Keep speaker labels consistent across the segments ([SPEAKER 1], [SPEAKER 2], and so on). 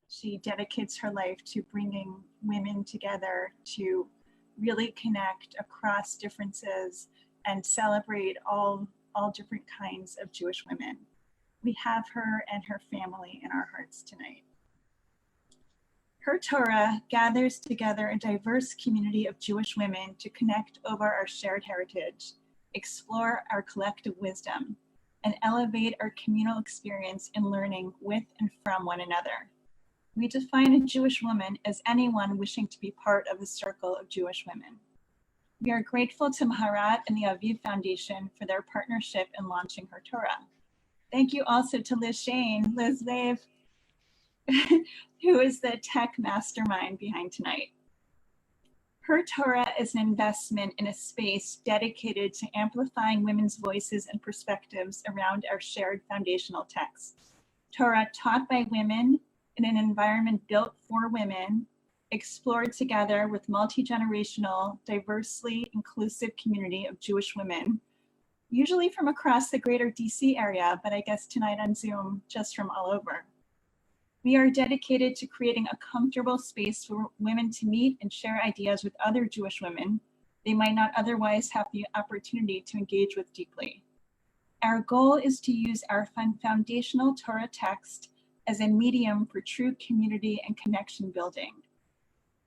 [SPEAKER 1] She dedicates her life to bringing women together to really connect across differences and celebrate all different kinds of Jewish women. We have her and her family in our hearts tonight. HerTorah gathers together a diverse community of Jewish women to connect over our shared heritage, explore our collective wisdom, and elevate our communal experience in learning with and from one another. We define a Jewish woman as anyone wishing to be part of the circle of Jewish women. We are grateful to Maharat and the Aviv Foundation for their partnership in launching HerTorah. Thank you also to Liz Lev, who is the tech mastermind behind tonight. HerTorah is an investment in a space dedicated to amplifying women's voices and perspectives around our shared foundational texts. Torah taught by women in an environment built for women, explored together with multi-generational, diversely inclusive community of Jewish women, usually from across the greater DC area, but I guess tonight on Zoom, just from all over. We are dedicated to creating a comfortable space for women to meet and share ideas with other Jewish women they might not otherwise have the opportunity to engage with deeply. Our goal is to use our foundational Torah text as a medium for true community and connection building.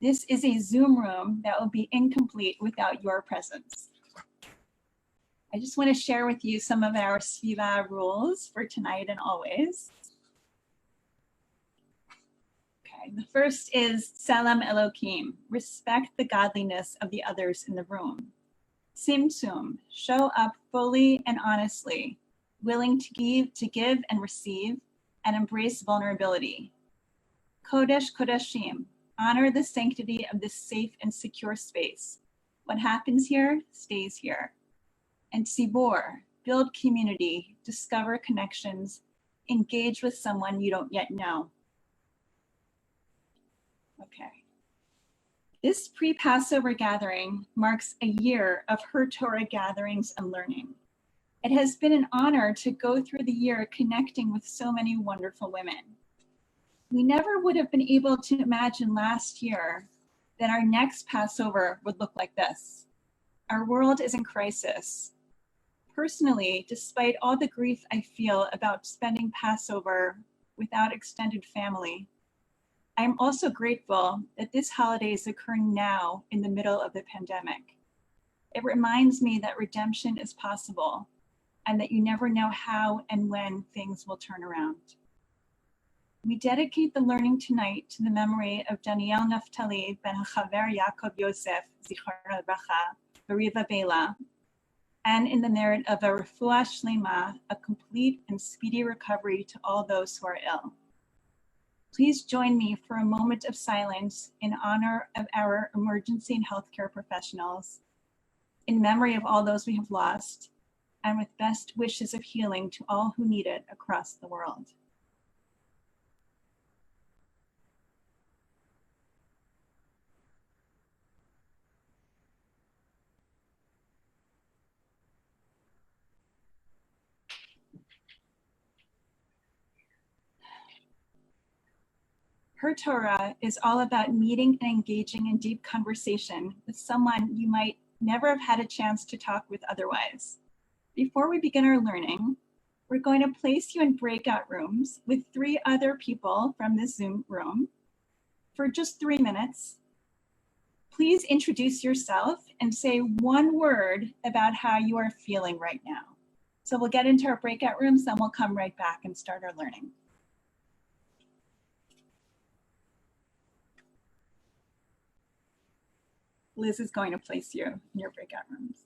[SPEAKER 1] This is a Zoom room that will be incomplete without your presence. I just want to share with you some of our Sviva rules for tonight and always. Okay, the first is Salam Elokim, respect the godliness of the others in the room. Tzimtzum, show up fully and honestly, willing to give and receive, and embrace vulnerability. Kodesh Kodashim, honor the sanctity of this safe and secure space. What happens here stays here. And Tzibor, build community, discover connections, engage with someone you don't yet know. Okay. This pre-Passover gathering marks a year of HerTorah gatherings and learning. It has been an honor to go through the year connecting with so many wonderful women. We never would have been able to imagine last year that our next Passover would look like this. Our world is in crisis. Personally, despite all the grief I feel about spending Passover without extended family, I am also grateful that this holiday is occurring now in the middle of the pandemic. It reminds me that redemption is possible and that you never know how and when things will turn around. We dedicate the learning tonight to the memory of Daniel Naftali ben Hachaver Yaakov Yosef, Zichrono Livracha, Beriva Bela, and in the merit of a refuah shlema, a complete and speedy recovery to all those who are ill. Please join me for a moment of silence in honor of our emergency and healthcare professionals, in memory of all those we have lost, and with best wishes of healing to all who need it across the world. HerTorah is all about meeting and engaging in deep conversation with someone you might never have had a chance to talk with otherwise. Before we begin our learning, we're going to place you in breakout rooms with 3 other people from this Zoom room for just 3 minutes. Please introduce yourself and say 1 word about how you are feeling right now. So we'll get into our breakout rooms, then we'll come right back and start our learning. Liz is going to place you in your breakout rooms.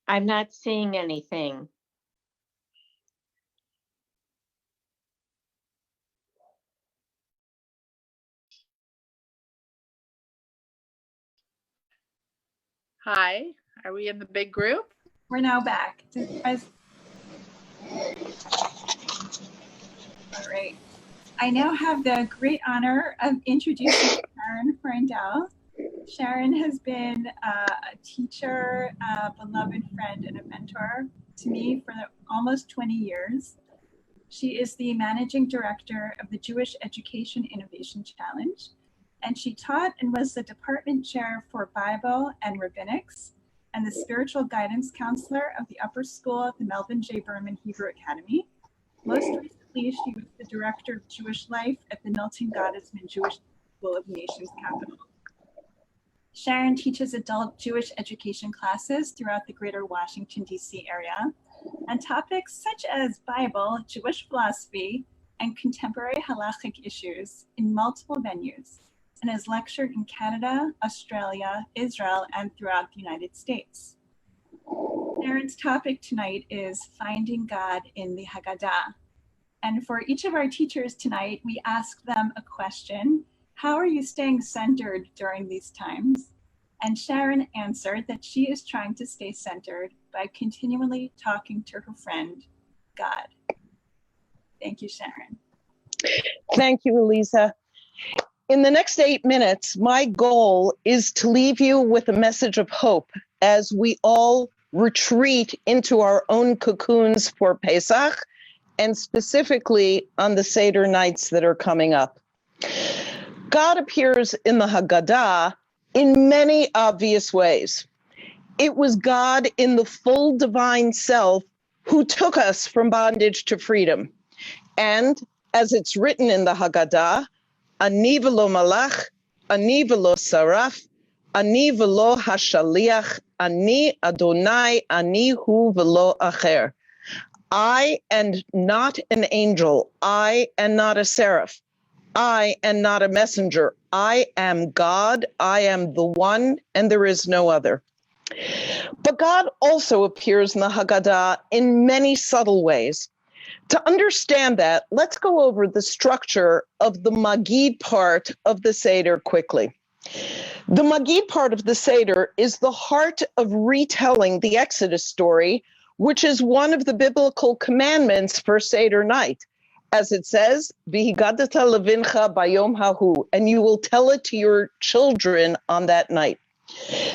[SPEAKER 2] I'm not seeing anything.
[SPEAKER 3] Hi, are we in the big group?
[SPEAKER 1] We're now back. All right. I now have the great honor of introducing Sharon Freundel. Sharon has been a teacher, a beloved friend, and a mentor to me for almost 20 years. She is the managing director of the Jewish Education Innovation Challenge, and she taught and was the department chair for Bible and Rabbinics and the spiritual guidance counselor of the upper school at the Melvin J. Berman Hebrew Academy. Most recently, she was the director of Jewish life at the Milton Gottesman Jewish School of Nations Capital. Sharon teaches adult Jewish education classes throughout the greater Washington, D.C. area on topics such as Bible, Jewish philosophy, and contemporary halachic issues in multiple venues, and has lectured in Canada, Australia, Israel, and throughout the United States. Sharon's topic tonight is Finding God in the Haggadah. And for each of our teachers tonight, we ask them a question: how are you staying centered during these times? And Sharon answered that she is trying to stay centered by continually talking to her friend, God. Thank you, Sharon.
[SPEAKER 4] Thank you, Elisa. In the next 8 minutes, my goal is to leave you with a message of hope as we all retreat into our own cocoons for Pesach, and specifically on the Seder nights that are coming up. God appears in the Haggadah in many obvious ways. It was God in the full divine self who took us from bondage to freedom. And as it's written in the Haggadah, Ani v'lo malach, ani v'lo saraf, ani v'lo hashaliach, ani Adonai, ani hu v'lo acher. I am not an angel. I am not a seraph. I am not a messenger. I am God. I am the one, and there is no other. But God also appears in the Haggadah in many subtle ways. To understand that, let's go over the structure of the Magid part of the Seder quickly. The Magid part of the Seder is the heart of retelling the Exodus story, which is one of the biblical commandments for Seder night. As it says, V'higadata levincha bayom hahu, and you will tell it to your children on that night.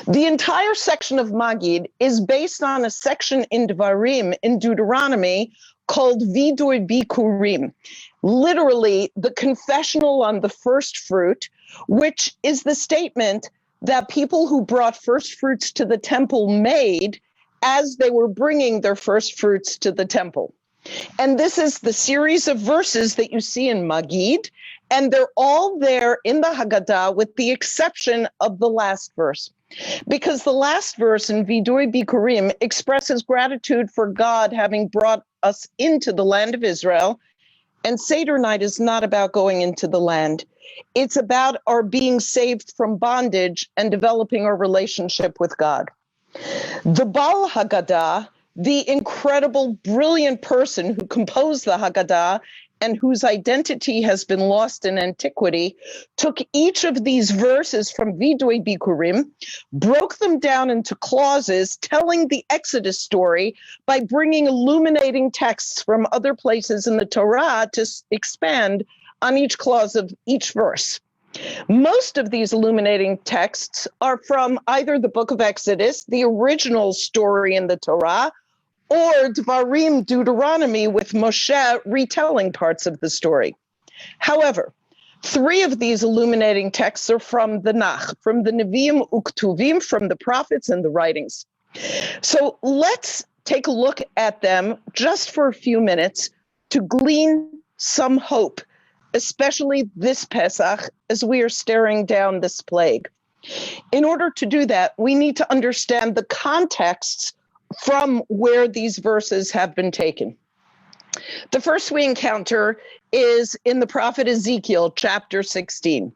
[SPEAKER 4] The entire section of Magid is based on a section in Devarim, in Deuteronomy, called Vidui Bikurim, literally the confessional on the first fruit, which is the statement that people who brought first fruits to the temple made as they were bringing their first fruits to the temple. And this is the series of verses that you see in Magid, and they're all there in the Haggadah with the exception of the last verse. Because the last verse in Vidui Bikurim expresses gratitude for God having brought us into the land of Israel. And Seder night is not about going into the land. It's about our being saved from bondage and developing our relationship with God. The Baal Haggadah, the incredible, brilliant person who composed the Haggadah and whose identity has been lost in antiquity, took each of these verses from Vidui Bikurim, broke them down into clauses telling the Exodus story by bringing illuminating texts from other places in the Torah to expand on each clause of each verse. Most of these illuminating texts are from either the book of Exodus, the original story in the Torah, or Dvarim, Deuteronomy, with Moshe retelling parts of the story. However, 3 of these illuminating texts are from the Nach, from the Nevi'im Uktuvim, from the prophets and the writings. So let's take a look at them just for a few minutes to glean some hope, especially this Pesach, as we are staring down this plague. In order to do that, we need to understand the contexts from where these verses have been taken. The first we encounter is in the prophet Ezekiel, chapter 16.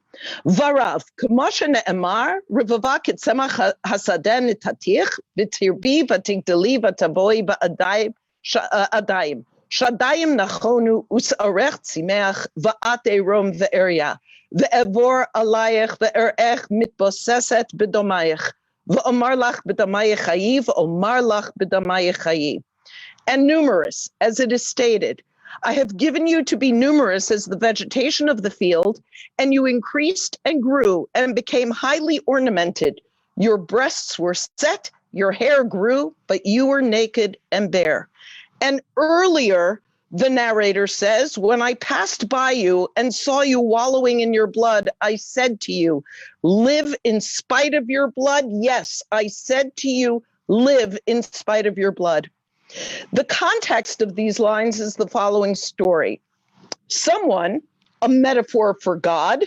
[SPEAKER 4] Varav, k'moshe ne'emar, rivava k'tzemach hasadeh nitatich, v'tirbi v'tigdali v'tavoi ba'adayim, shadayim nachonu us'arech tzimeach, va'at erom ve'eria, ve'evor alayech ve'erech mitboseset b'domayich, v'omar lach b'domayich chayi, v'omar lach b'domayich chayi. And numerous, as it is stated, I have given you to be numerous as the vegetation of the field, and you increased and grew and became highly ornamented. Your breasts were set, your hair grew, but you were naked and bare. And earlier, the narrator says, when I passed by you and saw you wallowing in your blood, I said to you, live in spite of your blood. Yes, I said to you, live in spite of your blood. The context of these lines is the following story. Someone, a metaphor for God,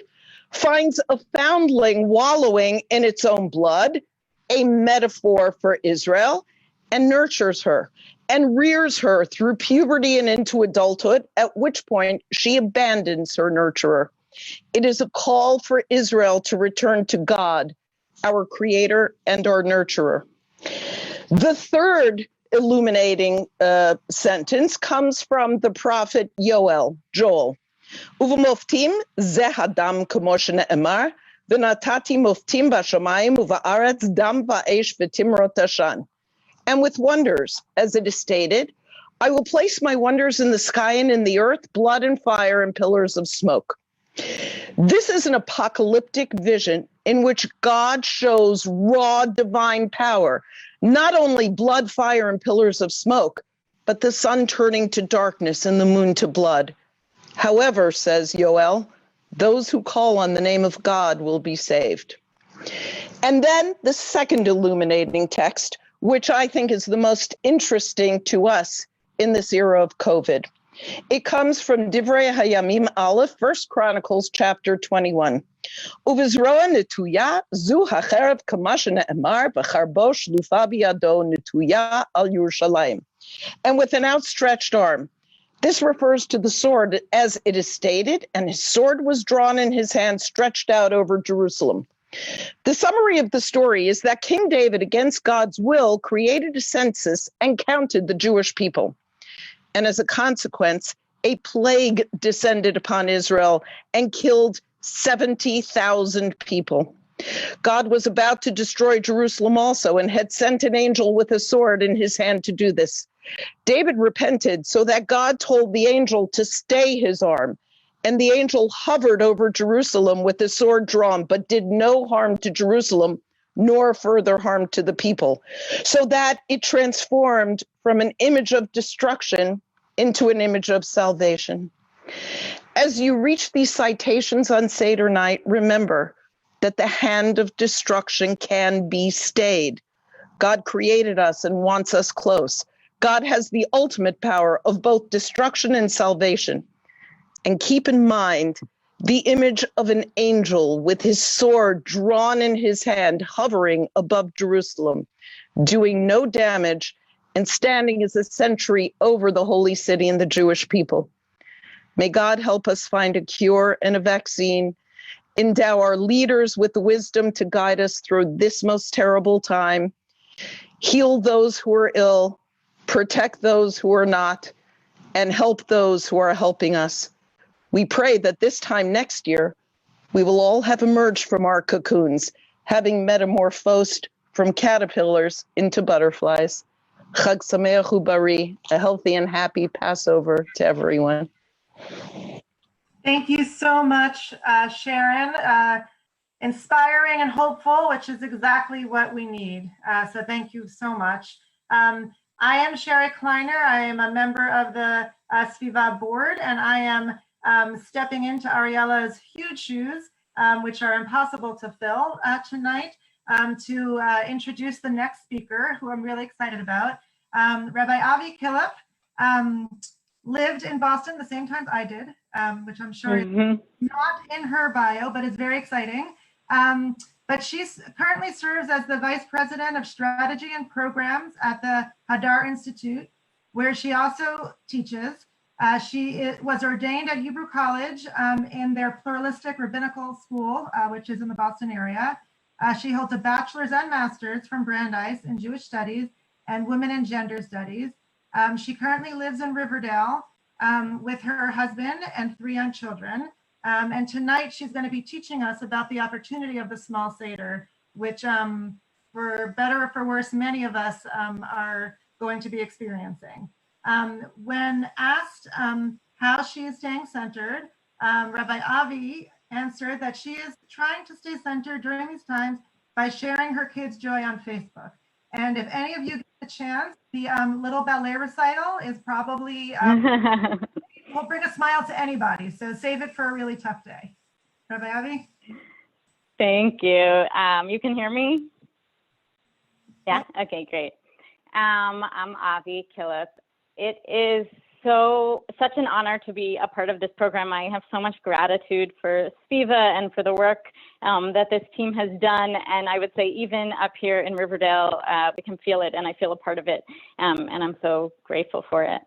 [SPEAKER 4] finds a foundling wallowing in its own blood, a metaphor for Israel, and nurtures her and rears her through puberty and into adulthood, at which point she abandons her nurturer. It is a call for Israel to return to God, our creator and our nurturer. The third illuminating sentence comes from the prophet Joel. Uv'moftim ze hadam k'mo shene'emar, v'natati moftim b'shamayim uva'aretz dam va'esh v'timrot ashan. And with wonders, as it is stated, I will place my wonders in the sky and in the earth, blood and fire and pillars of smoke. This is an apocalyptic vision in which God shows raw divine power, not only blood, fire, and pillars of smoke, but the sun turning to darkness and the moon to blood. However, says Yoel, those who call on the name of God will be saved. And then the second illuminating text, which I think is the most interesting to us in this era of COVID. It comes from Divrei Hayamim Aleph, 1 Chronicles chapter 21. Uvizroa netuya zu hacherev kama shene'emar b'charbo shlufa biyado netuya al Yerushalayim. And with an outstretched arm. This refers to the sword as it is stated, and his sword was drawn in his hand, stretched out over Jerusalem. The summary of the story is that King David, against God's will, created a census and counted the Jewish people. And as a consequence, a plague descended upon Israel and killed 70,000 people. God was about to destroy Jerusalem also and had sent an angel with a sword in his hand to do this. David repented so that God told the angel to stay his arm. And the angel hovered over Jerusalem with the sword drawn, but did no harm to Jerusalem, nor further harm to the people, so that it transformed from an image of destruction into an image of salvation. As you reach these citations on Seder night, remember that the hand of destruction can be stayed. God created us and wants us close. God has the ultimate power of both destruction and salvation. And keep in mind the image of an angel with his sword drawn in his hand, hovering above Jerusalem, doing no damage and standing as a sentry over the holy city and the Jewish people. May God help us find a cure and a vaccine, endow our leaders with the wisdom to guide us through this most terrible time, heal those who are ill, protect those who are not, and help those who are helping us. We pray that this time next year, we will all have emerged from our cocoons, having metamorphosed from caterpillars into butterflies. Chag Sameach Ubari, a healthy and happy Passover to everyone.
[SPEAKER 5] Thank you so much, Sharon. Inspiring and hopeful, which is exactly what we need. So thank you so much. I am Sherry Kleiner. I am a member of the Sviva board, and I am stepping into Ariela's huge shoes, which are impossible to fill tonight, to introduce the next speaker, who I'm really excited about. Rabbi Avi Killip lived in Boston the same time I did, which I'm sure is not in her bio, but is very exciting. But she currently serves as the Vice President of Strategy and Programs at the Hadar Institute, where she also teaches. She was ordained at Hebrew College in their pluralistic rabbinical school, which is in the Boston area. She holds a bachelor's and master's from Brandeis in Jewish Studies and Women and Gender Studies. She currently lives in Riverdale with her husband and 3 young children. And tonight she's going to be teaching us about the opportunity of the small Seder, which for better or for worse, many of us are going to be experiencing. When asked how she is staying centered, Rabbi Avi answered that she is trying to stay centered during these times by sharing her kids' joy on Facebook. And if any of you get a chance, the little ballet recital is probably will bring a smile to anybody. So save it for a really tough day. Rabbi Avi?
[SPEAKER 6] Thank you. You can hear me? Yeah, okay, great. I'm Avi Killip. It is such an honor to be a part of this program. I have so much gratitude for Spiva and for the work that this team has done. And I would say even up here in Riverdale, we can feel it and I feel a part of it. And I'm so grateful for it.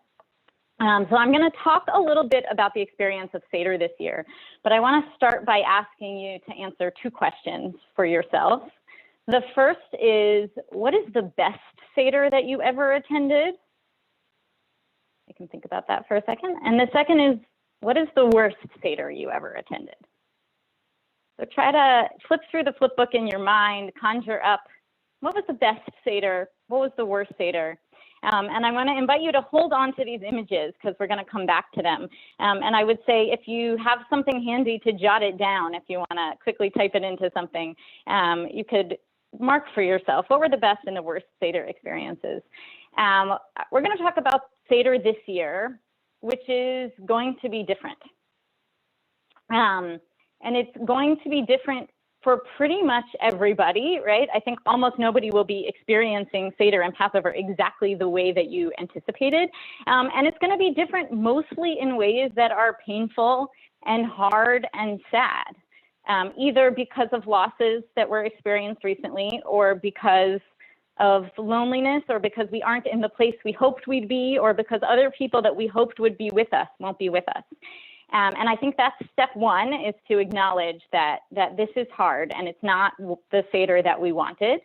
[SPEAKER 6] So I'm going to talk a little bit about the experience of Seder this year, but I want to start by asking you to answer 2 questions for yourself. The first is, what is the best Seder that you ever attended? You can think about that for a second. And the second is, what is the worst Seder you ever attended? So try to flip through the flip book in your mind, conjure up, what was the best Seder? What was the worst Seder? And I want to invite you to hold on to these images because we're going to come back to them. And I would say if you have something handy to jot it down, if you want to quickly type it into something, you could mark for yourself what were the best and the worst Seder experiences. We're going to talk about Seder this year, which is going to be different. And it's going to be different for pretty much everybody, right? I think almost nobody will be experiencing Seder and Passover exactly the way that you anticipated. And it's going to be different mostly in ways that are painful and hard and sad, either because of losses that were experienced recently or because of loneliness or because we aren't in the place we hoped we'd be or because other people that we hoped would be with us won't be with us. And I think that's step 1 is to acknowledge that this is hard and it's not the Seder that we wanted.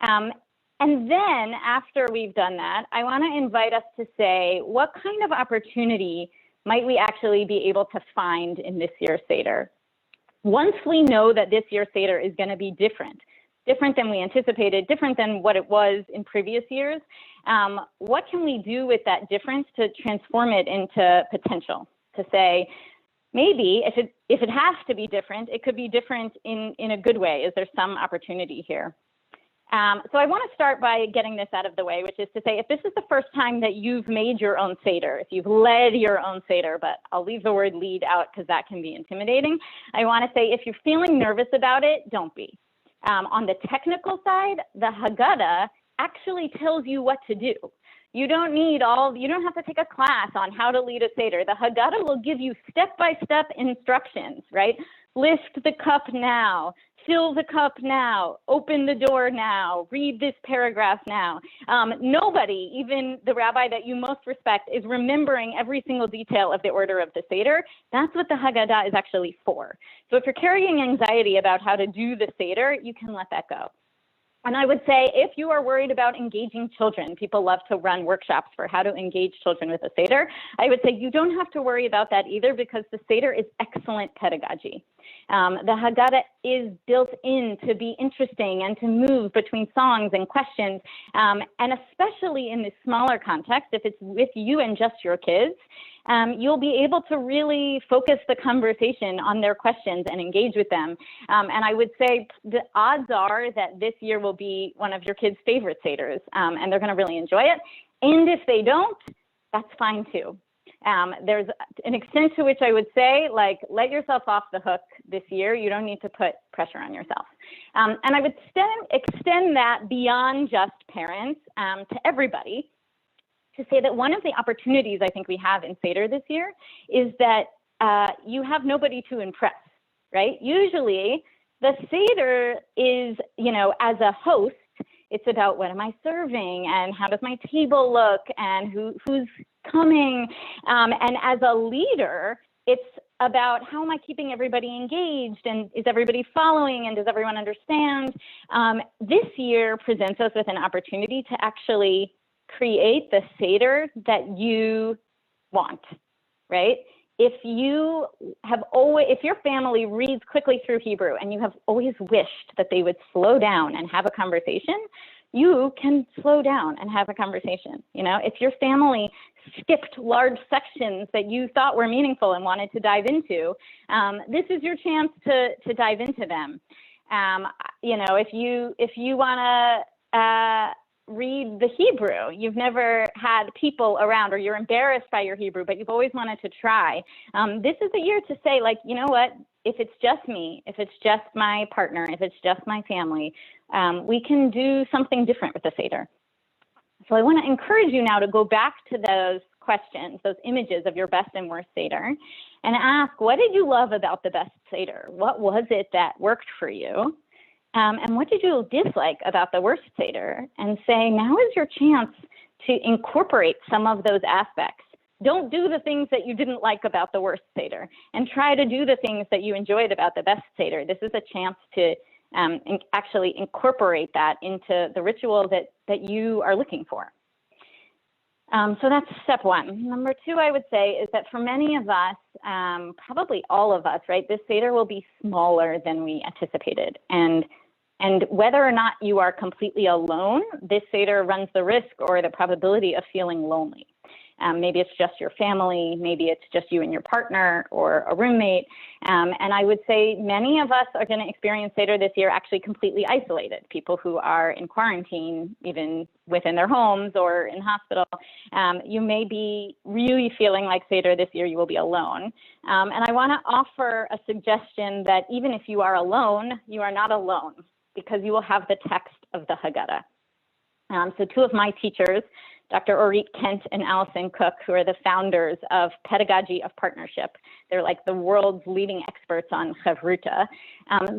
[SPEAKER 6] And then after we've done that, I want to invite us to say, what kind of opportunity might we actually be able to find in this year's Seder? Once we know that this year's Seder is going to be different than we anticipated, different than what it was in previous years, what can we do with that difference to transform it into potential? To say, maybe if it has to be different, it could be different in a good way. Is there some opportunity here? So I want to start by getting this out of the way, which is to say, if this is the first time that you've made your own Seder, if you've led your own Seder, but I'll leave the word lead out because that can be intimidating. I want to say, if you're feeling nervous about it, don't be. On the technical side, the Haggadah actually tells you what to do. You don't have to take a class on how to lead a Seder. The Haggadah will give you step-by-step instructions, right? Lift the cup now, fill the cup now, open the door now, read this paragraph now. Nobody, even the rabbi that you most respect, is remembering every single detail of the order of the Seder. That's what the Haggadah is actually for. So if you're carrying anxiety about how to do the Seder, you can let that go. And I would say, if you are worried about engaging children, people love to run workshops for how to engage children with a Seder. I would say you don't have to worry about that either because the Seder is excellent pedagogy. The Haggadah is built in to be interesting and to move between songs and questions. And especially in this smaller context, if it's with you and just your kids, you'll be able to really focus the conversation on their questions and engage with them. And I would say the odds are that this year will be one of your kids' favorite Seders, and they're going to really enjoy it. And if they don't, that's fine too. There's an extent to which I would say, like, let yourself off the hook this year. You don't need to put pressure on yourself. And I would extend that beyond just parents to everybody, to say that one of the opportunities I think we have in Seder this year is that you have nobody to impress, right? Usually the Seder is, as a host, it's about what am I serving and how does my table look and who's coming. And as a leader, it's about how am I keeping everybody engaged, and is everybody following, and does everyone understand? This year presents us with an opportunity to actually create the Seder that you want, right? If you have always, if your family reads quickly through Hebrew and you have always wished that they would slow down and have a conversation, you can slow down and have a conversation. You know, if your family skipped large sections that you thought were meaningful and wanted to dive into, this is your chance to dive into them. You know, if you want to read the Hebrew, you've never had people around, or you're embarrassed by your Hebrew, but you've always wanted to try. This is the year to say, like, you know what, if it's just me, if it's just my partner, if it's just my family, we can do something different with the Seder. So I want to encourage you now to go back to those questions, those images of your best and worst Seder, and ask, what did you love about the best Seder? What was it that worked for you? And what did you dislike about the worst Seder? And say, now is your chance to incorporate some of those aspects. Don't do the things that you didn't like about the worst Seder, and try to do the things that you enjoyed about the best Seder. This is a chance to actually incorporate that into the ritual that you are looking for. So that's step one. Number two, I would say, is that for many of us, probably all of us, right, this Seder will be smaller than we anticipated. And whether or not you are completely alone, this Seder runs the risk or the probability of feeling lonely. Maybe it's just your family, maybe it's just you and your partner or a roommate. And I would say many of us are going to experience Seder this year actually completely isolated. People who are in quarantine, even within their homes or in hospital, you may be really feeling like Seder this year you will be alone. And I want to offer a suggestion that even if you are alone, you are not alone, because you will have the text of the Haggadah. So two of my teachers, Dr. Orit Kent and Allison Cook, who are the founders of Pedagogy of Partnership. They're like the world's leading experts on HerTorah.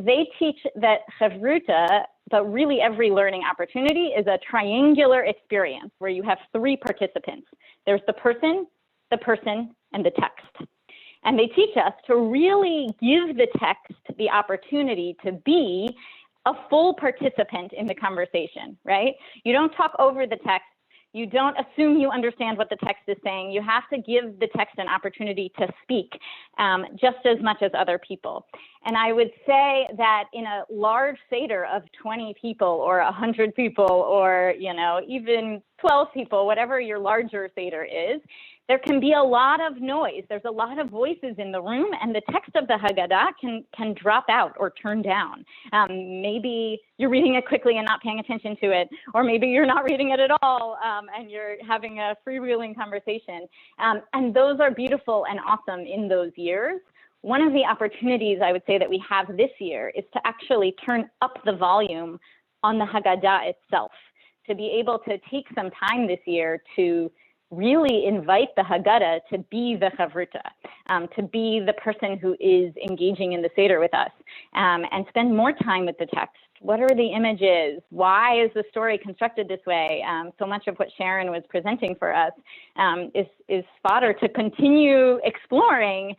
[SPEAKER 6] They teach that HerTorah, but really every learning opportunity, is a triangular experience where you have three participants. There's the person, and the text. And they teach us to really give the text the opportunity to be a full participant in the conversation, right? You don't talk over the text. You don't assume you understand what the text is saying. You have to give the text an opportunity to speak just as much as other people. And I would say that in a large Seder of 20 people or 100 people or, you know, even 12 people, whatever your larger Seder is, there can be a lot of noise. There's a lot of voices in the room, and the text of the Haggadah can drop out or turn down. Maybe you're reading it quickly and not paying attention to it, or maybe you're not reading it at all and you're having a freewheeling conversation. And those are beautiful and awesome in those years. One of the opportunities I would say that we have this year is to actually turn up the volume on the Haggadah itself, to be able to take some time this year to really invite the Haggadah to be the HerTorah, to be the person who is engaging in the Seder with us, and spend more time with the text. What are the images? Why is the story constructed this way? So much of what Sharon was presenting for us is fodder to continue exploring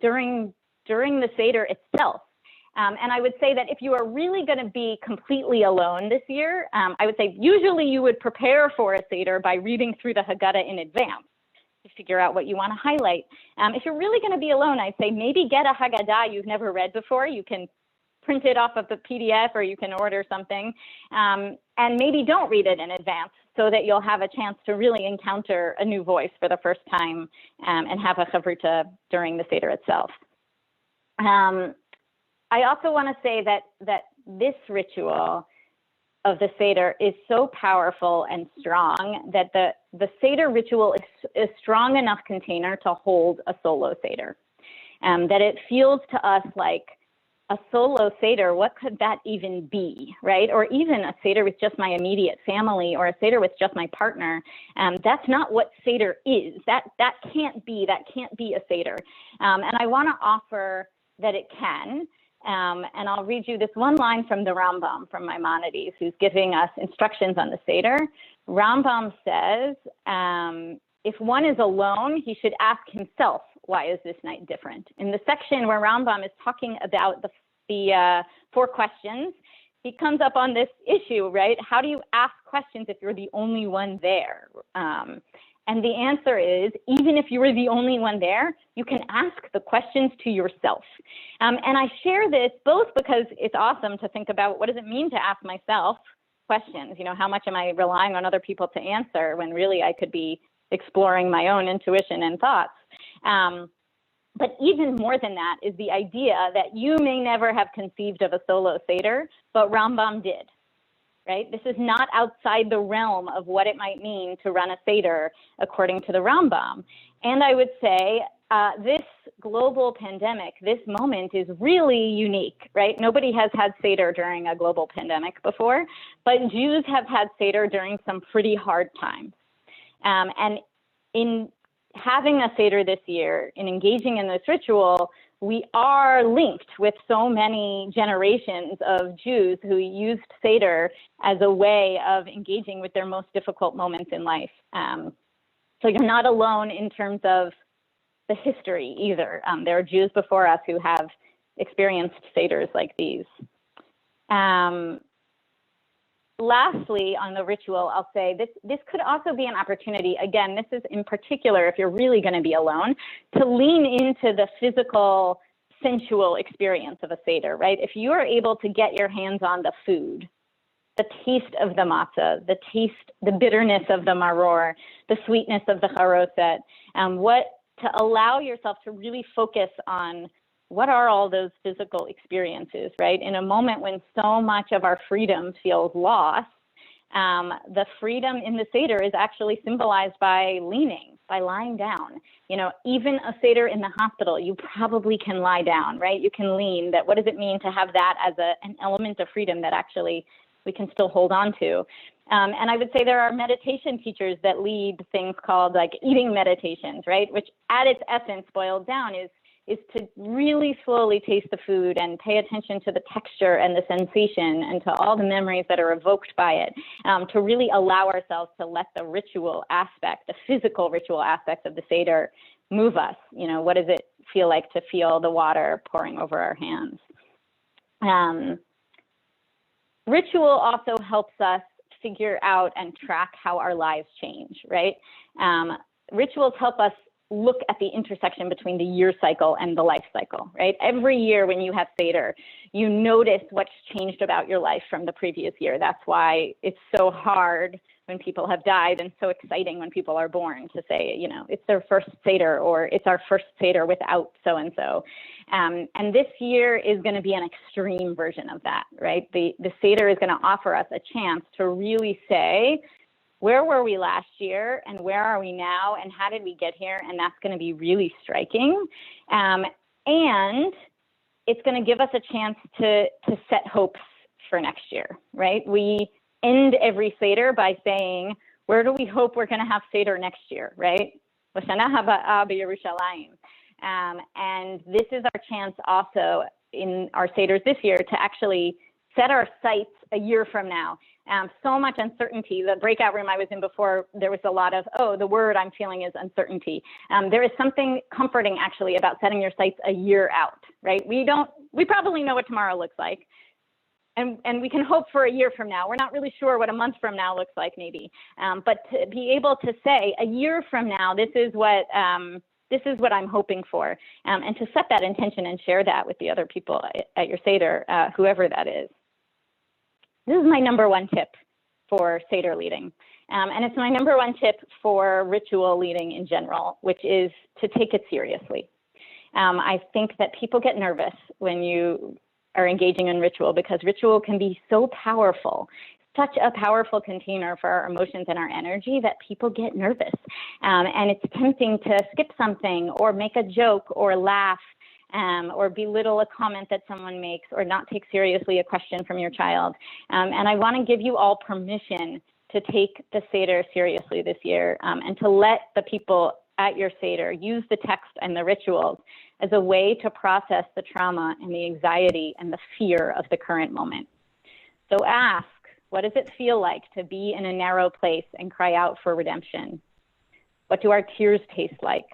[SPEAKER 6] during the Seder itself. And I would say that if you are really going to be completely alone this year, I would say usually you would prepare for a Seder by reading through the Haggadah in advance to figure out what you want to highlight. If you're really going to be alone, I'd say maybe get a Haggadah you've never read before. You can print it off of the PDF or you can order something, and maybe don't read it in advance so that you'll have a chance to really encounter a new voice for the first time and have a HerTorah during the Seder itself. I also want to say that this ritual of the Seder is so powerful and strong that the Seder ritual is strong enough container to hold a solo Seder. That it feels to us like a solo Seder, what could that even be, right? Or even a Seder with just my immediate family or a Seder with just my partner. That's not what Seder is. That can't be a Seder. And I want to offer that it can. And I'll read you this one line from the Rambam, from Maimonides, who's giving us instructions on the Seder. Rambam says, if one is alone, he should ask himself, why is this night different? In the section where Rambam is talking about the 4 questions, he comes up on this issue, right? How do you ask questions if you're the only one there? And the answer is, even if you were the only one there, you can ask the questions to yourself. And I share this both because it's awesome to think about what does it mean to ask myself questions? You know, how much am I relying on other people to answer when really I could be exploring my own intuition and thoughts? But even more than that is the idea that you may never have conceived of a solo Seder, but Rambam did. Right? This is not outside the realm of what it might mean to run a Seder according to the Rambam. And I would say this global pandemic, this moment is really unique, right? Nobody has had Seder during a global pandemic before, but Jews have had Seder during some pretty hard times. And in having a Seder this year, in engaging in this ritual, we are linked with so many generations of Jews who used Seder as a way of engaging with their most difficult moments in life. So you're not alone in terms of the history either. There are Jews before us who have experienced Seders like these. Lastly, on the ritual, I'll say this could also be an opportunity. Again, this is in particular, if you're really going to be alone, to lean into the physical, sensual experience of a Seder, right? If you are able to get your hands on the food, the taste of the matzah, the bitterness of the maror, the sweetness of the charoset, to allow yourself to really focus on what are all those physical experiences, right? In a moment when so much of our freedom feels lost, the freedom in the Seder is actually symbolized by leaning, by lying down. You know, even a Seder in the hospital, you probably can lie down, right? You can lean. What does it mean to have that as an element of freedom that actually we can still hold on to? And I would say there are meditation teachers that lead things called like eating meditations, right? Which at its essence, boiled down, is to really slowly taste the food and pay attention to the texture and the sensation and to all the memories that are evoked by it, to really allow ourselves to let the ritual aspect, the physical ritual aspects of the Seder move us. You know, what does it feel like to feel the water pouring over our hands? Ritual also helps us figure out and track how our lives change, right? Rituals help us look at the intersection between the year cycle and the life cycle, right? Every year when you have Seder, you notice what's changed about your life from the previous year. That's why it's so hard when people have died and so exciting when people are born to say, you know, it's their first Seder or it's our first Seder without so-and-so. And this year is going to be an extreme version of that, right? The Seder is going to offer us a chance to really say, where were we last year and where are we now and how did we get here? And that's going to be really striking. And it's going to give us a chance to set hopes for next year, right? We end every Seder by saying, where do we hope we're going to have Seder next year, right? And this is our chance also in our Seders this year to actually set our sights a year from now. So much uncertainty. The breakout room I was in before, there was a lot of, oh, the word I'm feeling is uncertainty. There is something comforting actually about setting your sights a year out, right? We probably know what tomorrow looks like. And we can hope for a year from now. We're not really sure what a month from now looks like maybe. But to be able to say a year from now, this is what I'm hoping for. And to set that intention and share that with the other people at your Seder, whoever that is. This is my number one tip for Seder leading. And it's my number one tip for ritual leading in general, which is to take it seriously. I think that people get nervous when you are engaging in ritual because ritual can be so powerful, such a powerful container for our emotions and our energy that people get nervous. And it's tempting to skip something or make a joke or laugh or belittle a comment that someone makes or not take seriously a question from your child. And I want to give you all permission to take the Seder seriously this year and to let the people at your Seder use the text and the rituals as a way to process the trauma and the anxiety and the fear of the current moment. So ask, what does it feel like to be in a narrow place and cry out for redemption? What do our tears taste like?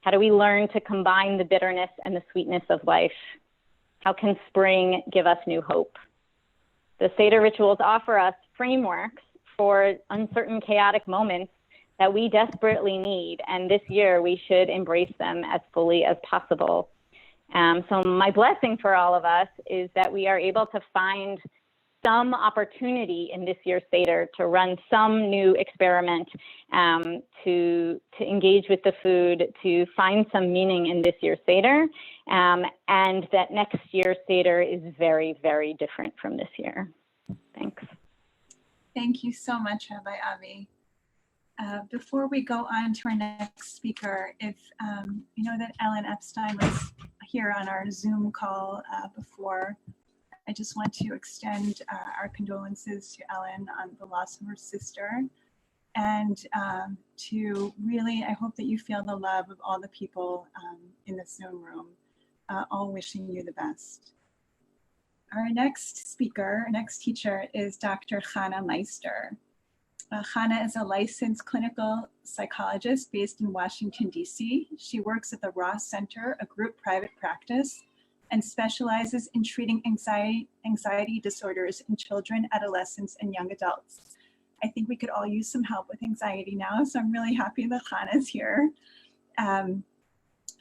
[SPEAKER 6] How do we learn to combine the bitterness and the sweetness of life? How can spring give us new hope? The Seder rituals offer us frameworks for uncertain, chaotic moments that we desperately need, and this year we should embrace them as fully as possible. So my blessing for all of us is that we are able to find some opportunity in this year's Seder to run some new experiment, to engage with the food, to find some meaning in this year's Seder, and that next year's Seder is very, very different from this year. Thanks.
[SPEAKER 1] Thank you so much, Rabbi Avi. Before we go on to our next speaker, if you know that Ellen Epstein was here on our Zoom call before, I just want to extend our condolences to Ellen on the loss of her sister, and to really, I hope that you feel the love of all the people in this Zoom room, all wishing you the best. Our next speaker, our next teacher is Dr. Chana Meister. Chana is a licensed clinical psychologist based in Washington, D.C. She works at the Ross Center, a group private practice, and specializes in treating anxiety disorders in children, adolescents, and young adults. I think we could all use some help with anxiety now, so I'm really happy that Chana is here.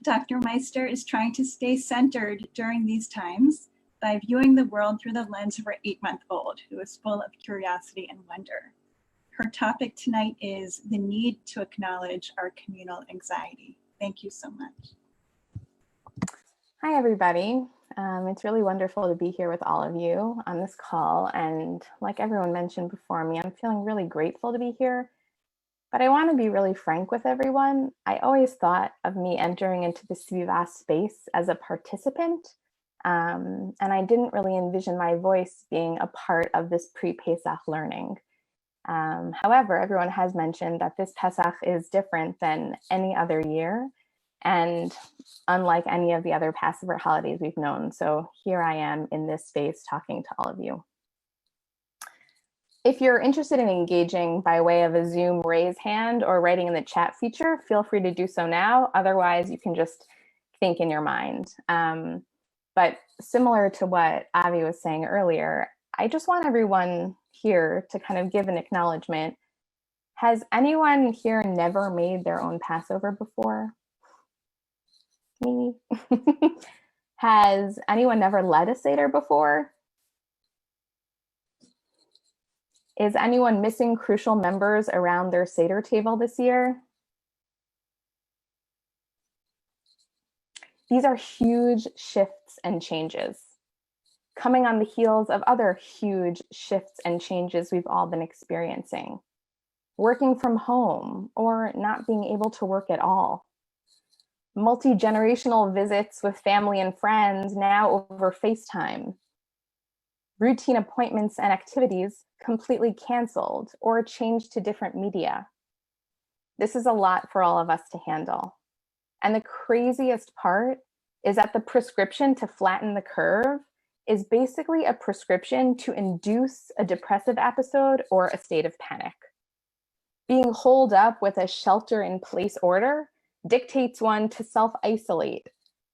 [SPEAKER 1] Dr. Meister is trying to stay centered during these times by viewing the world through the lens of her 8-month-old, who is full of curiosity and wonder. Her topic tonight is the need to acknowledge our communal anxiety. Thank you so much.
[SPEAKER 7] Hi, everybody. It's really wonderful to be here with all of you on this call. And like everyone mentioned before me, I'm feeling really grateful to be here. But I want to be really frank with everyone. I always thought of me entering into the Sviva space as a participant. And I didn't really envision my voice being a part of this pre-Pesach learning. However, everyone has mentioned that this Pesach is different than any other year and unlike any of the other Passover holidays we've known. So here I am in this space talking to all of you. If you're interested in engaging by way of a Zoom raise hand or writing in the chat feature, feel free to do so now. Otherwise, you can just think in your mind. But similar to what Avi was saying earlier, I just want everyone here to kind of give an acknowledgement. Has anyone here never made their own Passover before? Me? Has anyone never led a Seder before? Is anyone missing crucial members around their Seder table this year? These are huge shifts and changes, coming on the heels of other huge shifts and changes we've all been experiencing. Working from home or not being able to work at all. Multi-generational visits with family and friends now over FaceTime. Routine appointments and activities completely canceled or changed to different media. This is a lot for all of us to handle. And the craziest part is that the prescription to flatten the curve is basically a prescription to induce a depressive episode or a state of panic. Being holed up with a shelter-in-place order dictates one to self-isolate,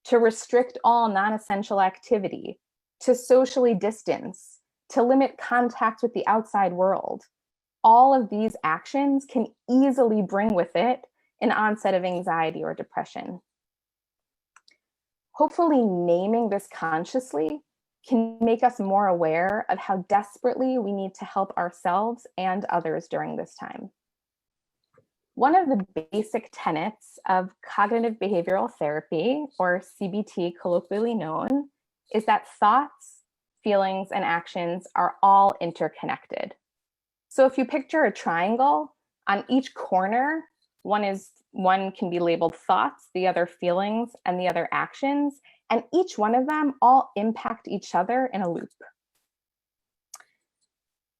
[SPEAKER 7] to restrict all non-essential activity, to socially distance, to limit contact with the outside world. All of these actions can easily bring with it an onset of anxiety or depression. Hopefully, naming this consciously can make us more aware of how desperately we need to help ourselves and others during this time. One of the basic tenets of cognitive behavioral therapy, or CBT colloquially known, is that thoughts, feelings, and actions are all interconnected. So if you picture a triangle, on each corner, one can be labeled thoughts, the other feelings, and the other actions, and each one of them all impact each other in a loop.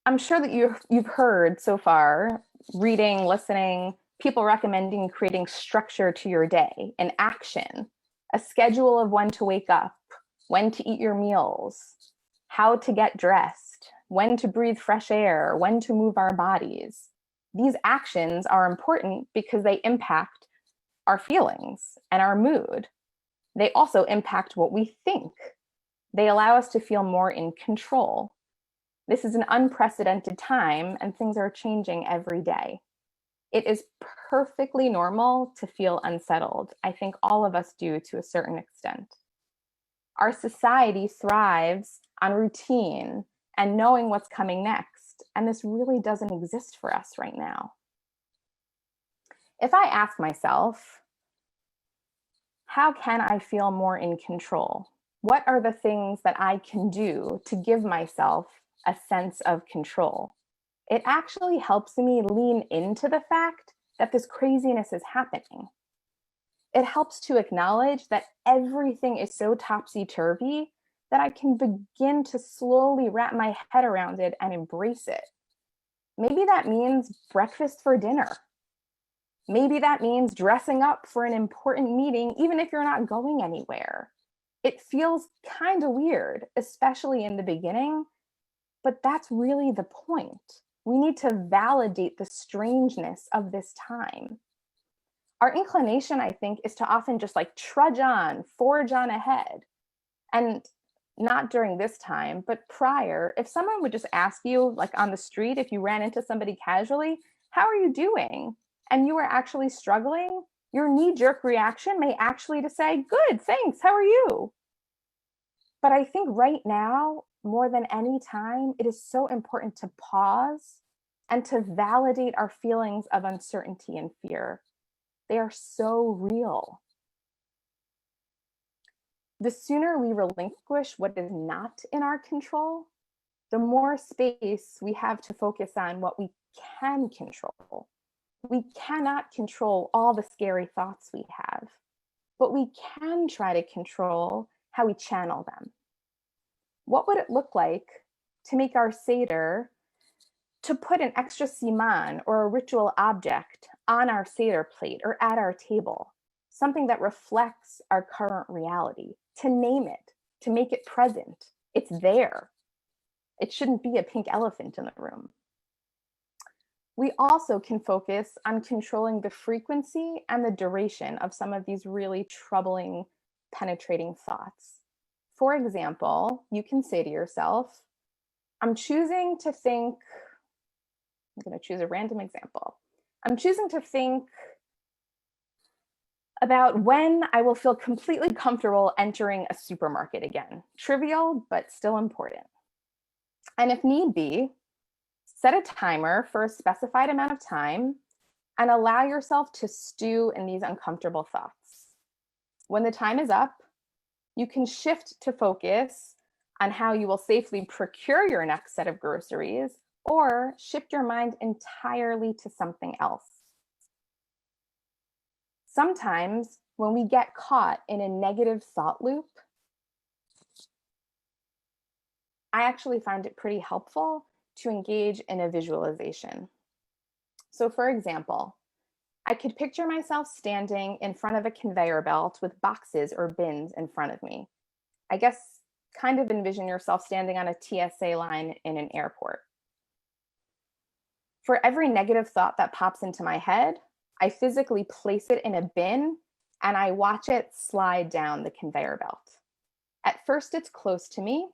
[SPEAKER 7] I'm sure that you've heard so far, reading, listening, people recommending creating structure to your day, an action, a schedule of when to wake up, when to eat your meals, how to get dressed, when to breathe fresh air, when to move our bodies. These actions are important because they impact our feelings and our mood. They also impact what we think. They allow us to feel more in control. This is an unprecedented time, and things are changing every day. It is perfectly normal to feel unsettled. I think all of us do to a certain extent. Our society thrives on routine and knowing what's coming next, and this really doesn't exist for us right now. If I ask myself, how can I feel more in control? What are the things that I can do to give myself a sense of control? It actually helps me lean into the fact that this craziness is happening. It helps to acknowledge that everything is so topsy-turvy that I can begin to slowly wrap my head around it and embrace it. Maybe that means breakfast for dinner. Maybe that means dressing up for an important meeting, even if you're not going anywhere. It feels kind of weird, especially in the beginning, but that's really the point. We need to validate the strangeness of this time. Our inclination, I think, is to often just like trudge on, forge on ahead. And not during this time, but prior, if someone would just ask you, like on the street, if you ran into somebody casually, how are you doing? And you were actually struggling, your knee-jerk reaction may actually to say, good, thanks, how are you? But I think right now, more than any time, it is so important to pause and to validate our feelings of uncertainty and fear. They are so real. The sooner we relinquish what is not in our control, the more space we have to focus on what we can control. We cannot control all the scary thoughts we have, but we can try to control how we channel them. What would it look like to make our seder, to put an extra siman or a ritual object on our seder plate or at our table, something that reflects our current reality, to name it, to make it present? It's there. It shouldn't be a pink elephant in the room. We also can focus on controlling the frequency and the duration of some of these really troubling, penetrating thoughts. For example, you can say to yourself, I'm choosing to think, I'm going to choose a random example. I'm choosing to think about when I will feel completely comfortable entering a supermarket again. Trivial, but still important. And if need be, set a timer for a specified amount of time and allow yourself to stew in these uncomfortable thoughts. When the time is up, you can shift to focus on how you will safely procure your next set of groceries, or shift your mind entirely to something else. Sometimes when we get caught in a negative thought loop, I actually find it pretty helpful to engage in a visualization. So for example, I could picture myself standing in front of a conveyor belt with boxes or bins in front of me. I guess kind of envision yourself standing on a TSA line in an airport. For every negative thought that pops into my head, I physically place it in a bin and I watch it slide down the conveyor belt. At first, it's close to me,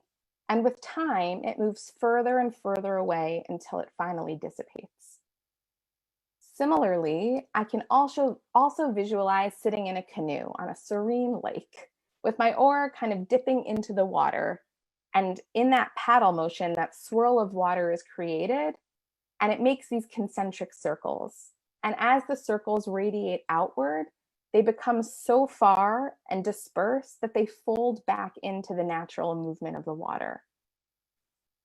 [SPEAKER 7] and with time, it moves further and further away until it finally dissipates. Similarly, I can also visualize sitting in a canoe on a serene lake with my oar kind of dipping into the water. And in that paddle motion, that swirl of water is created, and it makes these concentric circles. And as the circles radiate outward, they become so far and disperse that they fold back into the natural movement of the water.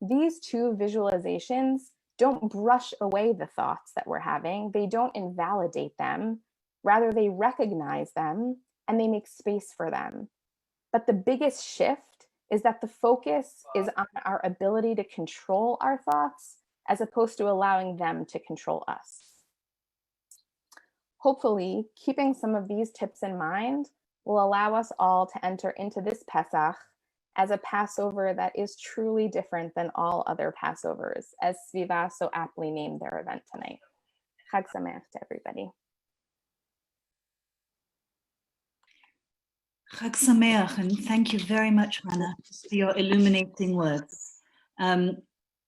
[SPEAKER 7] These two visualizations don't brush away the thoughts that we're having. They don't invalidate them. Rather, they recognize them and they make space for them. But the biggest shift is that the focus is on our ability to control our thoughts as opposed to allowing them to control us. Hopefully, keeping some of these tips in mind will allow us all to enter into this Pesach as a Passover that is truly different than all other Passovers, as Sviva so aptly named their event tonight. Chag Sameach to everybody.
[SPEAKER 8] Chag Sameach, and thank you very much, Hannah, for your illuminating words.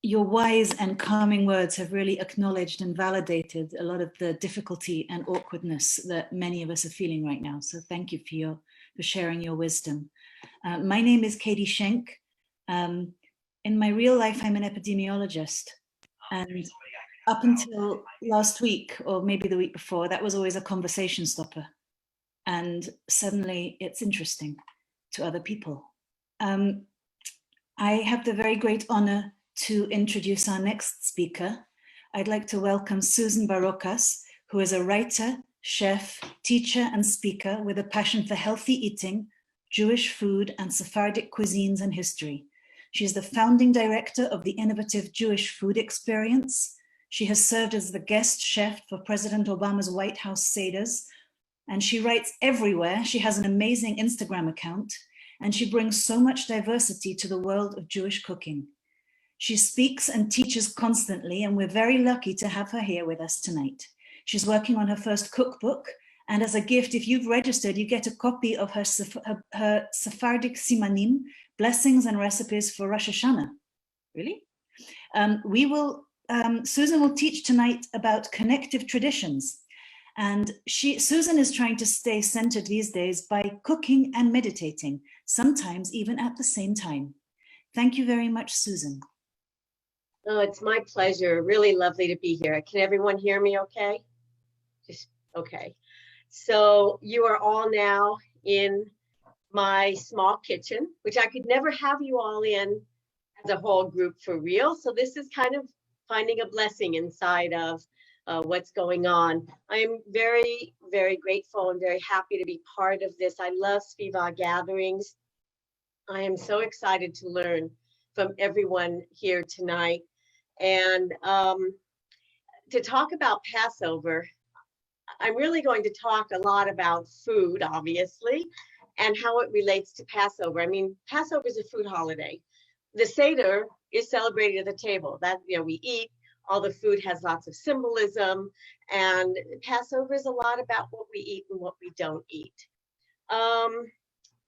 [SPEAKER 8] Your wise and calming words have really acknowledged and validated a lot of the difficulty and awkwardness that many of us are feeling right now. So thank you for sharing your wisdom. My name is Katie Schenk. In my real life, I'm an epidemiologist. And up until last week, or maybe the week before, that was always a conversation stopper. And suddenly it's interesting to other people. I have the very great honor to introduce our next speaker. I'd like to welcome Susan Baracus, who is a writer, chef, teacher, and speaker with a passion for healthy eating, Jewish food, and Sephardic cuisines and history. She is the founding director of the innovative Jewish Food Experience. She has served as the guest chef for President Obama's White House seders, and she writes everywhere. She has an amazing Instagram account, and she brings so much diversity to the world of Jewish cooking. She speaks and teaches constantly, and we're very lucky to have her here with us tonight. She's working on her first cookbook, and as a gift, if you've registered, you get a copy of her Sephardic Simanim, Blessings and Recipes for Rosh Hashanah. Really? Susan will teach tonight about connective traditions. And Susan is trying to stay centered these days by cooking and meditating, sometimes even at the same time. Thank you very much, Susan.
[SPEAKER 2] Oh, it's my pleasure. Really lovely to be here. Can everyone hear me okay? Just okay. So you are all now in my small kitchen, which I could never have you all in as a whole group for real. So this is kind of finding a blessing inside of what's going on. I am very, very grateful and very happy to be part of this. I love Sviva gatherings. I am so excited to learn from everyone here tonight. And to talk about Passover, I'm really going to talk a lot about food, obviously, and how it relates to Passover. I mean, Passover is a food holiday. The Seder is celebrated at the table. That, we eat, all the food has lots of symbolism, and Passover is a lot about what we eat and what we don't eat.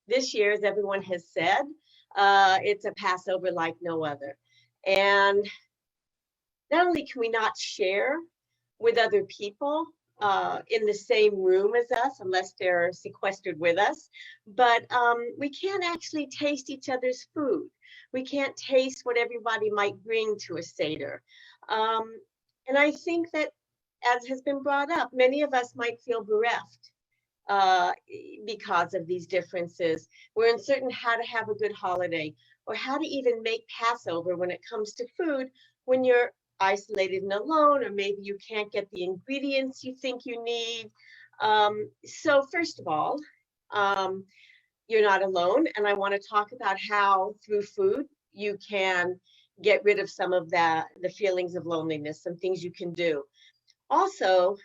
[SPEAKER 2] This year, as everyone has said, it's a Passover like no other. And not only can we not share with other people in the same room as us, unless they're sequestered with us, but we can't actually taste each other's food. We can't taste what everybody might bring to a Seder. And I think that, as has been brought up, many of us might feel bereft because of these differences. We're uncertain how to have a good holiday or how to even make Passover when it comes to food when you're isolated and alone, or maybe you can't get the ingredients you think you need. So first of all, you're not alone, and I want to talk about how through food you can get rid of some of the feelings of loneliness, some things you can do. Also,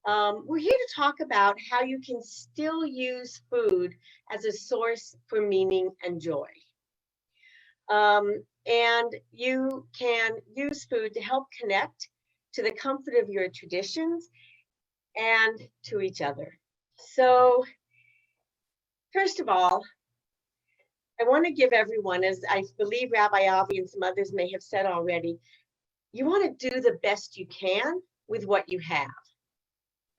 [SPEAKER 2] we're here to talk about how you can still use food as a source for meaning and joy. And you can use food to help connect to the comfort of your traditions and to each other. So, first of all, I want to give everyone, as I believe Rabbi Avi and some others may have said already, you want to do the best you can with what you have.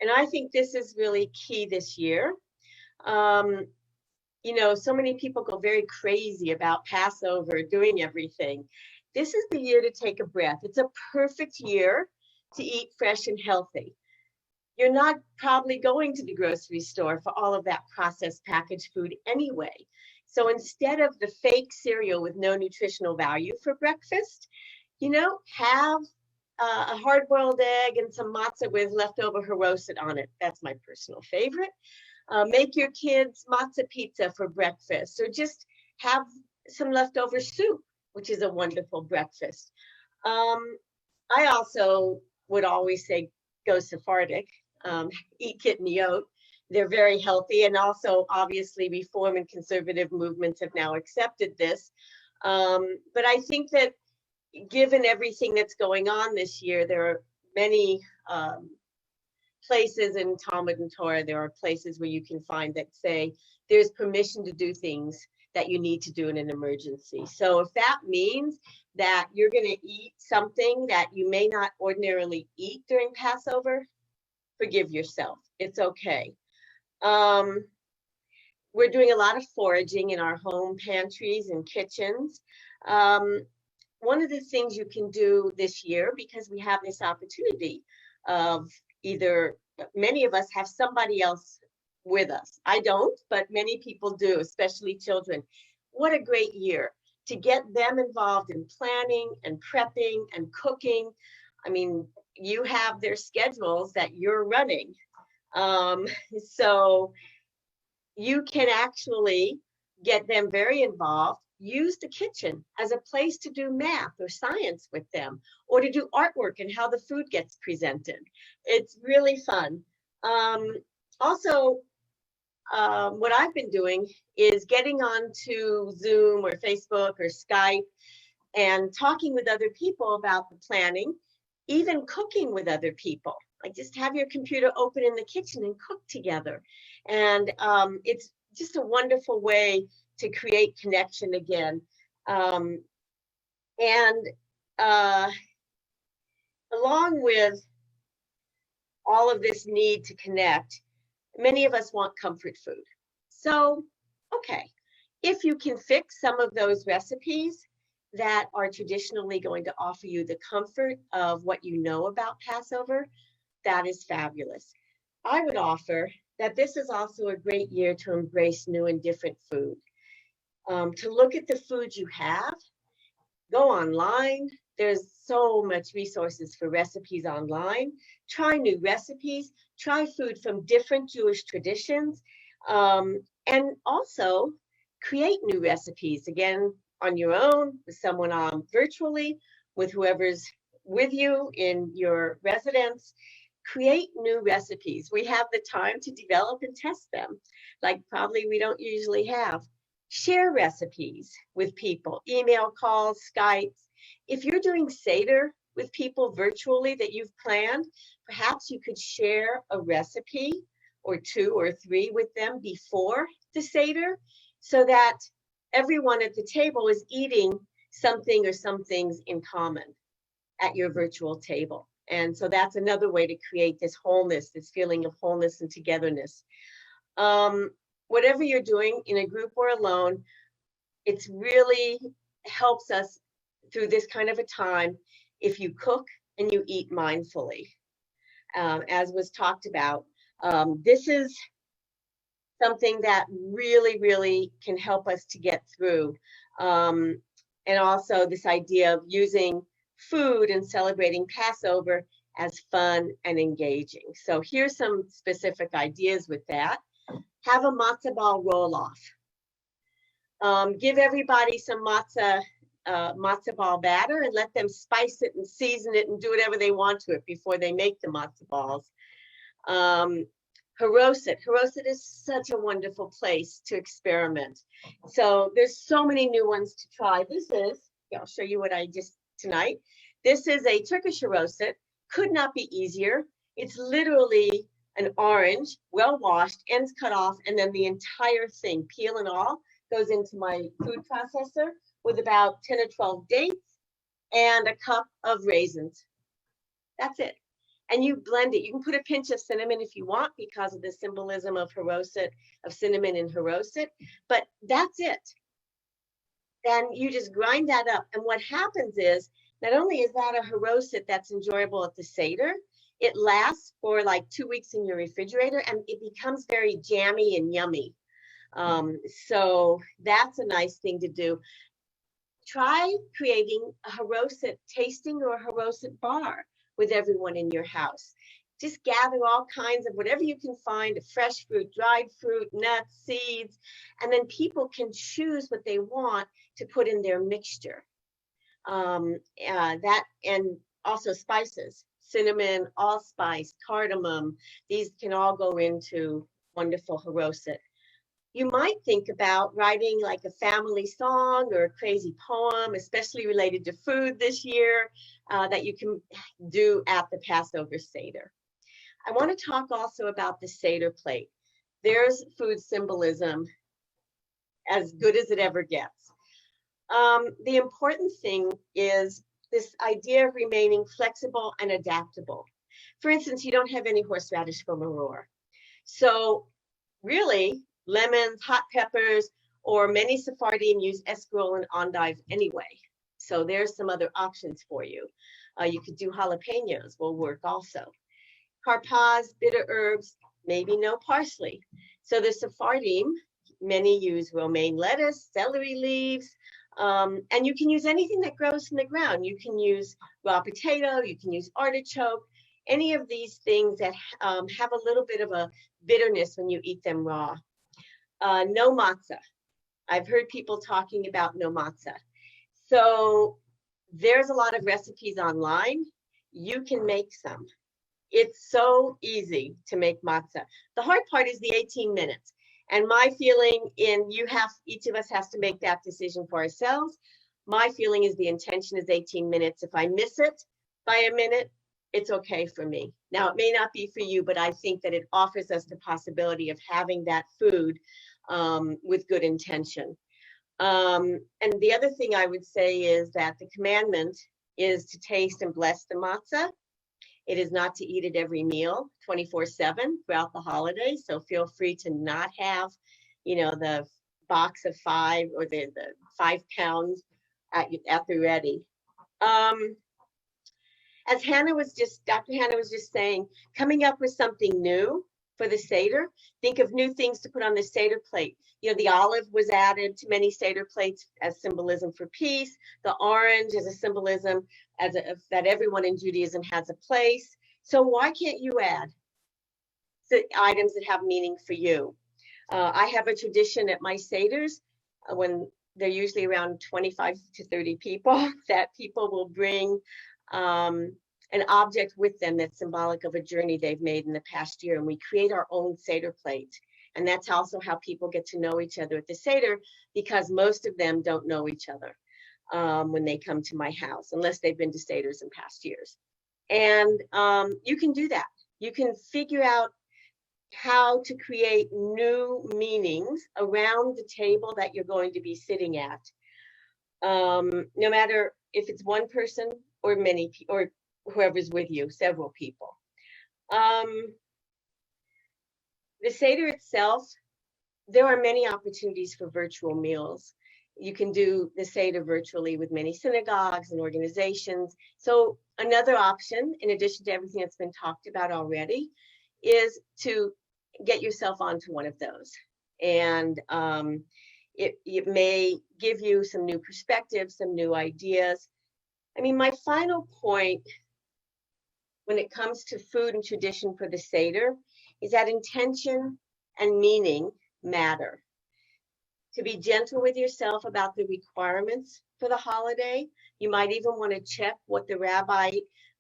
[SPEAKER 2] And I think this is really key this year. So many people go very crazy about Passover, doing everything. This is the year to take a breath. It's a perfect year to eat fresh and healthy. You're not probably going to the grocery store for all of that processed packaged food anyway. So instead of the fake cereal with no nutritional value for breakfast, have a hard-boiled egg and some matzah with leftover haroset on it. That's my personal favorite. Make your kids matzah pizza for breakfast, or just have some leftover soup, which is a wonderful breakfast. I also would always say go Sephardic, eat kidney oat. They're very healthy, and also obviously reform and conservative movements have now accepted this. But I think that given everything that's going on this year, there are many places in Talmud and Torah, there are places where you can find that say there's permission to do things that you need to do in an emergency. So if that means that you're going to eat something that you may not ordinarily eat during Passover, forgive yourself. It's okay. We're doing a lot of foraging in our home pantries and kitchens. One of the things you can do this year, because we have this opportunity of either, many of us have somebody else with us. I don't, but many people do, especially children. What a great year to get them involved in planning and prepping and cooking. I mean, you have their schedules that you're running. So you can actually get them very involved. Use the kitchen as a place to do math or science with them, or to do artwork and how the food gets presented. It's really fun. Also, what I've been doing is getting onto Zoom or Facebook or Skype and talking with other people about the planning, even cooking with other people. Like, just have your computer open in the kitchen and cook together. And it's just a wonderful way to create connection again. Along with all of this need to connect, many of us want comfort food. So, okay, if you can fix some of those recipes that are traditionally going to offer you the comfort of what you know about Passover, that is fabulous. I would offer that this is also a great year to embrace new and different food. To look at the food you have, go online. There's so much resources for recipes online. Try new recipes, try food from different Jewish traditions, and also create new recipes, again, on your own, with someone virtually, with whoever's with you in your residence. Create new recipes. We have the time to develop and test them, like probably we don't usually have. Share recipes with people, email calls, Skypes. If you're doing Seder with people virtually that you've planned, perhaps you could share a recipe or 2 or 3 with them before the Seder, so that everyone at the table is eating something or some things in common at your virtual table. And so that's another way to create this wholeness, this feeling of wholeness and togetherness. Whatever you're doing in a group or alone, it's really helps us through this kind of a time if you cook and you eat mindfully. As was talked about, this is something that really, really can help us to get through. And also this idea of using food and celebrating Passover as fun and engaging. So here's some specific ideas with that. Have a matzah ball roll-off. Give everybody some matzah ball batter and let them spice it and season it and do whatever they want to it before they make the matzah balls. HerTorah. HerTorah is such a wonderful place to experiment. So there's so many new ones to try. This is, I'll show you what I just tonight. This is a Turkish HerTorah. Could not be easier. It's literally an orange, well washed, ends cut off, and then the entire thing, peel and all, goes into my food processor with about 10 or 12 dates and a cup of raisins. That's it. And you blend it. You can put a pinch of cinnamon if you want, because of the symbolism of HerTorah, of cinnamon in HerTorah, but that's it. Then you just grind that up. And what happens is, not only is that a HerTorah that's enjoyable at the Seder, it lasts for like 2 weeks in your refrigerator and it becomes very jammy and yummy. So that's a nice thing to do. Try creating a HerTorah tasting or a HerTorah bar with everyone in your house. Just gather all kinds of whatever you can find, fresh fruit, dried fruit, nuts, seeds, and then people can choose what they want to put in their mixture. That, and also spices, cinnamon, allspice, cardamom, these can all go into wonderful HerTorah. you might think about writing like a family song or a crazy poem, especially related to food this year, that you can do at the Passover Seder. I want to talk also about the Seder plate. There's food symbolism as good as it ever gets. The important thing is this idea of remaining flexible and adaptable. For instance, you don't have any horseradish for maror. So really, lemons, hot peppers, or many Sephardim use escarole and endive anyway. So there's some other options for you. You could do jalapenos, will work also. Harpaz, bitter herbs, maybe no parsley. So the Sephardim, many use romaine lettuce, celery leaves, and you can use anything that grows from the ground. You can use raw potato, you can use artichoke, any of these things that have a little bit of a bitterness when you eat them raw. No matzah. I've heard people talking about no matzah. So there's a lot of recipes online. You can make some. It's so easy to make matzah. The hard part is the 18 minutes. And my feeling each of us has to make that decision for ourselves. My feeling is the intention is 18 minutes. If I miss it by a minute, it's okay for me. Now, it may not be for you, but I think that it offers us the possibility of having that food with good intention. And the other thing I would say is that the commandment is to taste and bless the matzah. It is not to eat at every meal 24/7 throughout the holidays. So feel free to not have, the box of 5 or the 5 pounds at the ready. As Dr. Hannah was just saying, coming up with something new for the Seder, think of new things to put on the Seder plate. The olive was added to many Seder plates as symbolism for peace. The orange as a symbolism that everyone in Judaism has a place. So why can't you add items that have meaning for you? I have a tradition at my Seders when they're usually around 25 to 30 people, that people will bring an object with them that's symbolic of a journey they've made in the past year, and we create our own Seder plate. And that's also how people get to know each other at the Seder, because most of them don't know each other when they come to my house, unless they've been to Seders in past years. And you can do that. You can figure out how to create new meanings around the table that you're going to be sitting at, no matter if it's one person or many, or whoever's with you, several people. The Seder itself, there are many opportunities for virtual meals. You can do the Seder virtually with many synagogues and organizations. So another option, in addition to everything that's been talked about already, is to get yourself onto one of those. And it may give you some new perspectives, some new ideas. I mean, my final point when it comes to food and tradition for the Seder is that intention and meaning matter. To be gentle with yourself about the requirements for the holiday. You might even want to check what the rabbi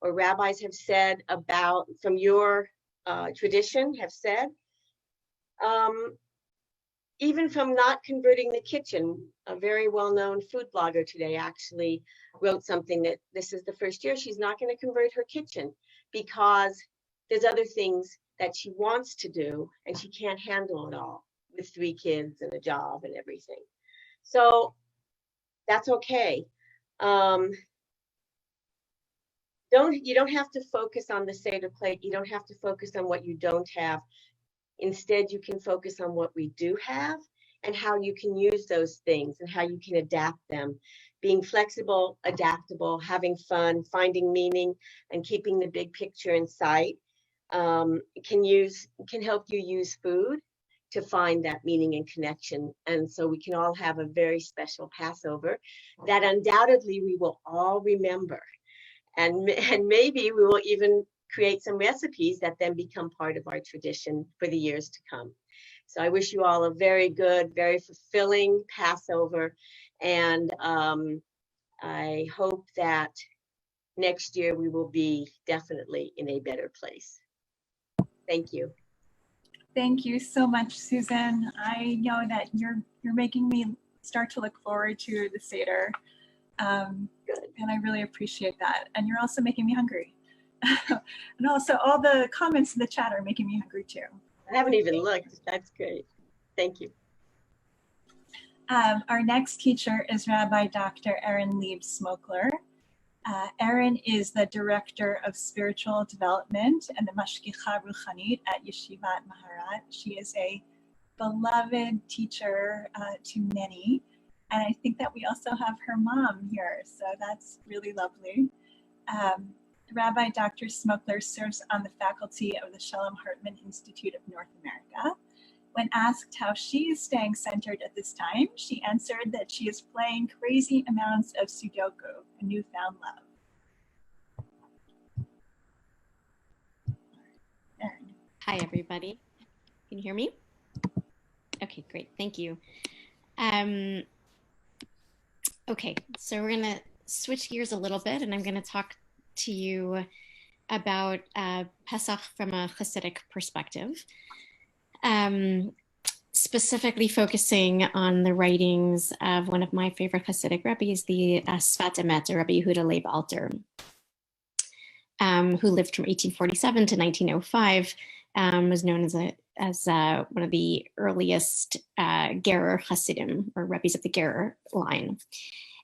[SPEAKER 2] or rabbis have said about, from your tradition, have said. Even from not converting the kitchen, a very well-known food blogger today actually wrote something that this is the first year she's not going to convert her kitchen because there's other things that she wants to do and she can't handle it all with 3 kids and a job and everything. So that's okay. You don't have to focus on the Seder plate. You don't have to focus on what you don't have. Instead, you can focus on what we do have and how you can use those things and how you can adapt them. Being flexible, adaptable, having fun, finding meaning, and keeping the big picture in sight can help you use food to find that meaning and connection. And so we can all have a very special Passover that undoubtedly we will all remember. And maybe we will even create some recipes that then become part of our tradition for the years to come. So I wish you all a very good, very fulfilling Passover. And I hope that next year we will be definitely in a better place. Thank you.
[SPEAKER 1] Thank you so much, Susan. I know that you're making me start to look forward to the Seder. And I really appreciate that. And you're also making me hungry. And also all the comments in the chat are making me hungry too.
[SPEAKER 2] I haven't even looked. That's great. Thank you.
[SPEAKER 1] Our next teacher is Rabbi Dr. Erin Lieb Smuggler. Erin is the Director of Spiritual Development and the Mashgicha Ruchanit at Yeshivat Maharat. She is a beloved teacher to many. And I think that we also have her mom here, so that's really lovely. Rabbi Dr. Smuggler serves on the faculty of the Shalom Hartman Institute of North America. When asked how she is staying centered at this time, she answered that she is playing crazy amounts of Sudoku, a newfound love. Erin.
[SPEAKER 9] Hi, everybody. Can you hear me? Okay, great. Thank you. Okay, so we're going to switch gears a little bit, and I'm going to talk to you about Pesach from a Hasidic perspective. Specifically focusing on the writings of one of my favorite Hasidic rabbis, the Sfat Emet, or Rabbi Yehuda Leib Alter, who lived from 1847 to 1905, was known as one of the earliest Gerer Hasidim, or rabbis of the Gerer line.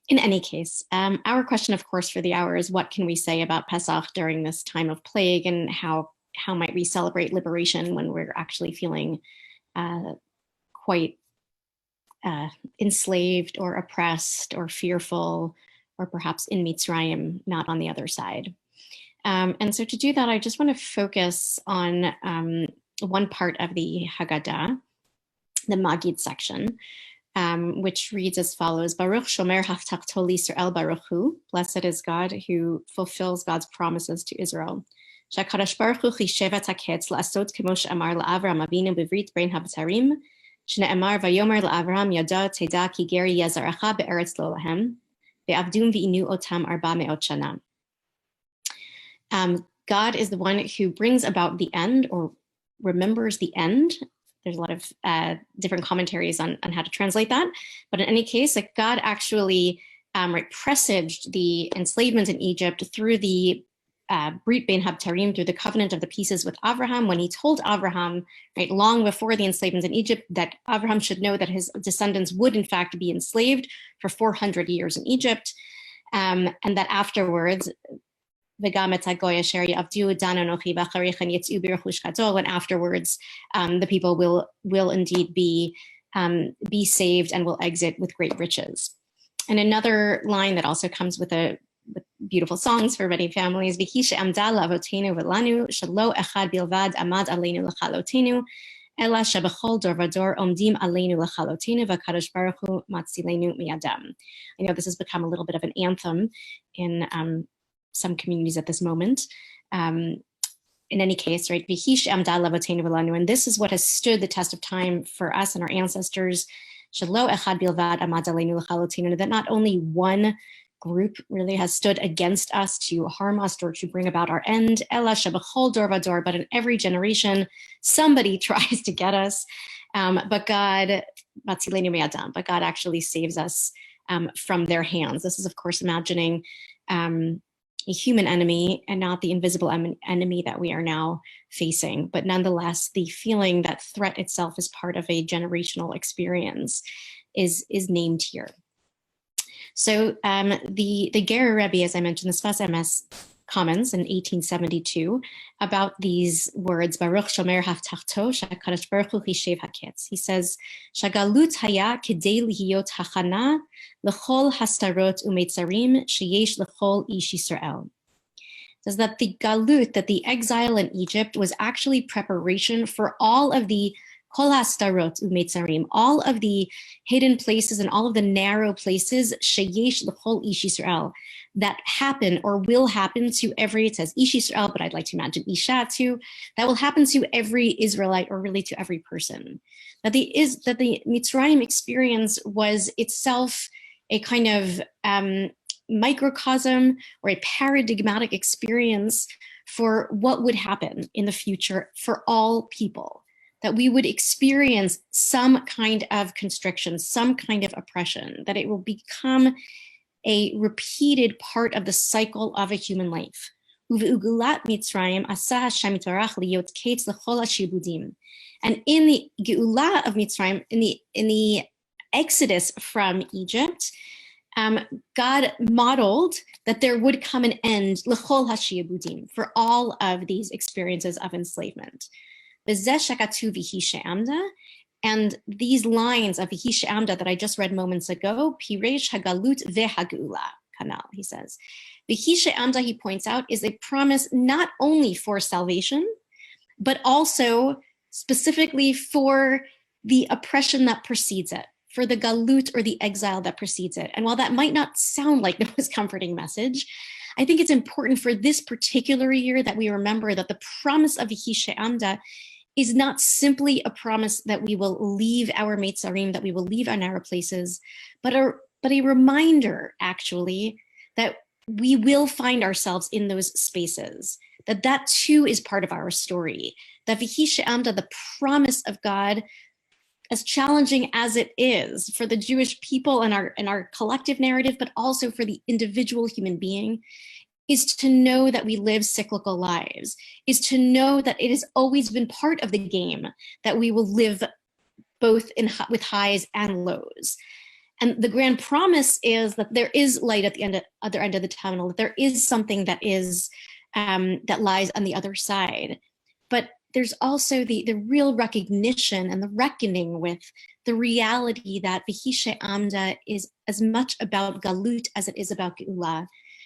[SPEAKER 9] In any case, our question, of course, for the hour is what can we say about Pesach during this time of plague, and how might we celebrate liberation when we're actually feeling quite enslaved or oppressed or fearful, or perhaps in Mitzrayim, not on the other side. And so to do that, I just want to focus on one part of the Haggadah, the Magid section, which reads as follows: Baruch Shomer Haftakto L'Yisrael Baruch Hu. Blessed is God who fulfills God's promises to Israel. Shakadosh Baruch Hu Chishevet Haketz La'asot Kemo She'amar La'Avram Avinu B'Vrit Bein HaBetarim Shne'amar Vayomer La'Avram Yada Teda Ki Geri Yazaracha Be'eretz Lo Lahem Ve'avdum V'inu Otam Arba Me'ot Shana. God is the one who brings about the end, or remembers the end. There's a lot of different commentaries on how to translate that. But in any case, like, God actually presaged the enslavement in Egypt through the Brit Bein HaBetarim, through the covenant of the pieces with Abraham, when he told Abraham, right, long before the enslavement in Egypt, that Abraham should know that his descendants would in fact be enslaved for 400 years in Egypt, and that afterwards, and afterwards, the people will indeed be saved and will exit with great riches. And another line that also comes with beautiful songs for many families: Ela shebechol dor vador omdim aleinu lechalotenu v'kadosh baruch hu matzilenu miyadam. I know this has become a little bit of an anthem in some communities at this moment. In any case, right? V'hi she'amda lavotenu v'lanu, and this is what has stood the test of time for us and our ancestors. Shelo echad bilvad amad aleinu lechalotenu, that not only one group really has stood against us to harm us or to bring about our end, Ela shebechol dor vador, but in every generation, somebody tries to get us. But God, matzilenu miyadam, but God actually saves us from their hands. This is, of course, imagining a human enemy and not the invisible enemy that we are now facing. But nonetheless, the feeling that threat itself is part of a generational experience is named here. So the Gerer Rebbe, as I mentioned, the Sfas Emes, comments in 1872 about these words, Baruch Shomer Haftachto, Shakadosh Baruch Hu Chishev Haketz. He says, Shagalut haya kedei lihiyot hachana lechol hastarot umetzarim sheyesh lechol ish Yisrael. Says that the galut, that the exile in Egypt, was actually preparation for all of the kol hastarot umetzarim, all of the hidden places and all of the narrow places, sheyesh lechol ish Yisrael, that happen or will happen to every, it says ish Yisrael, but I'd like to imagine isha too, that will happen to every Israelite, or really to every person. That the Mitzrayim experience was itself a kind of microcosm or a paradigmatic experience for what would happen in the future for all people. that we would experience some kind of constriction, some kind of oppression, that it will become a repeated part of the cycle of a human life. And in the Geulah of Mitzrayim, in the Exodus from Egypt, God modeled that there would come an end l'chol hashibudim, for all of these experiences of enslavement. And these lines of Vihi she'amda that I just read moments ago, piresh hagalut ve'hageulah kanal, he says. Vihi she'amda, he points out, is a promise not only for salvation, but also specifically for the oppression that precedes it, for the galut, or the exile that precedes it. And while that might not sound like the most comforting message, I think it's important for this particular year that we remember that the promise of Vihi she'amda is not simply a promise that we will leave our Meitzarim, that we will leave our narrow places, but a reminder, actually, that we will find ourselves in those spaces, that too is part of our story, that Vihi she'amda, the promise of God, as challenging as it is for the Jewish people and our collective narrative, but also for the individual human being, is to know that we live cyclical lives, is to know that it has always been part of the game, that we will live both with highs and lows. And the grand promise is that there is light at the other end of the tunnel, that there is something that is that lies on the other side. But there's also the real recognition and the reckoning with the reality that Vihi she'amda is as much about galut as it is about geulah.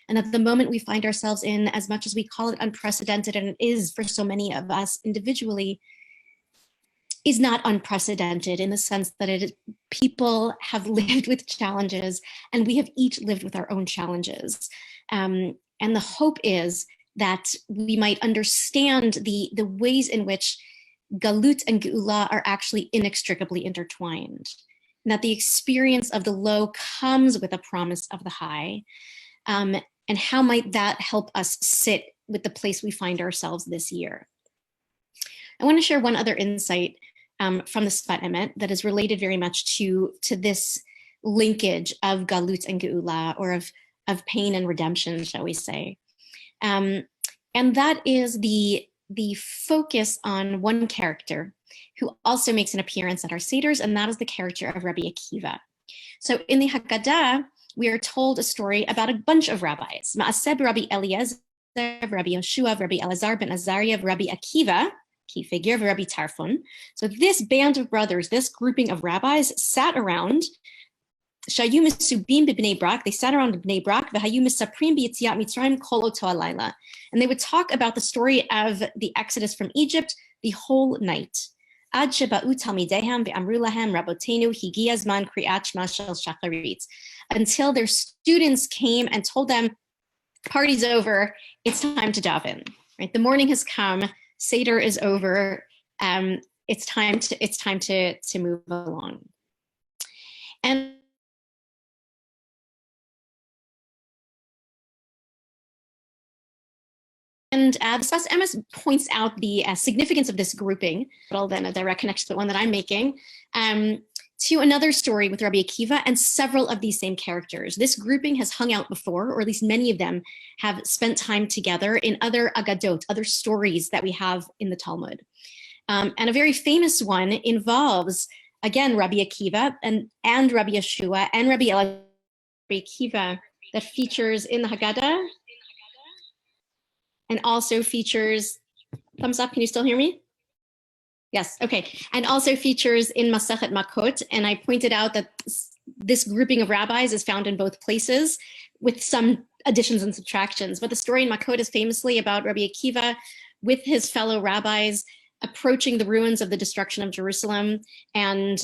[SPEAKER 9] And at the moment we find ourselves in, as much as we call it unprecedented, and it is for so many of us individually, is not unprecedented in the sense that people have lived with challenges, and we have each lived with our own challenges. And the hope is that we might understand the ways in which galut and geulah are actually inextricably intertwined, and that the experience of the low comes with a promise of the high. And how might that help us sit with the place we find ourselves this year? I want to share one other insight from the Sfat Emet that is related very much to this linkage of galut and geulah, or of pain and redemption, shall we say. And that is the focus on one character who also makes an appearance at our seders, and that is the character of Rabbi Akiva. So in the Haggadah, we are told a story about a bunch of rabbis. Ma'aseh Rabbi Eliezer, Rabbi Yoshua, Rabbi Elazar ben Azariah, Rabbi Akiva, key figure of Rabbi Tarfon. So this band of brothers, this grouping of rabbis sat around, Shayu Misubim b'Bnei Brak, they sat around Bnei Brak, v'hayu misaprim b'yetziat Mitzrayim kol oto halayla. And they would talk about the story of the Exodus from Egypt the whole night. Ad sheba'u talmidehem ve'amru lahem rabotenu higia zman kri'at shema shel shacharit. Until their students came and told them, party's over, it's time to daven. Right? The morning has come, Seder is over, it's time to move along. And the Sfas Emes points out the significance of this grouping, but then a direct connection to the one that I'm making, to another story with Rabbi Akiva and several of these same characters. This grouping has hung out before, or at least many of them have spent time together in other Aggadot, other stories that we have in the Talmud. And a very famous one involves, again, Rabbi Akiva and Rabbi Yeshua and Rabbi Akiva, that features in the Haggadah, and also features, thumbs up, can you still hear me? Yes, okay. And also features in Masechet Makot. And I pointed out that this grouping of rabbis is found in both places with some additions and subtractions. But the story in Makot is famously about Rabbi Akiva with his fellow rabbis approaching the ruins of the destruction of Jerusalem and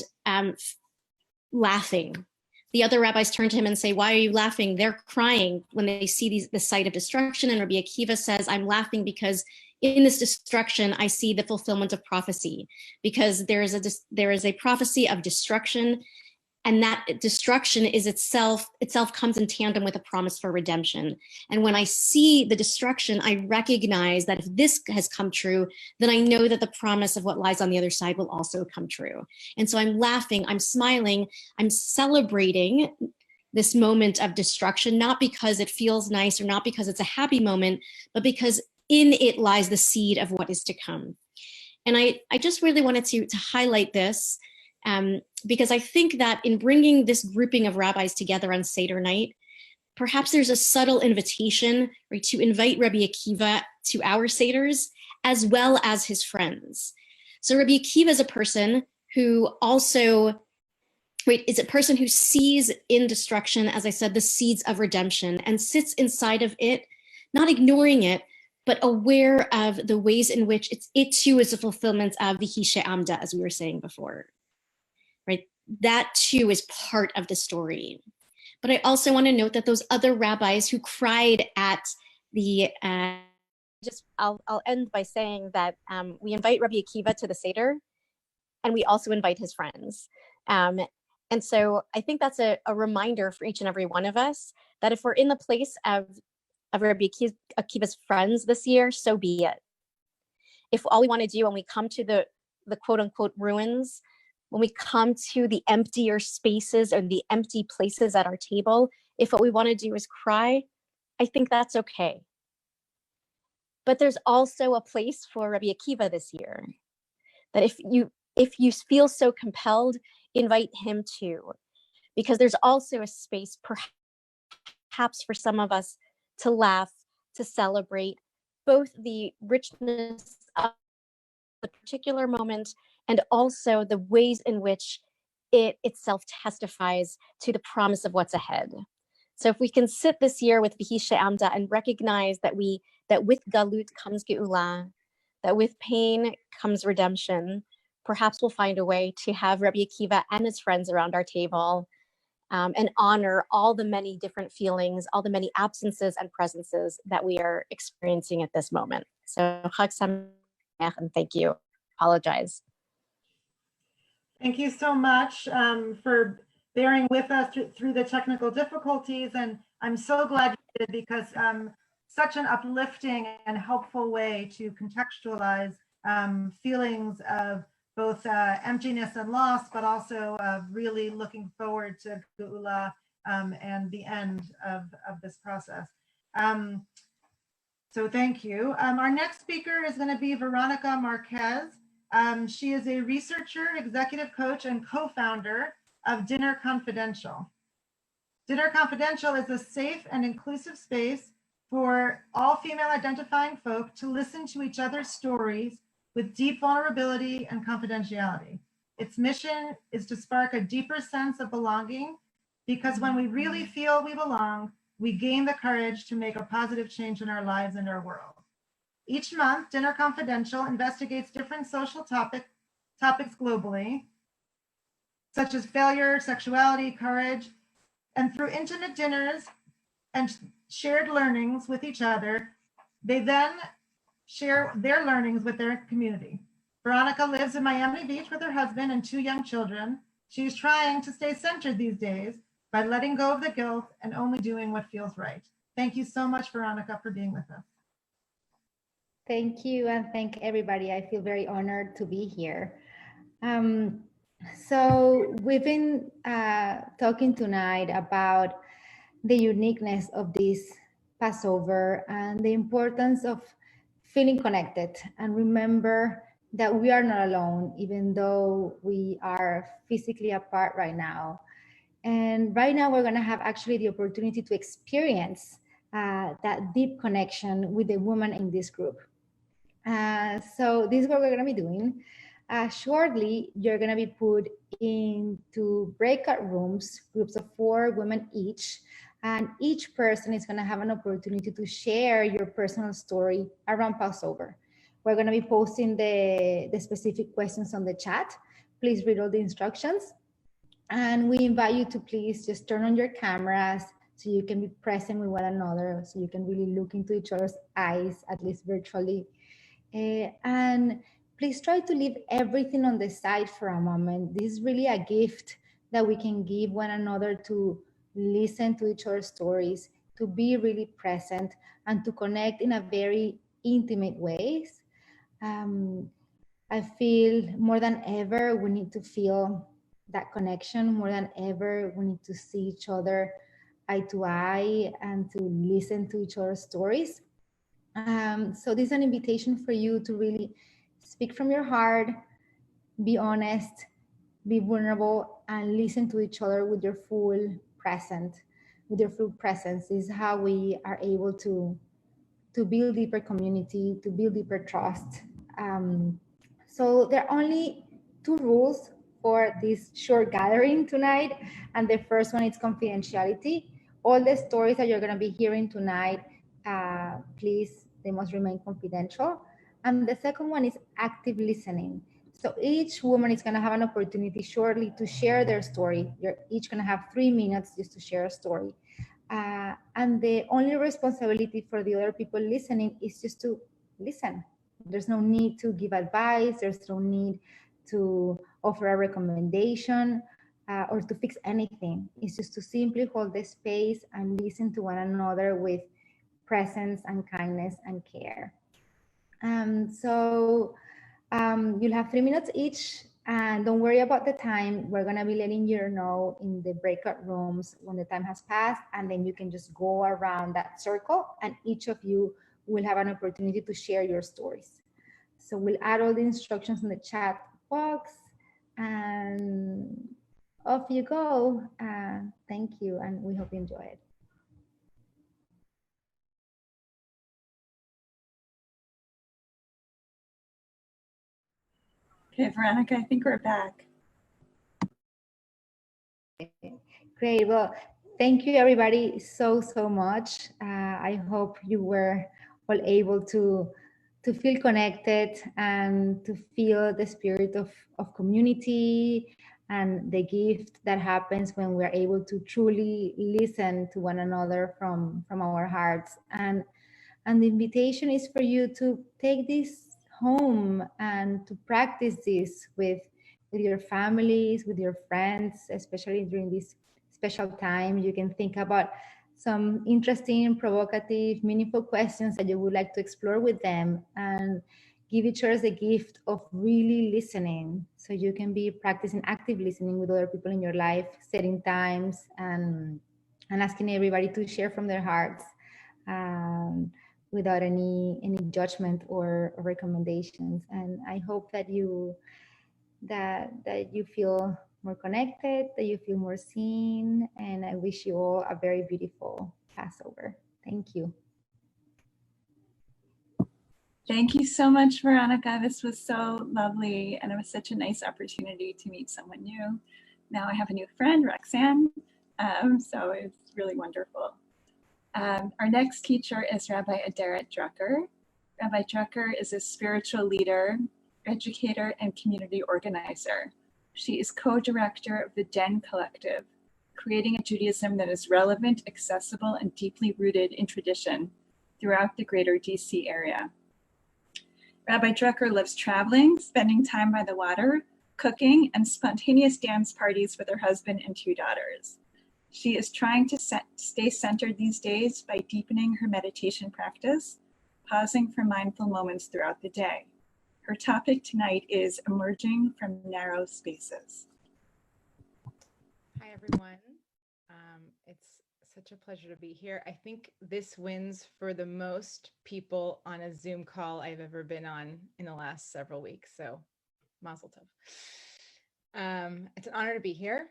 [SPEAKER 9] laughing. The other rabbis turn to him and say, why are you laughing? They're crying when they see the site of destruction. And Rabbi Akiva says, I'm laughing because in this destruction, I see the fulfillment of prophecy, because there is a prophecy of destruction And that destruction is itself comes in tandem with a promise for redemption. And when I see the destruction, I recognize that if this has come true, then I know that the promise of what lies on the other side will also come true. And so I'm laughing, I'm smiling, I'm celebrating this moment of destruction, not because it feels nice or not because it's a happy moment, but because in it lies the seed of what is to come. And I just really wanted to highlight this because I think that in bringing this grouping of rabbis together on Seder night, perhaps there's a subtle invitation, right, to invite Rabbi Akiva to our Seders as well as his friends. So Rabbi Akiva is a person who also, right, is a person who sees in destruction, as I said, the seeds of redemption and sits inside of it, not ignoring it, but aware of the ways in which it too is a fulfillment of Vihi She'amda, as we were saying before, right? That too is part of the story. But I also want to note that those other rabbis who cried at the, I'll end by saying that we invite Rabbi Akiva to the Seder, and we also invite his friends. And so I think that's a reminder for each and every one of us that if we're in the place of Rabbi Akiva's friends this year, so be it. If all we want to do when we come to the quote unquote ruins, when we come to the emptier spaces or the empty places at our table, if what we want to do is cry, I think that's okay. But there's also a place for Rabbi Akiva this year, that if you feel so compelled, invite him too, because there's also a space perhaps for some of us to laugh, to celebrate both the richness of the particular moment and also the ways in which it itself testifies to the promise of what's ahead. So if we can sit this year with Vihi She'amda and recognize that with Galut comes Geula, that with pain comes redemption, perhaps we'll find a way to have Rabbi Akiva and his friends around our table and honor all the many different feelings, all the many absences and presences that we are experiencing at this moment. So Chag Sameach, and thank you. Apologize.
[SPEAKER 5] Thank you so much for bearing with us through the technical difficulties. And I'm so glad you did, because such an uplifting and helpful way to contextualize feelings of both emptiness and loss, but also really looking forward to Geula and the end of this process. So thank you. Our next speaker is going to be Veronica Marquez. She is a researcher, executive coach, and co-founder of Dinner Confidential. Dinner Confidential is a safe and inclusive space for all female identifying folk to listen to each other's stories with deep vulnerability and confidentiality. Its mission is to spark a deeper sense of belonging, because when we really feel we belong, we gain the courage to make a positive change in our lives and our world. Each month, Dinner Confidential investigates different social topics globally, such as failure, sexuality, courage, and through intimate dinners and shared learnings with each other, they then share their learnings with their community. Veronica lives in Miami Beach with her husband and 2 young children. She's trying to stay centered these days by letting go of the guilt and only doing what feels right. Thank you so much, Veronica, for being with us.
[SPEAKER 10] Thank you, and thank everybody. I feel very honored to be here. So we've been talking tonight about the uniqueness of this Passover and the importance of feeling connected, and remember that we are not alone, even though we are physically apart right now. And right now we're going to have actually the opportunity to experience that deep connection with the woman in this group. So this is what we're going to be doing. Shortly, you're going to be put into breakout rooms, groups of 4 women each, and each person is going to have an opportunity to share your personal story around Passover. We're going to be posting the specific questions on the chat. Please read all the instructions. And we invite you to please just turn on your cameras so you can be present with one another, so you can really look into each other's eyes, at least virtually. And please try to leave everything on the side for a moment. This is really a gift that we can give one another to listen to each other's stories, to be really present, and to connect in a very intimate ways. I feel more than ever we need to feel that connection. More than ever we need to see each other eye to eye and to listen to each other's stories. So this is an invitation for you to really speak from your heart, be honest, be vulnerable, and listen to each other with your full presence. This is how we are able to build deeper community, to build deeper trust. So there are only 2 rules for this short gathering tonight. And the first one is confidentiality. All the stories that you're going to be hearing tonight, please, they must remain confidential. And the second one is active listening. So each woman is going to have an opportunity shortly to share their story. You're each going to have 3 minutes just to share a story. And the only responsibility for the other people listening is just to listen. There's no need to give advice. There's no need to offer a recommendation or to fix anything. It's just to simply hold the space and listen to one another with presence and kindness and care. So you'll have 3 minutes each. And don't worry about the time. We're going to be letting you know in the breakout rooms when the time has passed. And then you can just go around that circle and each of you will have an opportunity to share your stories. So we'll add all the instructions in the chat box and off you go. Thank you. And we hope you enjoy it.
[SPEAKER 1] Okay, Veronica, I think we're back.
[SPEAKER 10] Great. Well, thank you, everybody, so much. I hope you were all able to feel connected and to feel the spirit of community and the gift that happens when we're able to truly listen to one another from our hearts. And the invitation is for you to take this home and to practice this with your families, with your friends, especially during this special time. You can think about some interesting, provocative, meaningful questions that you would like to explore with them and give each other the gift of really listening. So you can be practicing active listening with other people in your life, setting times and asking everybody to share from their hearts. Without any judgment or recommendations. And I hope that you feel more connected, that you feel more seen, and I wish you all a very beautiful Passover. Thank you.
[SPEAKER 1] Thank you so much, Veronica. This was so lovely, and it was such a nice opportunity to meet someone new. Now I have a new friend, Roxanne, so it's really wonderful. Our next teacher is Rabbi Aderet Drucker. Rabbi Drucker is a spiritual leader, educator, and community organizer. She is co-director of the Den Collective, creating a Judaism that is relevant, accessible, and deeply rooted in tradition throughout the greater DC area. Rabbi Drucker loves traveling, spending time by the water, cooking, and spontaneous dance parties with her husband and 2 daughters. She is trying to stay centered these days by deepening her meditation practice, pausing for mindful moments throughout the day. Her topic tonight is emerging from narrow spaces.
[SPEAKER 11] Hi, everyone. It's such a pleasure to be here. I think this wins for the most people on a Zoom call I've ever been on in the last several weeks. So mazel tov. It's an honor to be here.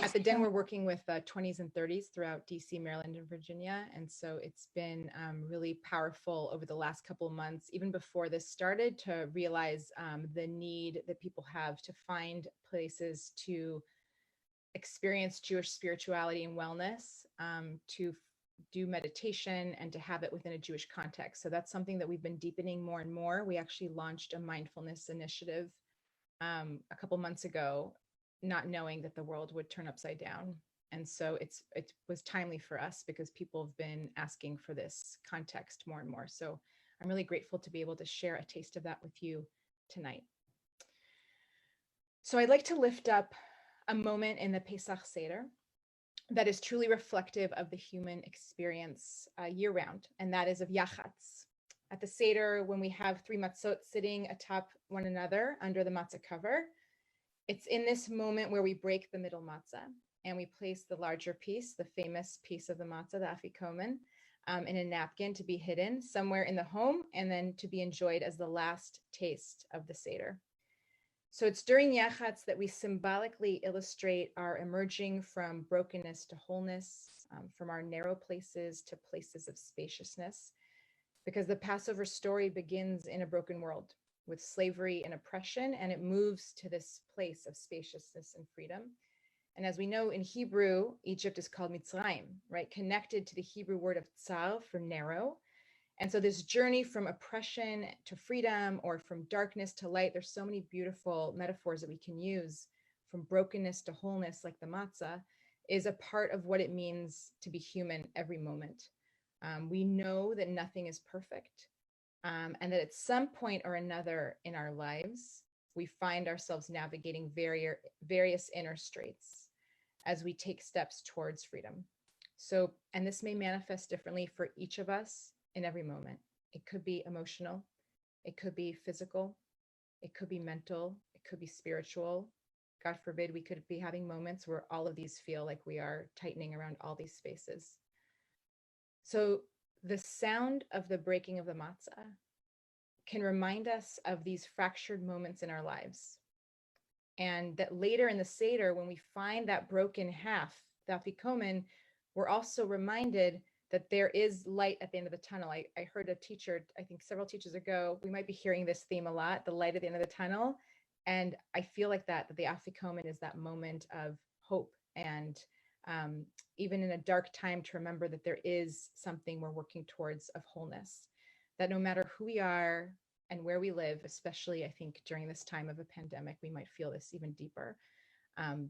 [SPEAKER 11] At the Den, we're working with 20s and 30s throughout DC, Maryland, and Virginia. And so it's been really powerful over the last couple of months, even before this started, to realize the need that people have to find places to experience Jewish spirituality and wellness, to do meditation and to have it within a Jewish context. So that's something that we've been deepening more and more. We actually launched a Mindfulness Initiative a couple months ago, not knowing that the world would turn upside down. And so it was timely for us because people have been asking for this context more and more. So I'm really grateful to be able to share a taste of that with you tonight. So I'd like to lift up a moment in the Pesach Seder that is truly reflective of the human experience year-round, and that is of yachatz. At the Seder, when we have 3 matzot sitting atop one another under the matzah cover, it's in this moment where we break the middle matzah and we place the larger piece, the famous piece of the matzah, the afikomen, in a napkin to be hidden somewhere in the home and then to be enjoyed as the last taste of the Seder. So it's during yachatz that we symbolically illustrate our emerging from brokenness to wholeness, from our narrow places to places of spaciousness, because the Passover story begins in a broken world with slavery and oppression, and it moves to this place of spaciousness and freedom. And as we know in Hebrew, Egypt is called Mitzrayim, right? Connected to the Hebrew word of tsar for narrow. And so this journey from oppression to freedom, or from darkness to light, there's so many beautiful metaphors that we can use, from brokenness to wholeness, like the matzah, is a part of what it means to be human every moment. We know that nothing is perfect, and that at some point or another in our lives, we find ourselves navigating various inner straits as we take steps towards freedom. So, and this may manifest differently for each of us in every moment. It could be emotional, it could be physical, it could be mental, it could be spiritual. God forbid, we could be having moments where all of these feel like we are tightening around all these spaces. So the sound of the breaking of the matzah can remind us of these fractured moments in our lives. And that later in the Seder, when we find that broken half, the afikomen, we're also reminded that there is light at the end of the tunnel. I heard a teacher, I think several teachers ago, we might be hearing this theme a lot, the light at the end of the tunnel. And I feel like that the afikomen is that moment of hope, and even in a dark time, to remember that there is something we're working towards of wholeness, that no matter who we are and where we live, especially I think during this time of a pandemic, we might feel this even deeper,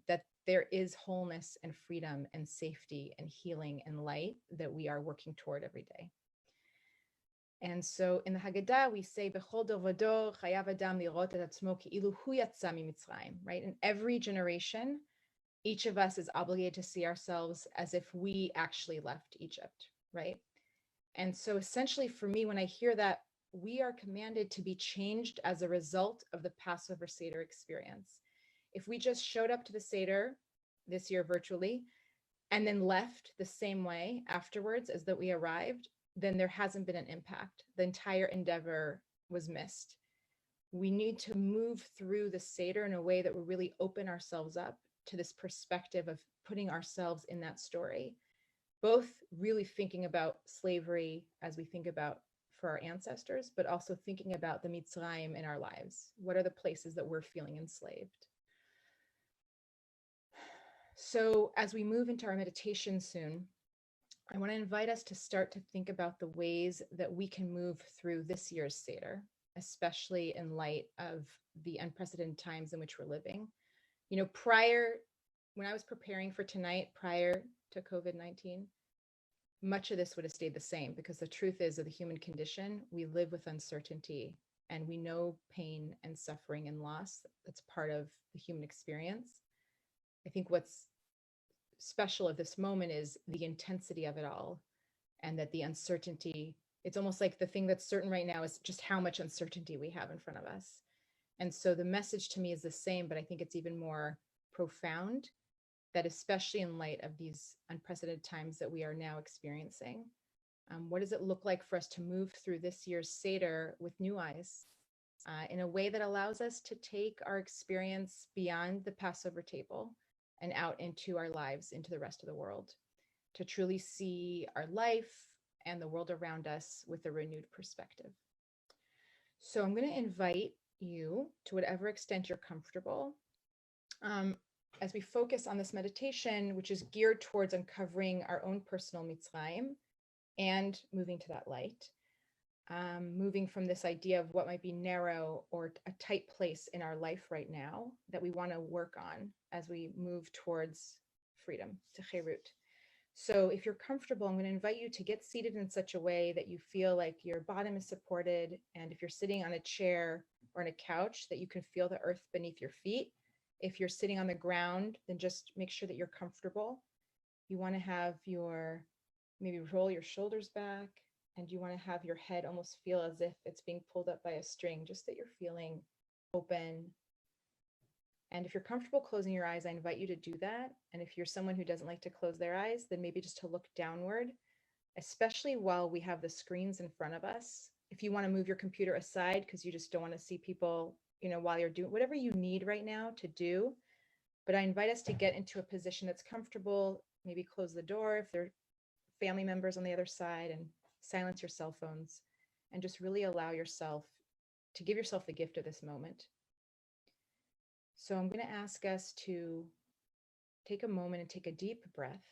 [SPEAKER 11] that there is wholeness and freedom and safety and healing and light that we are working toward every day. And so in the Haggadah, we say, B'chol dor v'dor chayav adam lirot et atzmo ki'ilu hu yatsa miMitzrayim, right? In every generation, each of us is obligated to see ourselves as if we actually left Egypt, right? And so essentially for me, when I hear that, we are commanded to be changed as a result of the Passover Seder experience. If we just showed up to the Seder this year virtually and then left the same way afterwards as that we arrived, then there hasn't been an impact. The entire endeavor was missed. We need to move through the Seder in a way that we really open ourselves up to this perspective of putting ourselves in that story, both really thinking about slavery as we think about for our ancestors, but also thinking about the Mitzrayim in our lives. What are the places that we're feeling enslaved? So as we move into our meditation soon, I want to invite us to start to think about the ways that we can move through this year's Seder, especially in light of the unprecedented times in which we're living. You know, when I was preparing for tonight, prior to COVID-19, much of this would have stayed the same, because the truth is, of the human condition, we live with uncertainty, and we know pain and suffering and loss. That's part of the human experience. I think what's special of this moment is the intensity of it all, and that the uncertainty, it's almost like the thing that's certain right now is just how much uncertainty we have in front of us. And so the message to me is the same, but I think it's even more profound, that especially in light of these unprecedented times that we are now experiencing, what does it look like for us to move through this year's Seder with new eyes, in a way that allows us to take our experience beyond the Passover table and out into our lives, into the rest of the world, to truly see our life and the world around us with a renewed perspective. So I'm going to invite you, to whatever extent you're comfortable, as we focus on this meditation, which is geared towards uncovering our own personal Mitzrayim and moving to that light, moving from this idea of what might be narrow or a tight place in our life right now that we want to work on as we move towards freedom, to Chirut. So if you're comfortable, I'm going to invite you to get seated in such a way that you feel like your bottom is supported, and if you're sitting on a chair or on a couch, that you can feel the earth beneath your feet, If you're sitting on the ground, then just make sure that you're comfortable. You want to have maybe roll your shoulders back, and you want to have your head almost feel as if it's being pulled up by a string, just that you're feeling open. And if you're comfortable closing your eyes, I invite you to do that. And if you're someone who doesn't like to close their eyes, then maybe just to look downward, especially while we have the screens in front of us. If you want to move your computer aside because you just don't want to see people, while you're doing whatever you need right now to do. But I invite us to get into a position that's comfortable, maybe close the door if there are family members on the other side, and silence your cell phones, and just really allow yourself to give yourself the gift of this moment. So I'm going to ask us to take a moment and take a deep breath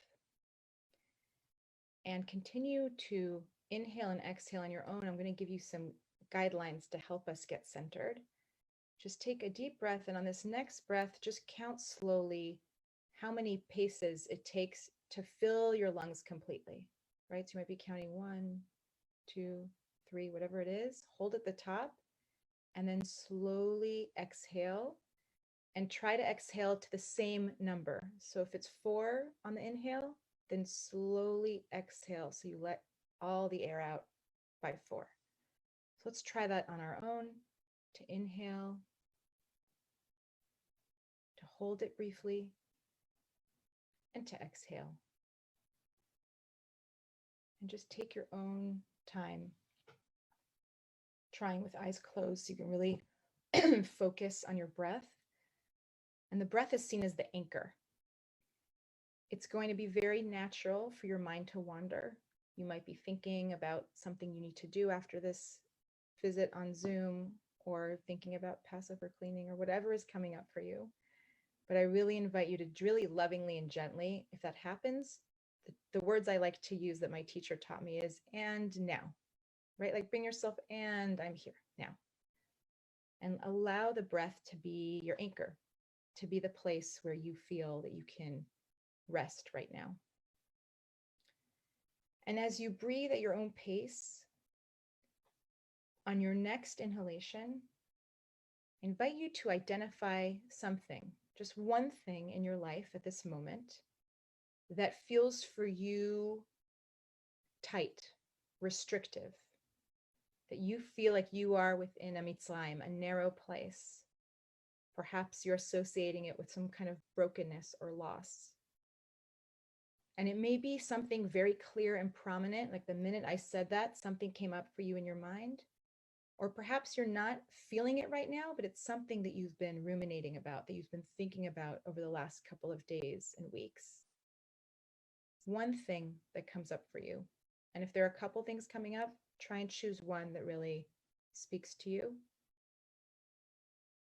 [SPEAKER 11] and continue to inhale and exhale on your own. I'm going to give you some guidelines to help us get centered. Just take a deep breath, and on this next breath, just count slowly how many paces it takes to fill your lungs completely, right? So you might be counting 1, 2, 3, whatever it is. Hold at the top, and then slowly exhale, and try to exhale to the same number. So if it's 4 on the inhale, then slowly exhale so you let all the air out by 4. So let's try that on our own. To inhale, to hold it briefly, and to exhale. And just take your own time, trying with eyes closed so you can really focus on your breath. And the breath is seen as the anchor. It's going to be very natural for your mind to wander. You might be thinking about something you need to do after this visit on Zoom, or thinking about Passover cleaning, or whatever is coming up for you. But I really invite you to really lovingly and gently, if that happens, the words I like to use that my teacher taught me is, and now, right? Like bring yourself, and I'm here now. And allow the breath to be your anchor, to be the place where you feel that you can rest right now. And as you breathe at your own pace, on your next inhalation, I invite you to identify something, just one thing in your life at this moment that feels for you tight, restrictive, that you feel like you are within a mitzrayim, a narrow place. Perhaps you're associating it with some kind of brokenness or loss. And it may be something very clear and prominent, like the minute I said that, something came up for you in your mind. Or perhaps you're not feeling it right now, but it's something that you've been ruminating about, that you've been thinking about over the last couple of days and weeks. One thing that comes up for you. And if there are a couple things coming up, try and choose one that really speaks to you.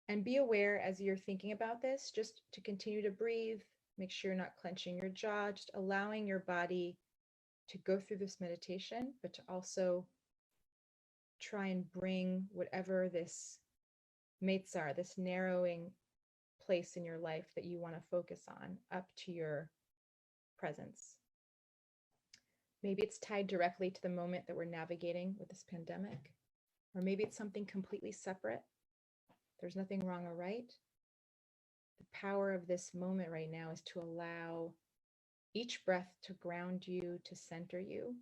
[SPEAKER 11] And be aware as you're thinking about this, just to continue to breathe, make sure you're not clenching your jaw, just allowing your body to go through this meditation, but to also try and bring whatever this meitzar, this narrowing place in your life that you want to focus on, up to your presence. Maybe it's tied directly to the moment that we're navigating with this pandemic, or maybe it's something completely separate. There's nothing wrong or right. The power of this moment right now is to allow each breath to ground you, to center you.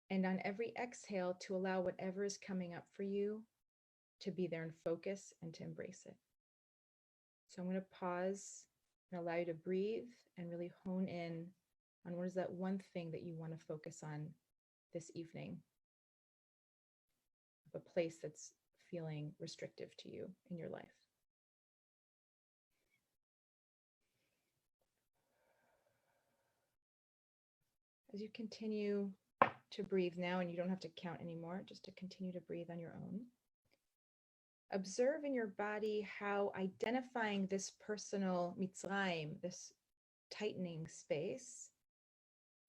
[SPEAKER 11] And on every exhale, to allow whatever is coming up for you to be there and focus and to embrace it. So I'm going to pause and allow you to breathe and really hone in on what is that one thing that you want to focus on this evening, of a place that's feeling restrictive to you in your life. As you continue to breathe now, and you don't have to count anymore, just to continue to breathe on your own. Observe in your body how identifying this personal mitzrayim, this tightening space,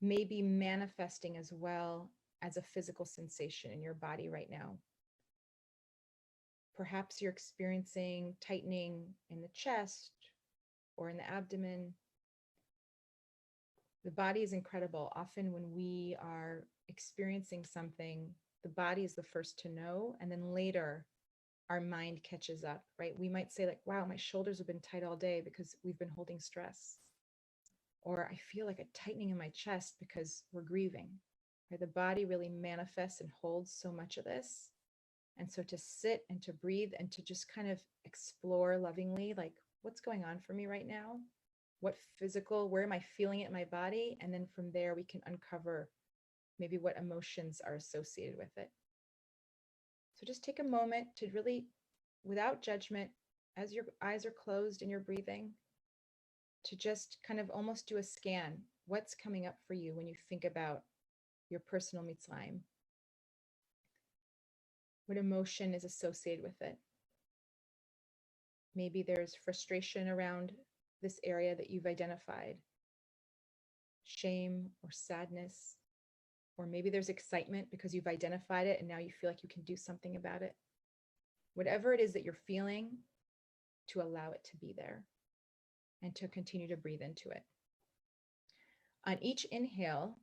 [SPEAKER 11] may be manifesting as well as a physical sensation in your body right now. Perhaps you're experiencing tightening in the chest or in the abdomen. The body is incredible. Often when we are experiencing something, the body is the first to know, and then later our mind catches up, right? We might say like, wow, my shoulders have been tight all day because we've been holding stress. Or I feel like a tightening in my chest because we're grieving, right? The body really manifests and holds so much of this. And so to sit and to breathe and to just kind of explore lovingly, like what's going on for me right now? What physical, where am I feeling it in my body? And then from there, we can uncover maybe what emotions are associated with it. So just take a moment to really, without judgment, as your eyes are closed and you're breathing, to just kind of almost do a scan. What's coming up for you when you think about your personal mitzrayim? What emotion is associated with it? Maybe there's frustration around this area that you've identified, shame or sadness, or maybe there's excitement because you've identified it and now you feel like you can do something about it. Whatever it is that you're feeling, to allow it to be there and to continue to breathe into it. On each inhale,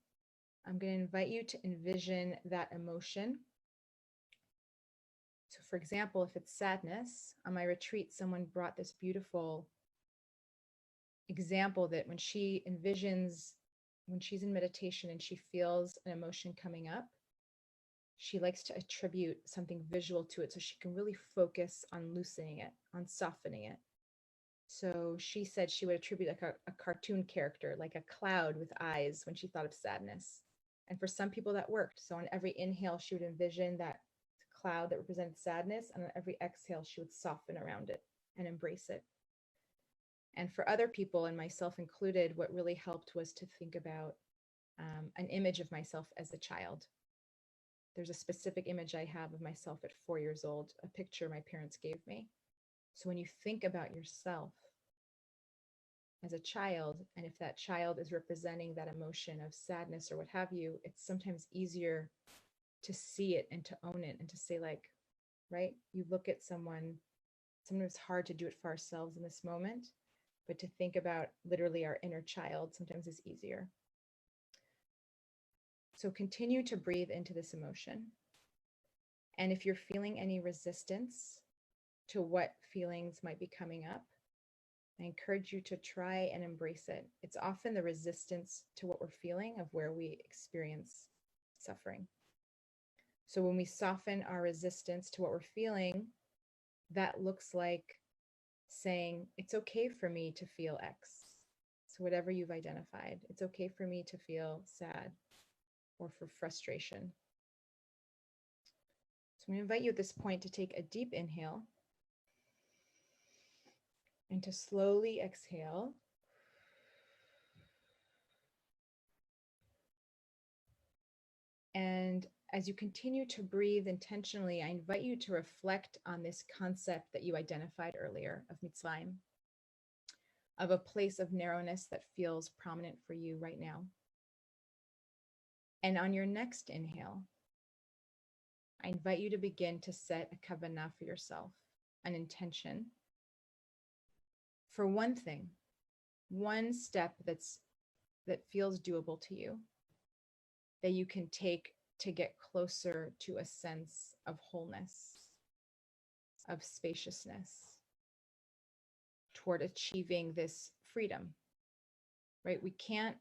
[SPEAKER 11] I'm going to invite you to envision that emotion. So for example, if it's sadness, on my retreat, someone brought this beautiful example that when she envisions, when she's in meditation and she feels an emotion coming up, she likes to attribute something visual to it so she can really focus on loosening it, on softening it. So she said she would attribute like a cartoon character, like a cloud with eyes when she thought of sadness. And for some people that worked. So on every inhale, she would envision that cloud that represented sadness, and on every exhale, she would soften around it and embrace it. And for other people, and myself included, what really helped was to think about an image of myself as a child. There's a specific image I have of myself at 4 years old, a picture my parents gave me. So when you think about yourself as a child, and if that child is representing that emotion of sadness or what have you, it's sometimes easier to see it and to own it and to say like, right? You look at someone, sometimes it's hard to do it for ourselves in this moment, but to think about literally our inner child sometimes is easier. So continue to breathe into this emotion. And if you're feeling any resistance to what feelings might be coming up, I encourage you to try and embrace it. It's often the resistance to what we're feeling of where we experience suffering. So when we soften our resistance to what we're feeling, that looks like saying, it's okay for me to feel X. So whatever you've identified, it's okay for me to feel sad or for frustration. So I'm going to invite you at this point to take a deep inhale and to slowly exhale. And as you continue to breathe intentionally, I invite you to reflect on this concept that you identified earlier of mitzrayim, of a place of narrowness that feels prominent for you right now. And on your next inhale, I invite you to begin to set a kavanah for yourself, an intention for one thing, one step that feels doable to you, that you can take to get closer to a sense of wholeness, of spaciousness, toward achieving this freedom, right? We can't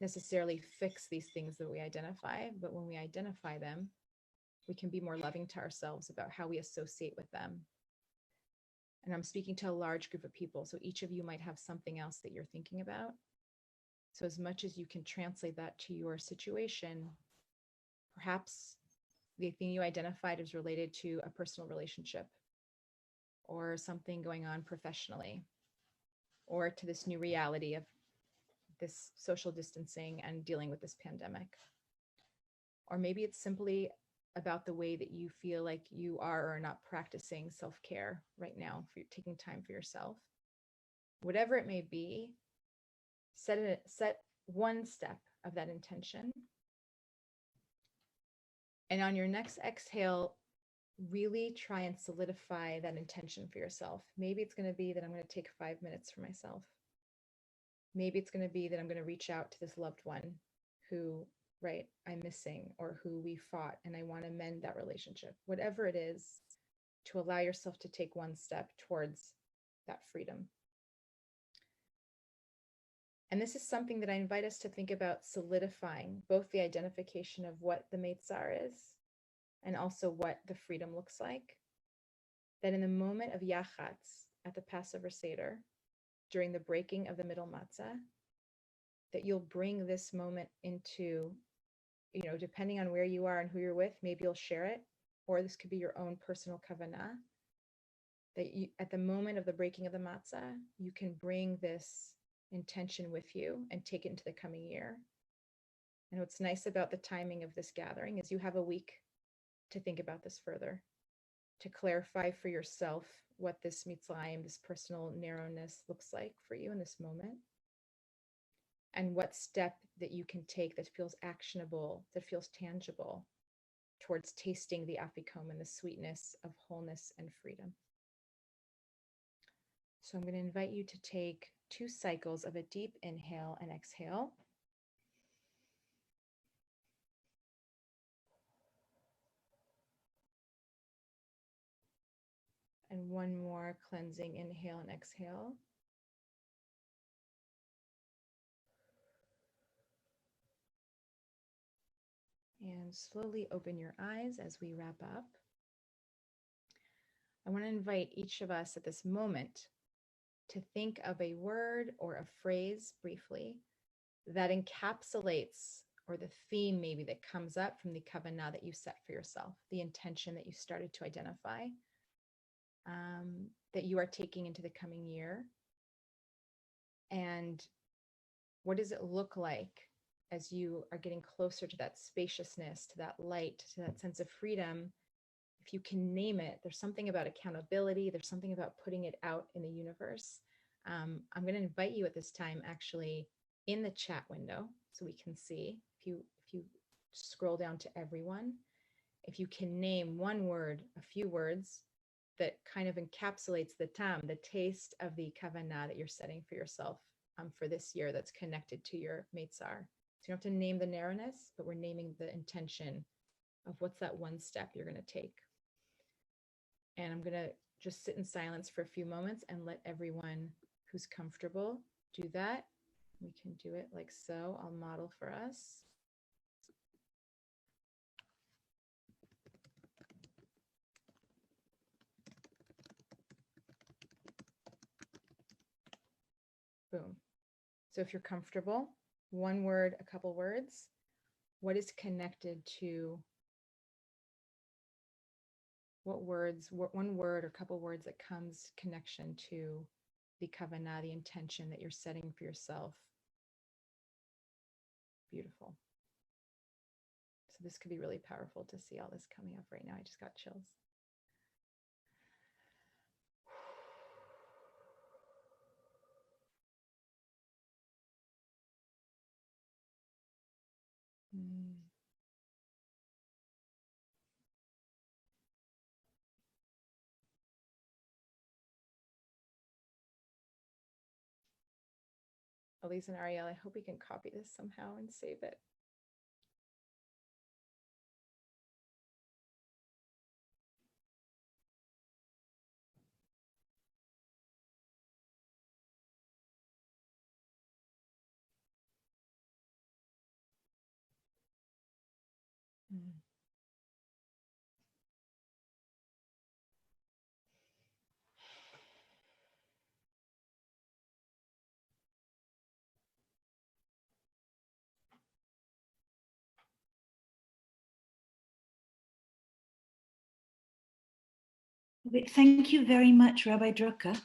[SPEAKER 11] necessarily fix these things that we identify, but when we identify them, we can be more loving to ourselves about how we associate with them. And I'm speaking to a large group of people, so each of you might have something else that you're thinking about. So as much as you can translate that to your situation, perhaps the thing you identified is related to a personal relationship or something going on professionally, or to this new reality of this social distancing and dealing with this pandemic. Or maybe it's simply about the way that you feel like you are or are not practicing self-care right now, for taking time for yourself. Whatever it may be, set one step of that intention. And on your next exhale, really try and solidify that intention for yourself. Maybe it's going to be that I'm going to take 5 minutes for myself. Maybe it's going to be that I'm going to reach out to this loved one who, right, I'm missing, or who we fought and I want to mend that relationship. Whatever it is, to allow yourself to take one step towards that freedom. And this is something that I invite us to think about solidifying, both the identification of what the Meitzar is and also what the freedom looks like. That in the moment of Yachatz at the Passover Seder, during the breaking of the middle matzah, that you'll bring this moment into, depending on where you are and who you're with, maybe you'll share it, or this could be your own personal kavanah, that you, at the moment of the breaking of the matzah, you can bring this intention with you and take it into the coming year. And what's nice about the timing of this gathering is you have a week to think about this further, to clarify for yourself what this mitzrayim, this personal narrowness looks like for you in this moment, and what step that you can take that feels actionable, that feels tangible towards tasting the afikomen and the sweetness of wholeness and freedom. So I'm going to invite you to take 2 cycles of a deep inhale and exhale. And 1 more cleansing inhale and exhale. And slowly open your eyes as we wrap up. I want to invite each of us at this moment to think of a word or a phrase briefly that encapsulates, or the theme maybe that comes up from the kavanah that you set for yourself, the intention that you started to identify, that you are taking into the coming year. And what does it look like as you are getting closer to that spaciousness, to that light, to that sense of freedom? If you can name it, there's something about accountability, there's something about putting it out in the universe. I'm going to invite you at this time actually in the chat window so we can see. If you scroll down to everyone, if you can name one word, a few words that kind of encapsulates the tam, the taste of the kavanah that you're setting for yourself for this year that's connected to your Meitzar. So you don't have to name the narrowness, but we're naming the intention of what's that one step you're going to take. And I'm going to just sit in silence for a few moments and let everyone who's comfortable do that. We can do it like so. I'll model for us. Boom. So if you're comfortable, one word, a couple words, what is connected to what words, one word or couple words that comes connection to the kavanah, the intention that you're setting for yourself. Beautiful. So this could be really powerful to see all this coming up right now. I just got chills. Elise and Ariel, I hope we can copy this somehow and save it.
[SPEAKER 8] Thank you very much, Rabbi Drucker.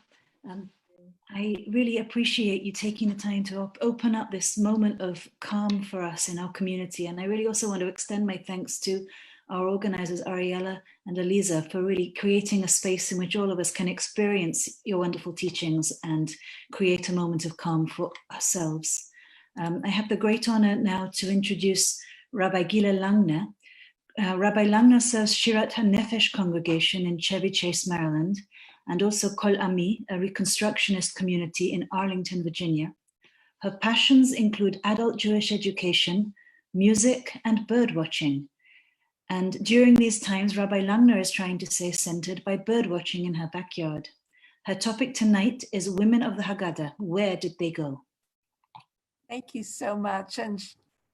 [SPEAKER 8] I really appreciate you taking the time to open up this moment of calm for us in our community. And I really also want to extend my thanks to our organizers, Ariella and Eliza, for really creating a space in which all of us can experience your wonderful teachings and create a moment of calm for ourselves. I have the great honor now to introduce Rabbi Gilah Langner. Rabbi Langner serves Shirat HaNefesh congregation in Chevy Chase, Maryland, and also Kol Ami, a Reconstructionist community in Arlington, Virginia. Her passions include adult Jewish education, music, and bird watching. And during these times, Rabbi Langner is trying to stay centered by birdwatching in her backyard. Her topic tonight is Women of the Haggadah. Where did they go?
[SPEAKER 12] Thank you so much, and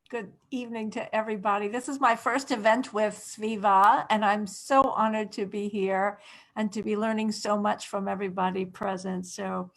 [SPEAKER 12] good evening to everybody. This is my first event with Sviva, and I'm so honored to be here and to be learning so much from everybody present. So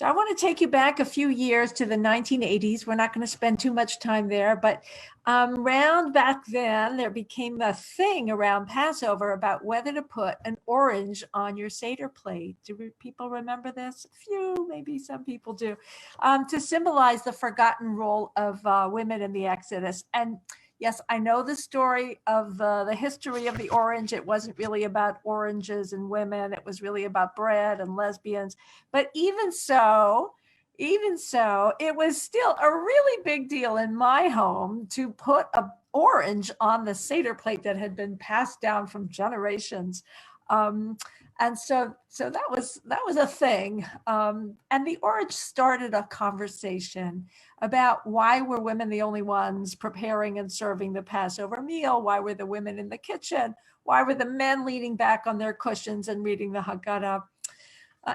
[SPEAKER 12] I want to take you back a few years to the 1980s. We're not going to spend too much time there, but around back then, there became a thing around Passover about whether to put an orange on your Seder plate. Do people remember this? A few, maybe some people do, to symbolize the forgotten role of women in the Exodus. And yes, I know the story of the history of the orange. It wasn't really about oranges and women. It was really about bread and lesbians. But even so, it was still a really big deal in my home to put an orange on the Seder plate that had been passed down from generations. And so that was a thing. And the orange started a conversation about why were women the only ones preparing and serving the Passover meal? Why were the women in the kitchen? Why were the men leaning back on their cushions and reading the Haggadah?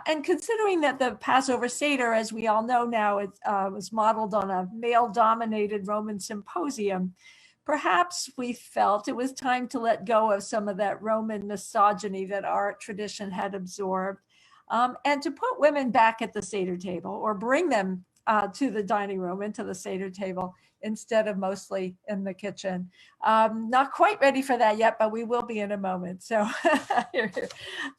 [SPEAKER 12] And considering that the Passover Seder, as we all know now, it was modeled on a male-dominated Roman symposium, perhaps we felt it was time to let go of some of that Roman misogyny that our tradition had absorbed, and to put women back at the Seder table, or bring them to the dining room, into the Seder table, instead of mostly in the kitchen. Not quite ready for that yet, but we will be in a moment. So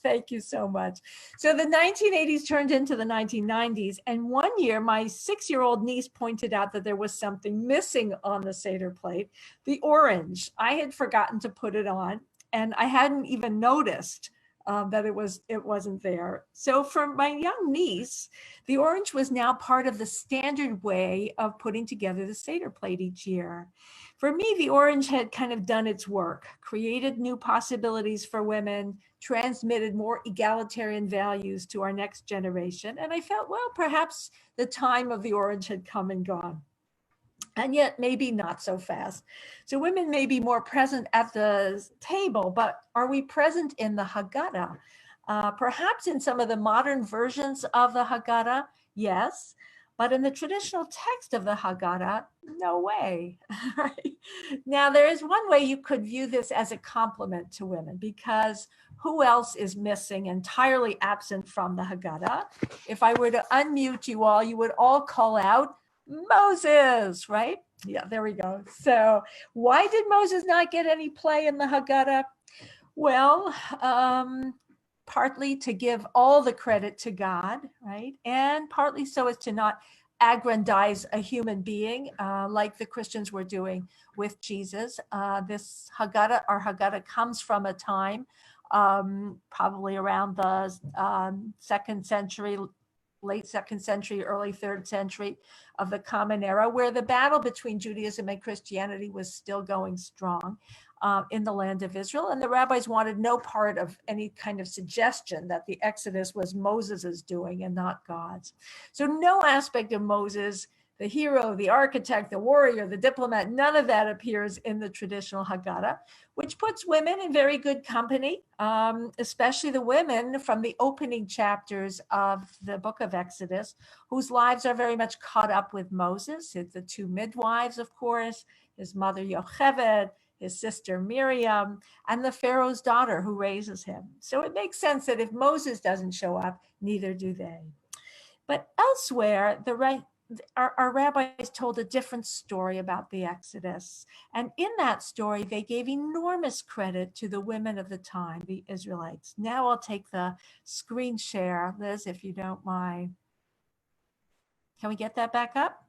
[SPEAKER 12] thank you so much. So the 1980s turned into the 1990s. And one year, my 6-year-old niece pointed out that there was something missing on the Seder plate, the orange. I had forgotten to put it on, and I hadn't even noticed that it wasn't there. So for my young niece, the orange was now part of the standard way of putting together the Seder plate each year. For me, the orange had kind of done its work, created new possibilities for women, transmitted more egalitarian values to our next generation. And I felt, well, perhaps the time of the orange had come and gone. And yet maybe not so fast. So women may be more present at the table, but are we present in the Haggadah? Perhaps in some of the modern versions of the Haggadah, yes, but in the traditional text of the Haggadah, no way. Now, there is one way you could view this as a compliment to women, because who else is missing, entirely absent from the Haggadah? If I were to unmute you all, you would all call out, Moses, right? Yeah, there we go. So why did Moses not get any play in the Haggadah? Well, partly to give all the credit to God, right? And partly so as to not aggrandize a human being like the Christians were doing with Jesus. This Haggadah, our Haggadah, comes from a time probably around the 2nd century, late 2nd century, early 3rd century of the Common Era, where the battle between Judaism and Christianity was still going strong in the land of Israel. And the rabbis wanted no part of any kind of suggestion that the Exodus was Moses's doing and not God's. So no aspect of Moses, the hero, the architect, the warrior, the diplomat, none of that appears in the traditional Haggadah, which puts women in very good company, especially the women from the opening chapters of the book of Exodus, whose lives are very much caught up with Moses. It's the 2 midwives, of course, his mother Yocheved, his sister Miriam, and the Pharaoh's daughter who raises him. So it makes sense that if Moses doesn't show up, neither do they. But elsewhere, our rabbis told a different story about the Exodus. And in that story, they gave enormous credit to the women of the time, the Israelites. Now I'll take the screen share, Liz, if you don't mind. Can we get that back up?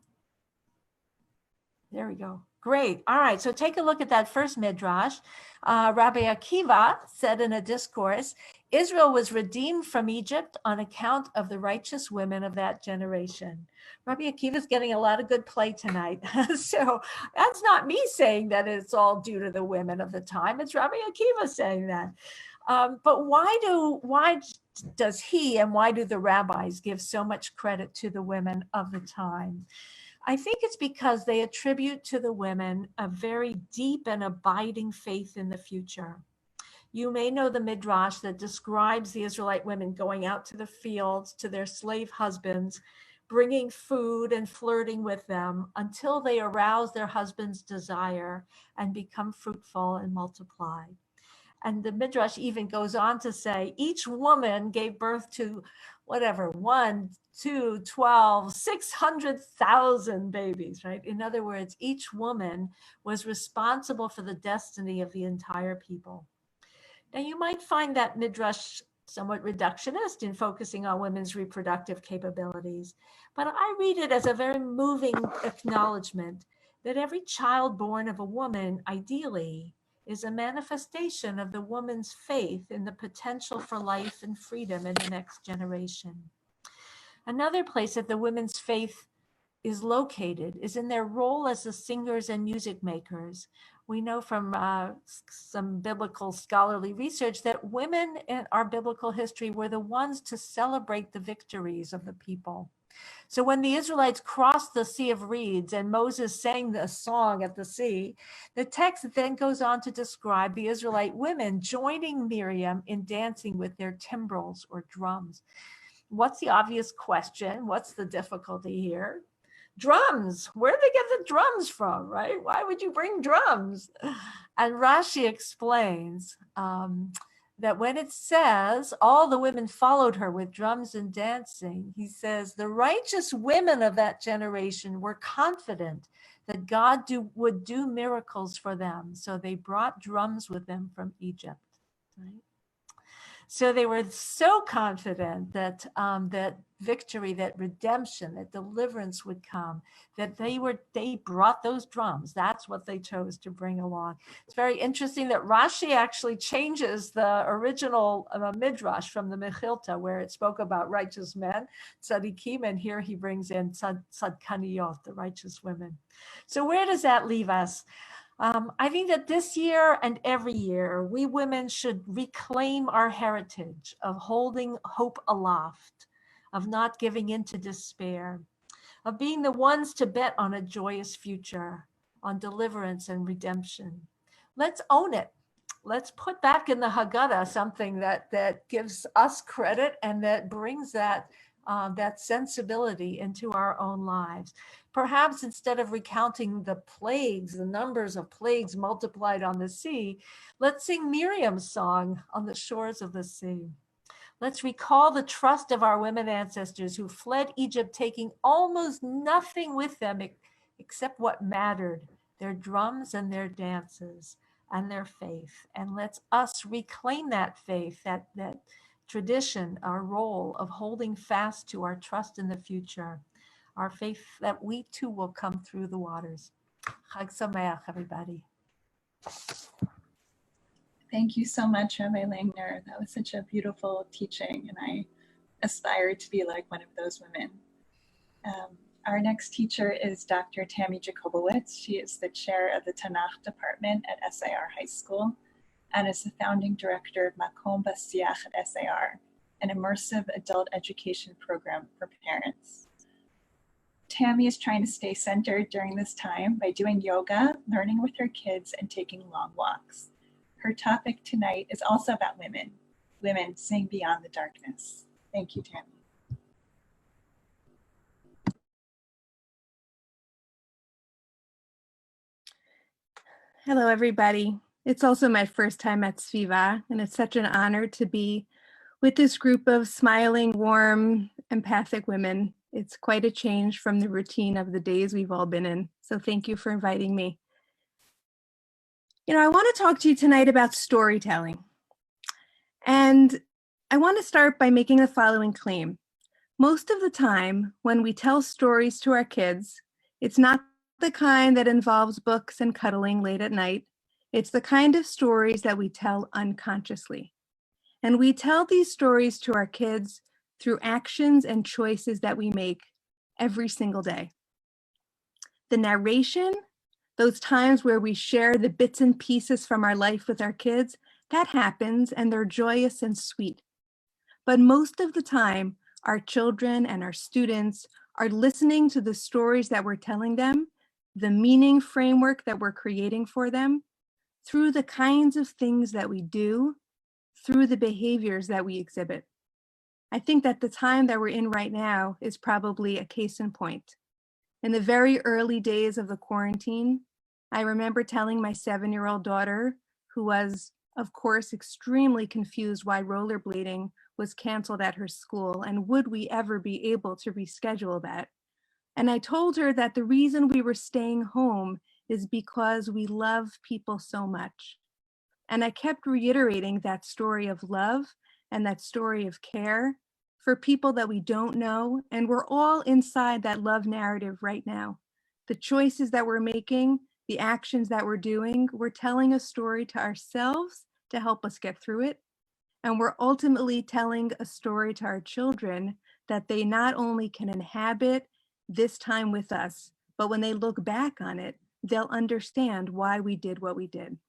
[SPEAKER 12] There we go. Great. All right. So take a look at that first midrash. Rabbi Akiva said in a discourse, Israel was redeemed from Egypt on account of the righteous women of that generation. Rabbi Akiva is getting a lot of good play tonight. So that's not me saying that it's all due to the women of the time. It's Rabbi Akiva saying that. But why does he and why do the rabbis give so much credit to the women of the time? I think it's because they attribute to the women a very deep and abiding faith in the future. You may know the midrash that describes the Israelite women going out to the fields to their slave husbands, bringing food and flirting with them until they arouse their husband's desire and become fruitful and multiply. And the midrash even goes on to say each woman gave birth to whatever, 1, 2, 12, 600,000 babies, right? In other words, each woman was responsible for the destiny of the entire people. Now, you might find that midrash somewhat reductionist in focusing on women's reproductive capabilities, but I read it as a very moving acknowledgement that every child born of a woman, ideally, is a manifestation of the woman's faith in the potential for life and freedom in the next generation. Another place that the women's faith is located is in their role as the singers and music makers. We know from some biblical scholarly research that women in our biblical history were the ones to celebrate the victories of the people. So when the Israelites crossed the Sea of Reeds and Moses sang the song at the sea, the text then goes on to describe the Israelite women joining Miriam in dancing with their timbrels or drums. What's the obvious question? What's the difficulty here? Drums. Where did they get the drums from, right? Why would you bring drums? And Rashi explains that when it says all the women followed her with drums and dancing, he says the righteous women of that generation were confident that God would do miracles for them. So they brought drums with them from Egypt, right? So they were so confident that that victory, that redemption, that deliverance would come, that they brought those drums. That's what they chose to bring along. It's very interesting that Rashi actually changes the original midrash from the Mechilta, where it spoke about righteous men, tzaddikim, and here he brings in tzadkaniyot, the righteous women. So where does that leave us? I think that this year and every year, we women should reclaim our heritage of holding hope aloft, of not giving in to despair, of being the ones to bet on a joyous future, on deliverance and redemption. Let's own it. Let's put back in the Haggadah something that gives us credit and that brings that sensibility into our own lives. Perhaps instead of recounting the plagues, the numbers of plagues multiplied on the sea, let's sing Miriam's song on the shores of the sea. Let's recall the trust of our women ancestors who fled Egypt, taking almost nothing with them except what mattered, their drums and their dances and their faith. And let's us reclaim that faith, that tradition, our role of holding fast to our trust in the future, our faith that we too will come through the waters. Chag Sameach, everybody.
[SPEAKER 1] Thank you so much, Rabbi Langner. That was such a beautiful teaching, and I aspire to be like one of those women. Our next teacher is Dr. Tammy Jacoby. She is the chair of the Tanakh department at SIR High School and is the founding director of Makom Basiach at SIR, an immersive adult education program for parents. Tammy is trying to stay centered during this time by doing yoga, learning with her kids, and taking long walks. Her topic tonight is also about women seeing beyond the darkness. Thank you, Tammy.
[SPEAKER 13] Hello, everybody. It's also my first time at Sviva, and it's such an honor to be with this group of smiling, warm, empathic women. It's quite a change from the routine of the days we've all been in. So thank you for inviting me. I want to talk to you tonight about storytelling. And I want to start by making the following claim. Most of the time, when we tell stories to our kids, it's not the kind that involves books and cuddling late at night. It's the kind of stories that we tell unconsciously. And we tell these stories to our kids through actions and choices that we make every single day. The narration, those times where we share the bits and pieces from our life with our kids, that happens and they're joyous and sweet. But most of the time, our children and our students are listening to the stories that we're telling them, the meaning framework that we're creating for them, through the kinds of things that we do, through the behaviors that we exhibit. I think that the time that we're in right now is probably a case in point. In the very early days of the quarantine, I remember telling my 7-year-old daughter, who was, of course, extremely confused why rollerblading was canceled at her school and would we ever be able to reschedule that. And I told her that the reason we were staying home is because we love people so much. And I kept reiterating that story of love and that story of care for people that we don't know, and we're all inside that love narrative right now. The choices that we're making, the actions that we're doing, we're telling a story to ourselves to help us get through it, and we're ultimately telling a story to our children that they not only can inhabit this time with us, but when they look back on it, they'll understand why we did what we did.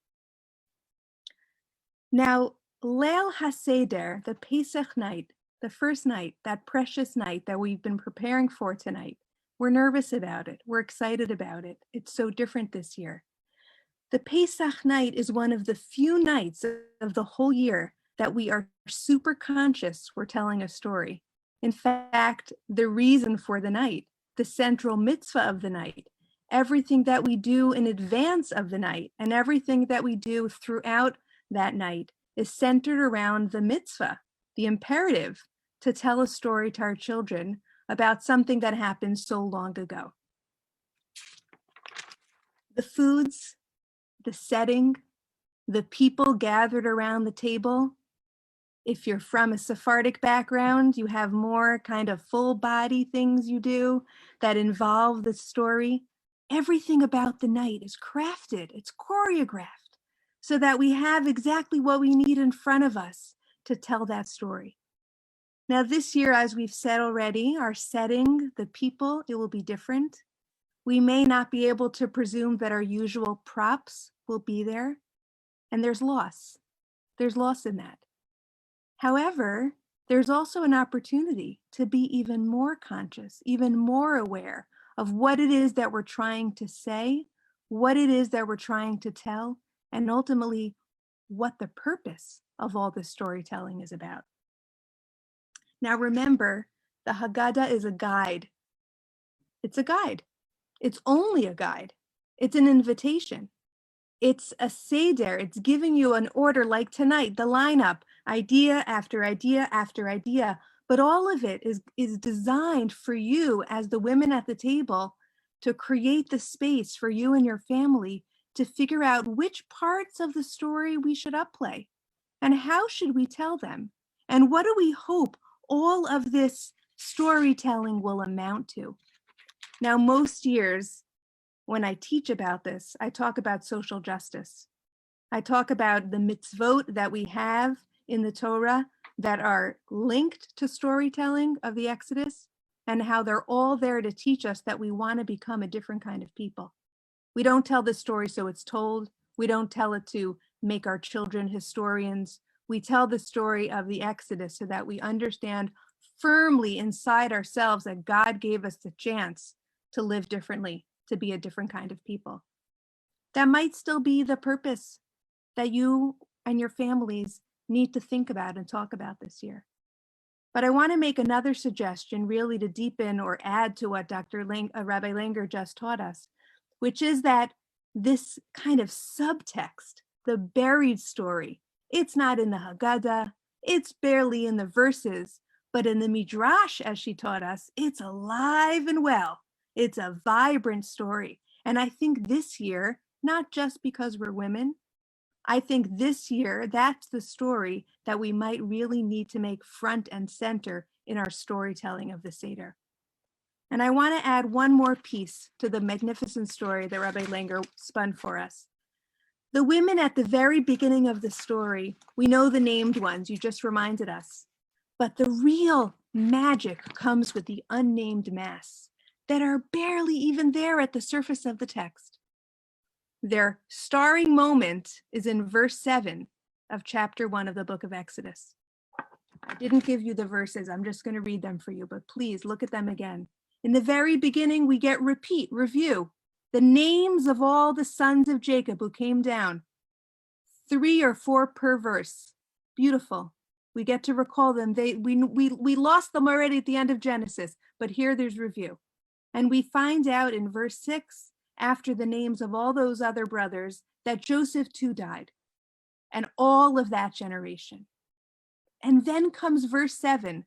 [SPEAKER 13] Now, Leil HaSeder, the Pesach night, the first night, that precious night that we've been preparing for tonight, we're nervous about it. We're excited about it. It's so different this year. The Pesach night is one of the few nights of the whole year that we are super conscious we're telling a story. In fact, the reason for the night, the central mitzvah of the night, everything that we do in advance of the night and everything that we do throughout that night is centered around the mitzvah, the imperative to tell a story to our children about something that happened so long ago. The foods, the setting, the people gathered around the table. If you're from a Sephardic background, you have more kind of full body things you do that involve the story. Everything about the night is crafted, it's choreographed, so that we have exactly what we need in front of us to tell that story. Now this year, as we've said already, our setting, the people, it will be different. We may not be able to presume that our usual props will be there, and there's loss. There's loss in that. However, there's also an opportunity to be even more conscious, even more aware of what it is that we're trying to say, what it is that we're trying to tell, and ultimately what the purpose of all this storytelling is about. Now remember, the Haggadah is a guide. It's a guide. It's only a guide. It's an invitation. It's a seder. It's giving you an order like tonight, the lineup, idea after idea after idea. But all of it is designed for you as the women at the table to create the space for you and your family to figure out which parts of the story we should upplay and how should we tell them and what do we hope all of this storytelling will amount to. Now, most years when I teach about this, I talk about social justice. I talk about the mitzvot that we have in the Torah that are linked to storytelling of the Exodus and how they're all there to teach us that we want to become a different kind of people. We don't tell the story so it's told. We don't tell it to make our children historians. We tell the story of the Exodus so that we understand firmly inside ourselves that God gave us the chance to live differently, to be a different kind of people. That might still be the purpose that you and your families need to think about and talk about this year. But I want to make another suggestion really to deepen or add to what Rabbi Langner just taught us, which is that this kind of subtext, the buried story, it's not in the Haggadah, it's barely in the verses, but in the Midrash, as she taught us, it's alive and well. It's a vibrant story. And I think this year, not just because we're women, I think this year, that's the story that we might really need to make front and center in our storytelling of the Seder. And I want to add one more piece to the magnificent story that Rabbi Langner spun for us. The women at the very beginning of the story, we know the named ones, you just reminded us, but the real magic comes with the unnamed mass that are barely even there at the surface of the text. Their starring moment is in verse 7 of chapter 1 of the book of Exodus. I didn't give you the verses, I'm just going to read them for you, but please look at them again. In the very beginning, we get review. The names of all the sons of Jacob who came down. 3 or 4 per verse. Beautiful. We get to recall them. We lost them already at the end of Genesis, but here there's review. And we find out in verse 6, after the names of all those other brothers, that Joseph too died, and all of that generation. And then comes verse 7.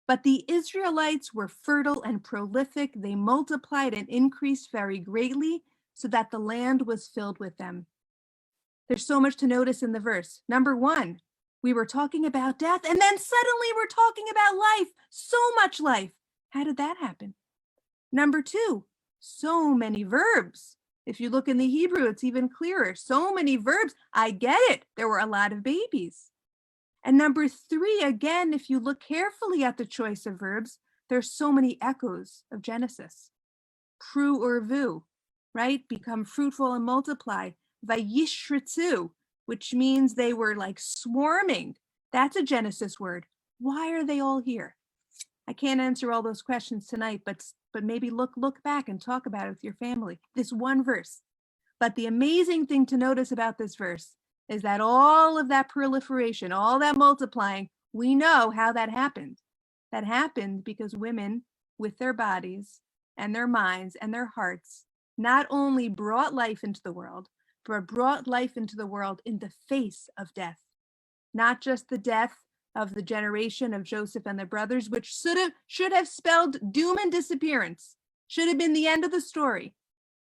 [SPEAKER 13] But the Israelites were fertile and prolific. They multiplied and increased very greatly, so that the land was filled with them. There's so much to notice in the verse. Number 1, we were talking about death, and then suddenly we're talking about life, so much life. How did that happen? Number 2, so many verbs. If you look in the Hebrew, it's even clearer. So many verbs. I get it. There were a lot of babies. And number 3, again, if you look carefully at the choice of verbs, there's so many echoes of Genesis. Pru or vu, right? Become fruitful and multiply. Vayishritzu, which means they were like swarming. That's a Genesis word. Why are they all here? I can't answer all those questions tonight, but maybe look back and talk about it with your family. This one verse. But the amazing thing to notice about this verse is that all of that proliferation, all that multiplying, we know how that happened. That happened because women, with their bodies and their minds and their hearts, not only brought life into the world, but brought life into the world in the face of death. Not just the death of the generation of Joseph and the brothers, which should have spelled doom and disappearance, should have been the end of the story.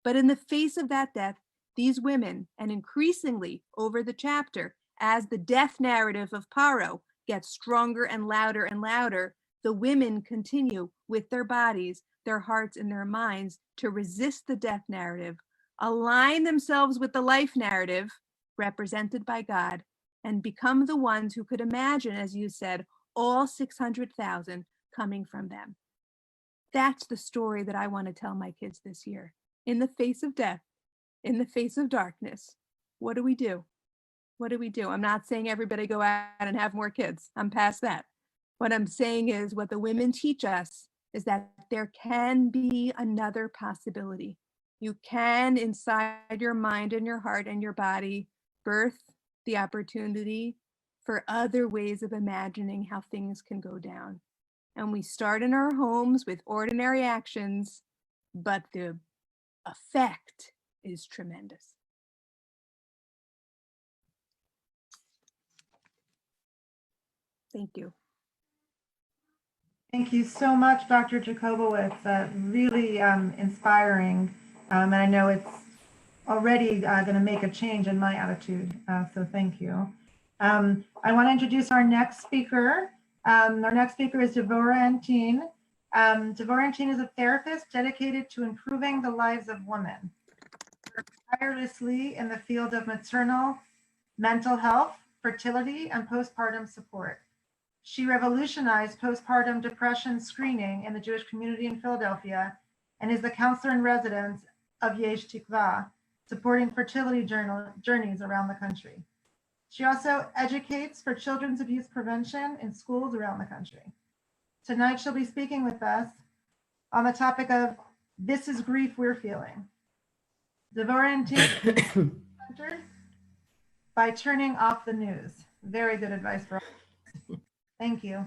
[SPEAKER 13] But in the face of that death, these women, and increasingly over the chapter, as the death narrative of Paro gets stronger and louder, the women continue with their bodies, their hearts, and their minds to resist the death narrative, align themselves with the life narrative represented by God, and become the ones who could imagine, as you said, all 600,000 coming from them. That's the story that I want to tell my kids this year. In the face of death, in the face of darkness, what do we do? What do we do? I'm not saying everybody go out and have more kids. I'm past that. What I'm saying is what the women teach us is that there can be another possibility. You can, inside your mind and your heart and your body, birth the opportunity for other ways of imagining how things can go down. And we start in our homes with ordinary actions, but the effect is tremendous. Thank you.
[SPEAKER 5] Thank you so much, Dr. Jacoby. It's really inspiring. And I know it's already going to make a change in my attitude. So thank you. I want to introduce our next speaker. Our next speaker is Devorah Antin. Devorah Antin is a therapist dedicated to improving the lives of women. Tirelessly in the field of maternal, mental health, fertility, and postpartum support. She revolutionized postpartum depression screening in the Jewish community in Philadelphia and is the counselor in residence of JEIC, supporting fertility journeys around the country. She also educates for children's abuse prevention in schools around the country. Tonight, she'll be speaking with us on the topic of This is Grief We're Feeling. Devorah Antin by turning off the news. Very good advice for us. Thank you.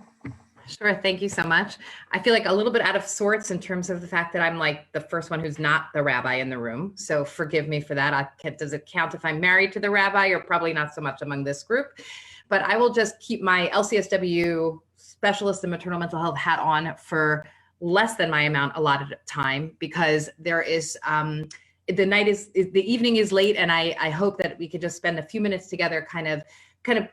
[SPEAKER 14] Sure, thank you so much. I feel like a little bit out of sorts in terms of the fact that I'm like the first one who's not the rabbi in the room. So forgive me for that. Does it count if I'm married to the rabbi, or probably not so much among this group? But I will just keep my LCSW specialist in maternal mental health hat on for less than my amount allotted time, because there is, the evening is late, and I hope that we could just spend a few minutes together kind of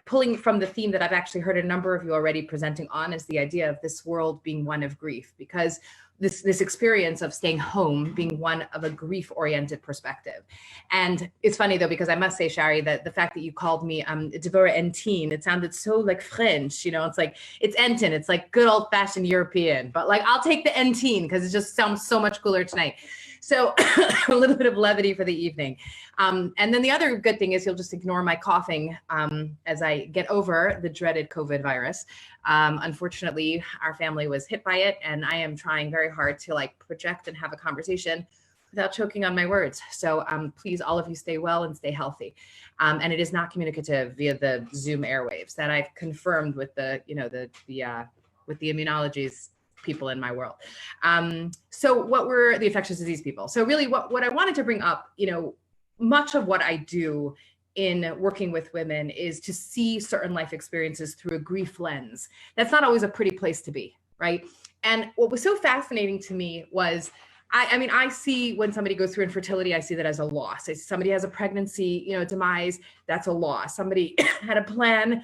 [SPEAKER 14] pulling from the theme that I've actually heard a number of you already presenting on, is the idea of this world being one of grief, because this experience of staying home being one of a grief-oriented perspective. And it's funny though, because I must say, Shari, that the fact that you called me Devorah Antin, it sounded so like French, it's like, it's Antin, it's like good old fashioned European, but like, I'll take the Antin because it just sounds so much cooler tonight. So a little bit of levity for the evening. And then the other good thing is you'll just ignore my coughing as I get over the dreaded COVID virus. Unfortunately, our family was hit by it, and I am trying very hard to like project and have a conversation without choking on my words. So please, all of you stay well and stay healthy. And it is not communicative via the Zoom airwaves that I've confirmed with the, with the immunologies people in my world. So what were the infectious disease people? So really what I wanted to bring up, much of what I do in working with women is to see certain life experiences through a grief lens. That's not always a pretty place to be, right? And what was so fascinating to me was, I see when somebody goes through infertility, I see that as a loss. Somebody has a pregnancy, demise, that's a loss. Somebody had a plan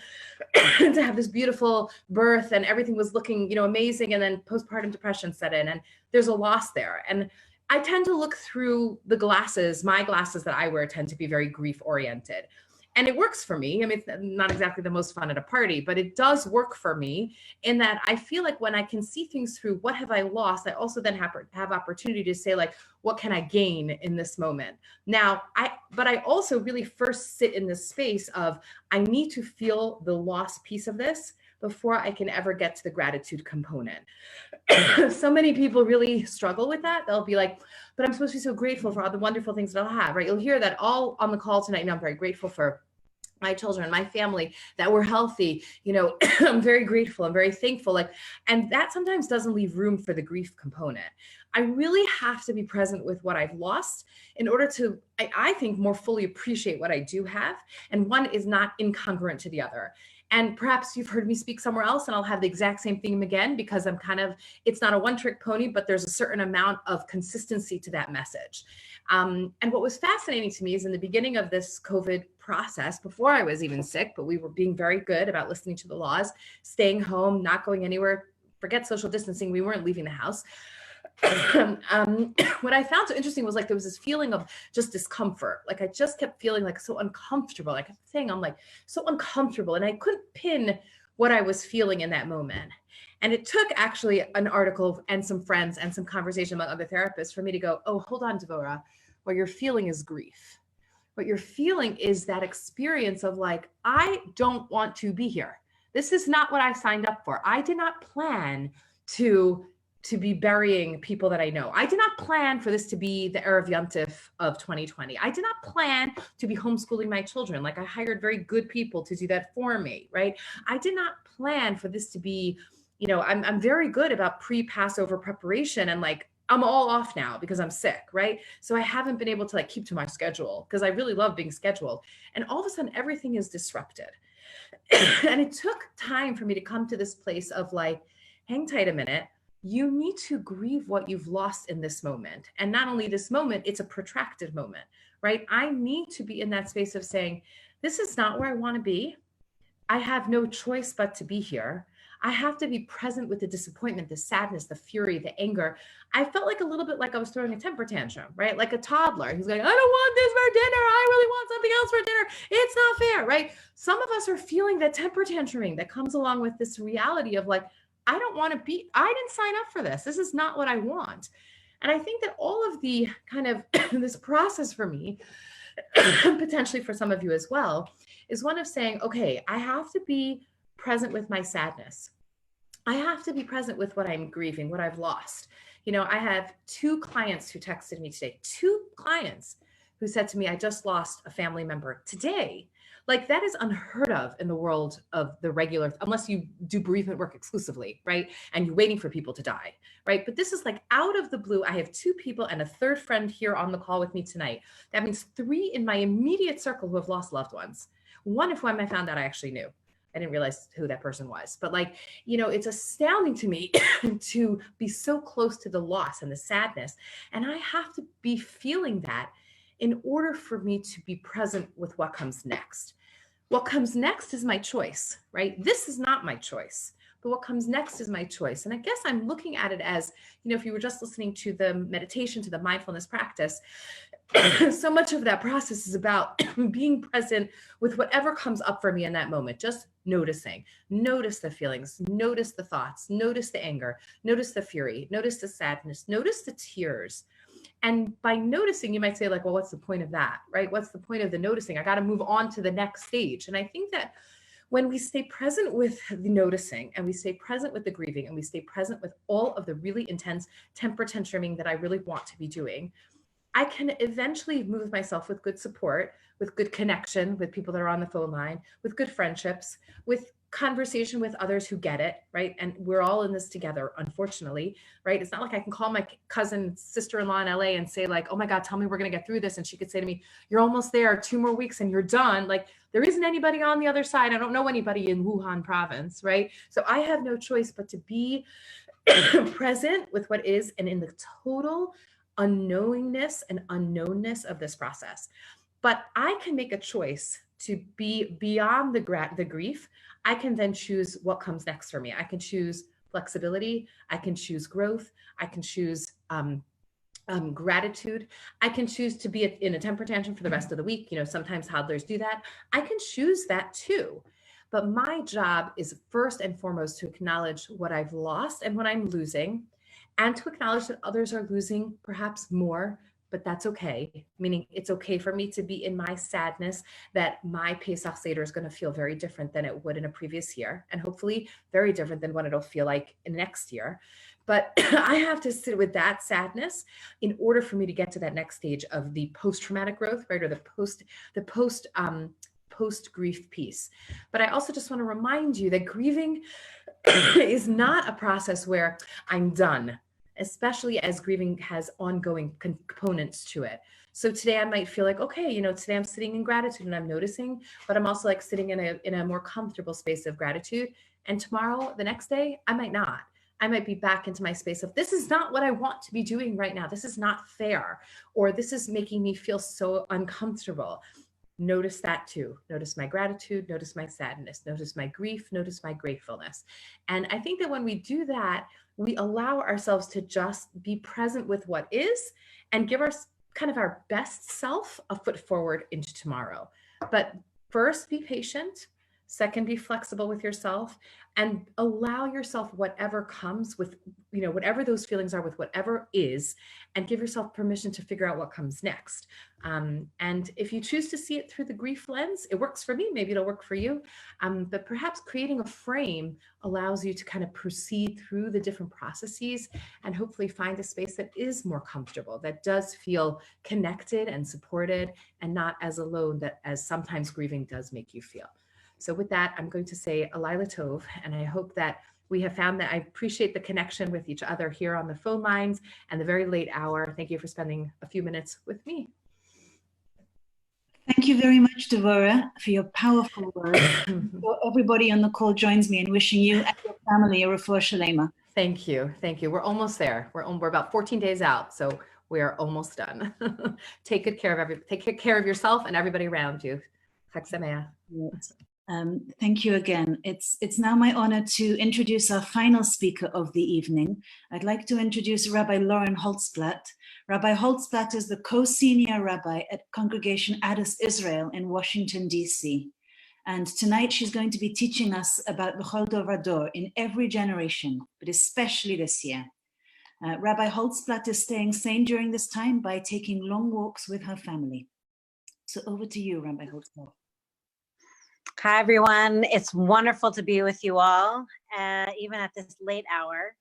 [SPEAKER 14] to have this beautiful birth and everything was looking, amazing. And then postpartum depression set in and there's a loss there. And I tend to look through the glasses, my glasses that I wear tend to be very grief oriented. And it works for me. It's not exactly the most fun at a party, but it does work for me in that I feel like when I can see things through what have I lost, I also then have opportunity to say like, what can I gain in this moment? Now, but I also really first sit in this space of, I need to feel the loss piece of this before I can ever get to the gratitude component. So many people really struggle with that. They'll be like, but I'm supposed to be so grateful for all the wonderful things that I'll have, right? You'll hear that all on the call tonight. I'm very grateful for my children, my family, that we're healthy. I'm very grateful. I'm very thankful. And that sometimes doesn't leave room for the grief component. I really have to be present with what I've lost in order to, I think, more fully appreciate what I do have. And one is not incongruent to the other. And perhaps you've heard me speak somewhere else and I'll have the exact same theme again because I'm it's not a one-trick pony, but there's a certain amount of consistency to that message. And what was fascinating to me is in the beginning of this COVID process, before I was even sick, but we were being very good about listening to the laws, staying home, not going anywhere, forget social distancing, we weren't leaving the house. What I found so interesting was there was this feeling of just discomfort. I just kept feeling so uncomfortable. I kept saying, I'm so uncomfortable. And I couldn't pin what I was feeling in that moment. And it took actually an article and some friends and some conversation among other therapists for me to go, oh, hold on, Devorah, what you're feeling is grief. What you're feeling is that experience of I don't want to be here. This is not what I signed up for. I did not plan to be burying people that I know. I did not plan for this to be the Erev Yontif of 2020. I did not plan to be homeschooling my children. I hired very good people to do that for me, right? I did not plan for this to be, I'm very good about pre-Passover preparation and I'm all off now because I'm sick, right? So I haven't been able to keep to my schedule because I really love being scheduled. And all of a sudden everything is disrupted. And it took time for me to come to this place of hang tight a minute. You need to grieve what you've lost in this moment. And not only this moment, it's a protracted moment, right? I need to be in that space of saying, this is not where I want to be. I have no choice but to be here. I have to be present with the disappointment, the sadness, the fury, the anger. I felt a little bit like I was throwing a temper tantrum, right? Like a toddler who's going, I don't want this for dinner. I really want something else for dinner. It's not fair, right? Some of us are feeling that temper tantruming that comes along with this reality of I don't want to be, I didn't sign up for this. This is not what I want. And I think that all of the kind of this process for me, potentially for some of you as well, is one of saying, okay, I have to be present with my sadness. I have to be present with what I'm grieving, what I've lost. I have 2 clients who texted me today, 2 clients who said to me, I just lost a family member today. That is unheard of in the world of the regular, unless you do bereavement work exclusively, right? And you're waiting for people to die, right? But this is out of the blue. I have 2 people and a 3rd friend here on the call with me tonight. That means 3 in my immediate circle who have lost loved ones. One of whom I found out I actually knew. I didn't realize who that person was, but it's astounding to me to be so close to the loss and the sadness. And I have to be feeling that in order for me to be present with what comes next. What comes next is my choice, right? This is not my choice, but what comes next is my choice. And I guess I'm looking at it as, if you were just listening to the meditation, to the mindfulness practice, so much of that process is about being present with whatever comes up for me in that moment, just noticing, notice the feelings, notice the thoughts, notice the anger, notice the fury, notice the sadness, notice the tears. And by noticing, you might say like, well, what's the point of that, right? What's the point of the noticing? I got to move on to the next stage. And I think that when we stay present with the noticing, and we stay present with the grieving, and we stay present with all of the really intense temper tantruming that I really want to be doing, I can eventually move myself with good support, with good connection with people that are on the phone line, with good friendships, with conversation with others who get it, right? And we're all in this together, unfortunately, right? It's not like I can call my cousin, sister-in-law in LA and say like, oh my God, tell me we're going to get through this. And she could say to me, you're almost there, 2 more weeks and you're done. Like there isn't anybody on the other side. I don't know anybody in Wuhan province, right? So I have no choice but to be present with what is, and in the total unknowingness and unknownness of this process. But I can make a choice to be beyond the grief. I can then choose what comes next for me. I can choose flexibility. I can choose growth. I can choose gratitude. I can choose to be in a temper tantrum for the rest of the week. You know, sometimes toddlers do that. I can choose that too. But my job is first and foremost to acknowledge what I've lost and what I'm losing, and to acknowledge that others are losing perhaps more, but that's okay. Meaning it's okay for me to be in my sadness that my Pesach Seder is going to feel very different than it would in a previous year, and hopefully very different than what it'll feel like in next year. But I have to sit with that sadness in order for me to get to that next stage of the post-traumatic growth, right? Or the post-grief piece. But I also just want to remind you that grieving is not a process where I'm done, especially as grieving has ongoing components to it. So today I might feel like, okay, you know, today I'm sitting in gratitude and I'm noticing, but I'm also like sitting in a more comfortable space of gratitude. And tomorrow, the next day, I might not. I might be back into my space of, this is not what I want to be doing right now. This is not fair, or this is making me feel so uncomfortable. Notice that too. Notice my gratitude, notice my sadness, notice my grief, notice my gratefulness. And I think that when we do that, we allow ourselves to just be present with what is and give our kind of our best self a foot forward into tomorrow. But first, be patient. Second, be flexible with yourself and allow yourself whatever comes with, you know, whatever those feelings are with whatever is, and give yourself permission to figure out what comes next. And if you choose to see it through the grief lens, it works for me, maybe it'll work for you. But perhaps creating a frame allows you to kind of proceed through the different processes and hopefully find a space that is more comfortable, that does feel connected and supported and not as alone that as sometimes grieving does make you feel. So with that, I'm going to say a Laila Tov, and I hope that we have found that I appreciate the connection with each other here on the phone lines and the very late hour. Thank you for spending a few minutes with me.
[SPEAKER 8] Thank you very much, Devorah, for your powerful words. So everybody on the call joins me in wishing you and your family a refuah shalema.
[SPEAKER 14] Thank you. Thank you. We're almost there. We're about 14 days out, so we are almost done. Take good care of yourself and everybody around you. Chag Sameach.
[SPEAKER 8] Thank you again. It's now my honor to introduce our final speaker of the evening. I'd like to introduce Rabbi Lauren Holtzblatt. Rabbi Holtzblatt is the co-senior rabbi at Congregation Aderet Israel in Washington, D.C. And tonight she's going to be teaching us about B'chol Dor Vador, in every generation, but especially this year. Rabbi Holtzblatt is staying sane during this time by taking long walks with her family. So over to you, Rabbi Holtzblatt.
[SPEAKER 15] Hi, everyone. It's wonderful to be with you all, even at this late hour.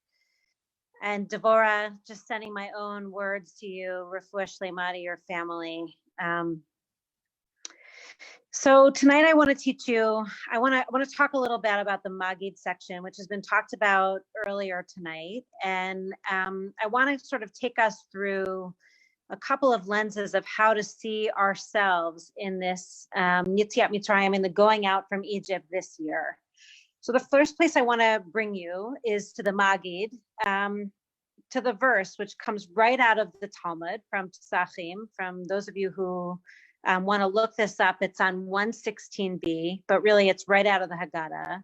[SPEAKER 15] And Devorah, just sending my own words to you, refuah shlema to your family. So tonight I want to teach you, I want to talk a little bit about the Magid section, which has been talked about earlier tonight. And I want to sort of take us through a couple of lenses of how to see ourselves in this Yetziat Mitzrayim, in the going out from Egypt this year. So the first place I want to bring you is to the Magid, to the verse, which comes right out of the Talmud from Pesachim. From those of you who want to look this up, it's on 116b, but really it's right out of the Haggadah.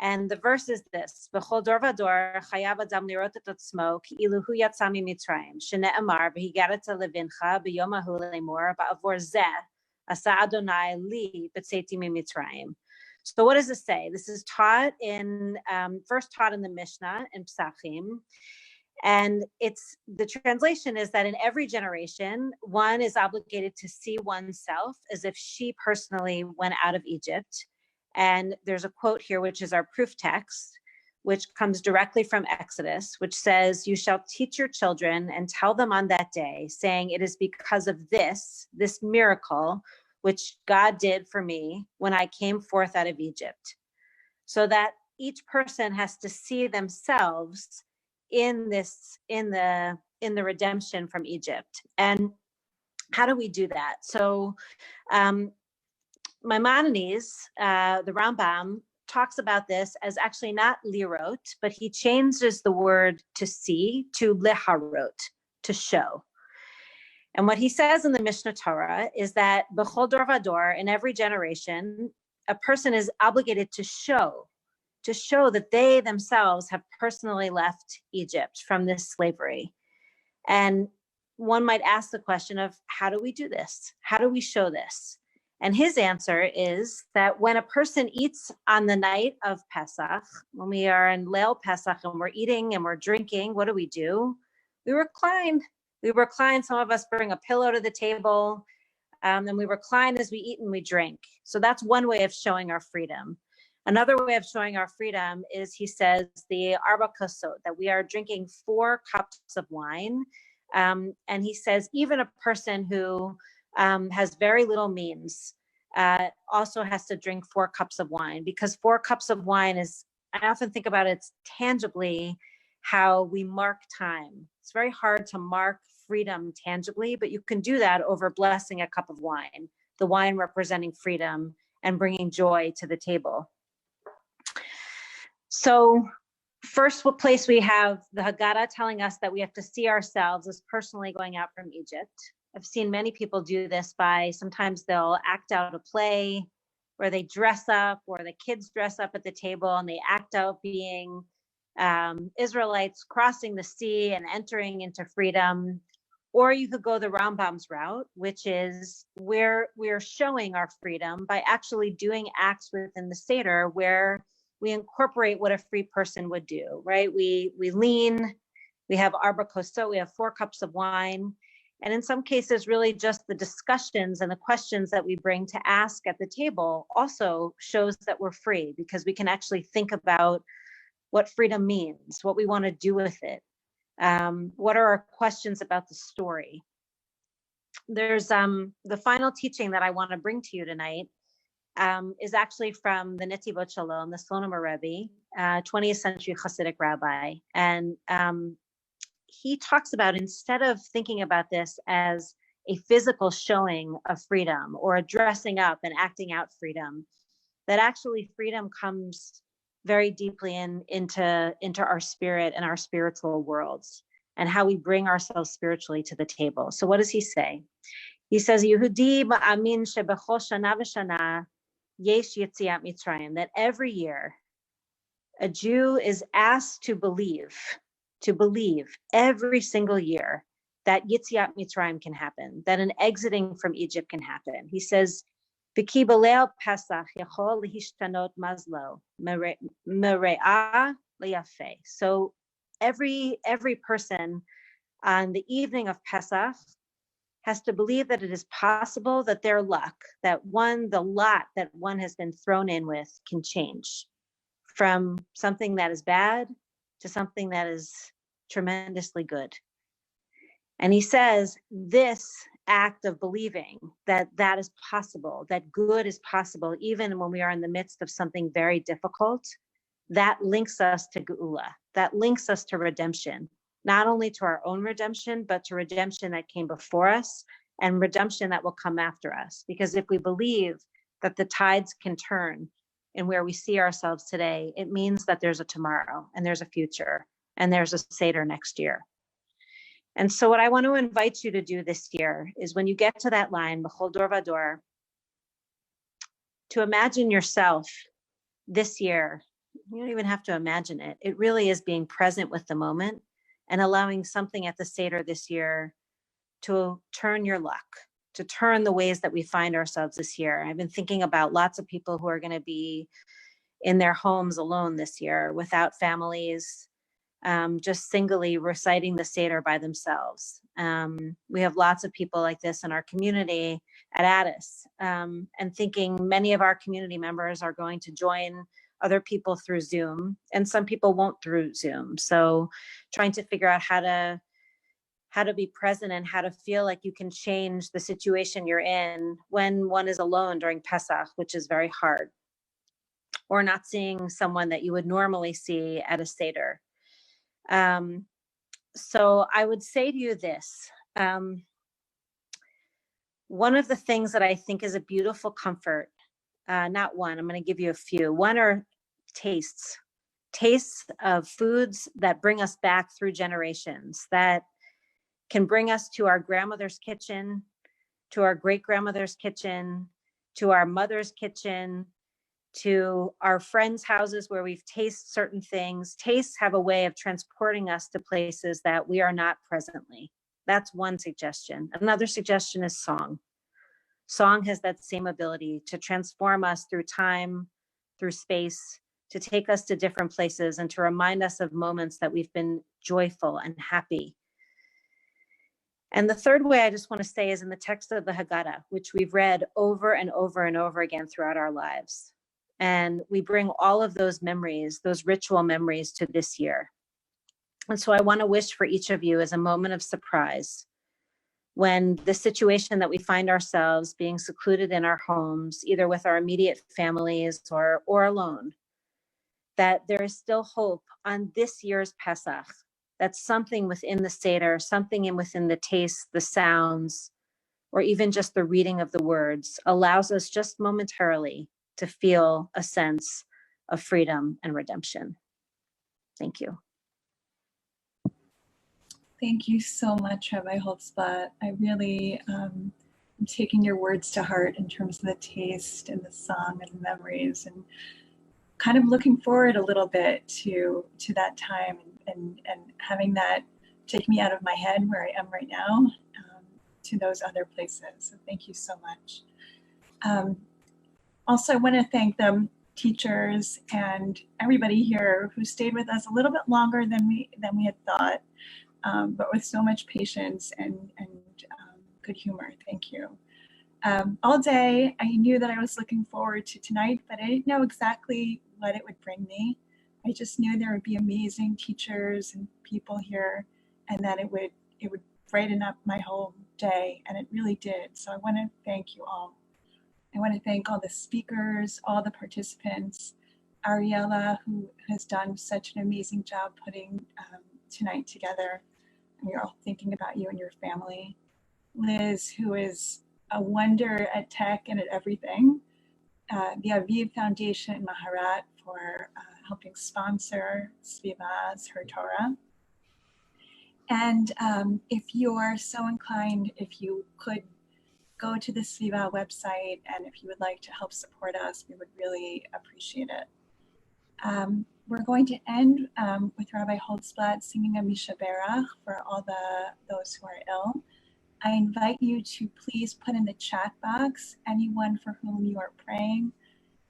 [SPEAKER 15] And the verse is this: B'chol dor vador chayav adam lirot et atzmo ki'ilu hu yatsa miMitzrayim, shene'amar v'higaret levincha b'yom hahu lemor ba'avor zeh asa Adonai li b'tzeiti miMitzrayim. So what does this say? This is taught in first taught in the Mishnah in Pesachim, And the translation is that in every generation, one is obligated to see oneself as if she personally went out of Egypt. And there's a quote here, which is our proof text, which comes directly from Exodus, which says, "You shall teach your children and tell them on that day, saying, it is because of this miracle, which God did for me when I came forth out of Egypt." So that each person has to see themselves in the redemption from Egypt. And how do we do that? So Maimonides, the Rambam, talks about this as actually not lirot, but he changes the word to see to leharot, to show. And what he says in the Mishnah Torah is that b'chol dor vador, in every generation, a person is obligated to show that they themselves have personally left Egypt from this slavery. And one might ask the question of, how do we do this? How do we show this? And his answer is that when a person eats on the night of Pesach, when we are in Leil Pesach and we're eating and we're drinking, what do? We recline. We recline. Some of us bring a pillow to the table, and we recline as we eat and we drink. So that's one way of showing our freedom. Another way of showing our freedom is, he says, the Baracus, that we are drinking 4 cups of wine. And he says, even a person who has very little means also has to drink 4 cups of wine, because 4 cups of wine is, I often think about it, it's tangibly how we mark time. It's very hard to mark freedom tangibly, but you can do that over blessing a cup of wine, the wine representing freedom and bringing joy to the table. So first place we have the Haggadah telling us that we have to see ourselves as personally going out from Egypt. I've seen many people do this by, sometimes they'll act out a play where they dress up, or the kids dress up at the table and they act out being Israelites crossing the sea and entering into freedom. Or you could go the Rambam's route, which is where we're showing our freedom by actually doing acts within the Seder where we incorporate what a free person would do, right? We lean, we have arba kosot, we have 4 cups of wine. And in some cases, really just the discussions and the questions that we bring to ask at the table also shows that we're free, because we can actually think about what freedom means, what we want to do with it. What are our questions about the story? There's the final teaching that I want to bring to you tonight is actually from the Netivot Shalom, the Slonim Rebbe, 20th century Hasidic rabbi. And he talks about, instead of thinking about this as a physical showing of freedom or a dressing up and acting out freedom, that actually freedom comes very deeply into our spirit and our spiritual worlds, and how we bring ourselves spiritually to the table. So what does he say? He says, Yehudi ma'amin shebechol shana v'shana yesh yetziat Mitzrayim, that every year a Jew is asked to believe every single year that Yetziat Mitzrayim can happen, that an exiting from Egypt can happen. He says, V'ki b'leil Pesach yachol lehishtanot mazlo mere'ah leyafe. So every person on the evening of Pesach has to believe that it is possible that their luck, the lot that one has been thrown in with, can change from something that is bad to something that is tremendously good. And he says this act of believing that that is possible, that good is possible, even when we are in the midst of something very difficult, that links us to Geula, that links us to redemption, not only to our own redemption, but to redemption that came before us and redemption that will come after us. Because if we believe that the tides can turn in where we see ourselves today, it means that there's a tomorrow and there's a future and there's a Seder next year. And so what I want to invite you to do this year is, when you get to that line, B'chol dor vador, to imagine yourself this year. You don't even have to imagine it. It really is being present with the moment and allowing something at the Seder this year to turn your luck, to turn the ways that we find ourselves this year. I've been thinking about lots of people who are going to be in their homes alone this year, without families, just singly reciting the Seder by themselves. We have lots of people like this in our community at Addis, and thinking many of our community members are going to join other people through Zoom, and some people won't through Zoom. So trying to figure out how to be present and how to feel like you can change the situation you're in when one is alone during Pesach, which is very hard, or not seeing someone that you would normally see at a Seder. So I would say to you this, one of the things that I think is a beautiful comfort, not one, I'm going to give you a few. One are tastes of foods that bring us back through generations, that can bring us to our grandmother's kitchen, to our great-grandmother's kitchen, to our mother's kitchen, to our friends' houses where we've tasted certain things. Tastes have a way of transporting us to places that we are not presently. That's one suggestion. Another suggestion is song. Song has that same ability to transform us through time, through space, to take us to different places and to remind us of moments that we've been joyful and happy. And the third way I just want to say is in the text of the Haggadah, which we've read over and over and over again throughout our lives. And we bring all of those memories, those ritual memories, to this year. And so I want to wish for each of you as a moment of surprise, when the situation that we find ourselves being secluded in our homes, either with our immediate families or alone, that there is still hope on this year's Pesach. That's something within the Seder, something within the taste, the sounds, or even just the reading of the words allows us just momentarily to feel a sense of freedom and redemption. Thank you.
[SPEAKER 1] Thank you so much, Rabbi Holtzblatt. I really am taking your words to heart in terms of the taste and the song and the memories, and kind of looking forward a little bit to that time and having that take me out of my head where I am right now to those other places. So thank you so much. Also, I want to thank the teachers and everybody here who stayed with us a little bit longer than we had thought, but with so much patience and good humor. Thank you. All day, I knew that I was looking forward to tonight, but I didn't know exactly what it would bring me. I just knew there would be amazing teachers and people here, and that it would brighten up my whole day, and it really did. So I want to thank you all. I want to thank all the speakers, all the participants, Ariella, who has done such an amazing job putting tonight together. And we're all thinking about you and your family. Liz, who is a wonder at tech and at everything. The Aviv Foundation in Maharat for helping sponsor Sviva's HerTorah. And if you're so inclined, if you could go to the Sviva website, and if you would like to help support us, we would really appreciate it. We're going to end with Rabbi Holtzblatt singing a Misha Berach for all those who are ill. I invite you to please put in the chat box anyone for whom you are praying,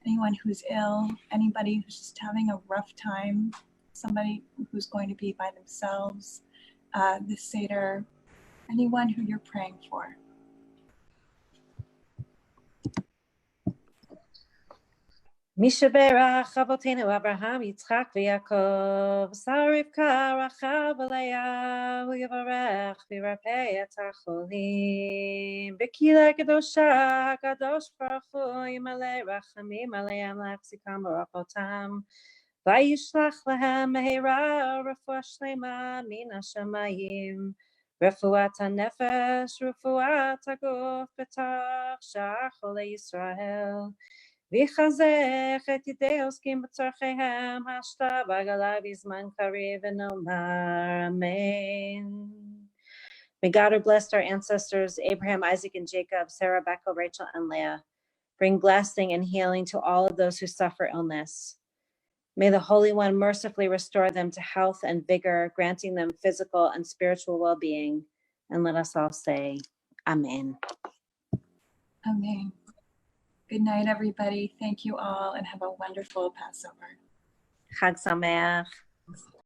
[SPEAKER 1] anyone who's ill, anybody who's just having a rough time, somebody who's going to be by themselves, the Seder, anyone who you're praying for.
[SPEAKER 15] Mishaberach Avotenu Abraham Yitzchak v'Yaakov Sarivka Rachav Leah Uyavarech V'Rapei Atacholim B'Kila Kedosha Kadosh Baruch Hu Yimalei Rachamim Aleim Lachzikam Barachotam Vayishlach Lehem Mehira Refuah Shlema Min Hashamayim Refuat HaNefesh Refuat HaGuf B'Tach Sha'ar Cholei Yisrael V'chazech et yidei oskim b'tzorcheihem hashta v'agala v'zman karev v'nomar amen. May God have blessed our ancestors, Abraham, Isaac, and Jacob, Sarah, Rebecca, Rachel, and Leah. Bring blessing and healing to all of those who suffer illness. May the Holy One mercifully restore them to health and vigor, granting them physical and spiritual well-being. And let us all say, Amen.
[SPEAKER 1] Amen. Good night, everybody. Thank you all, and have a wonderful Passover.
[SPEAKER 15] Chag Sameach.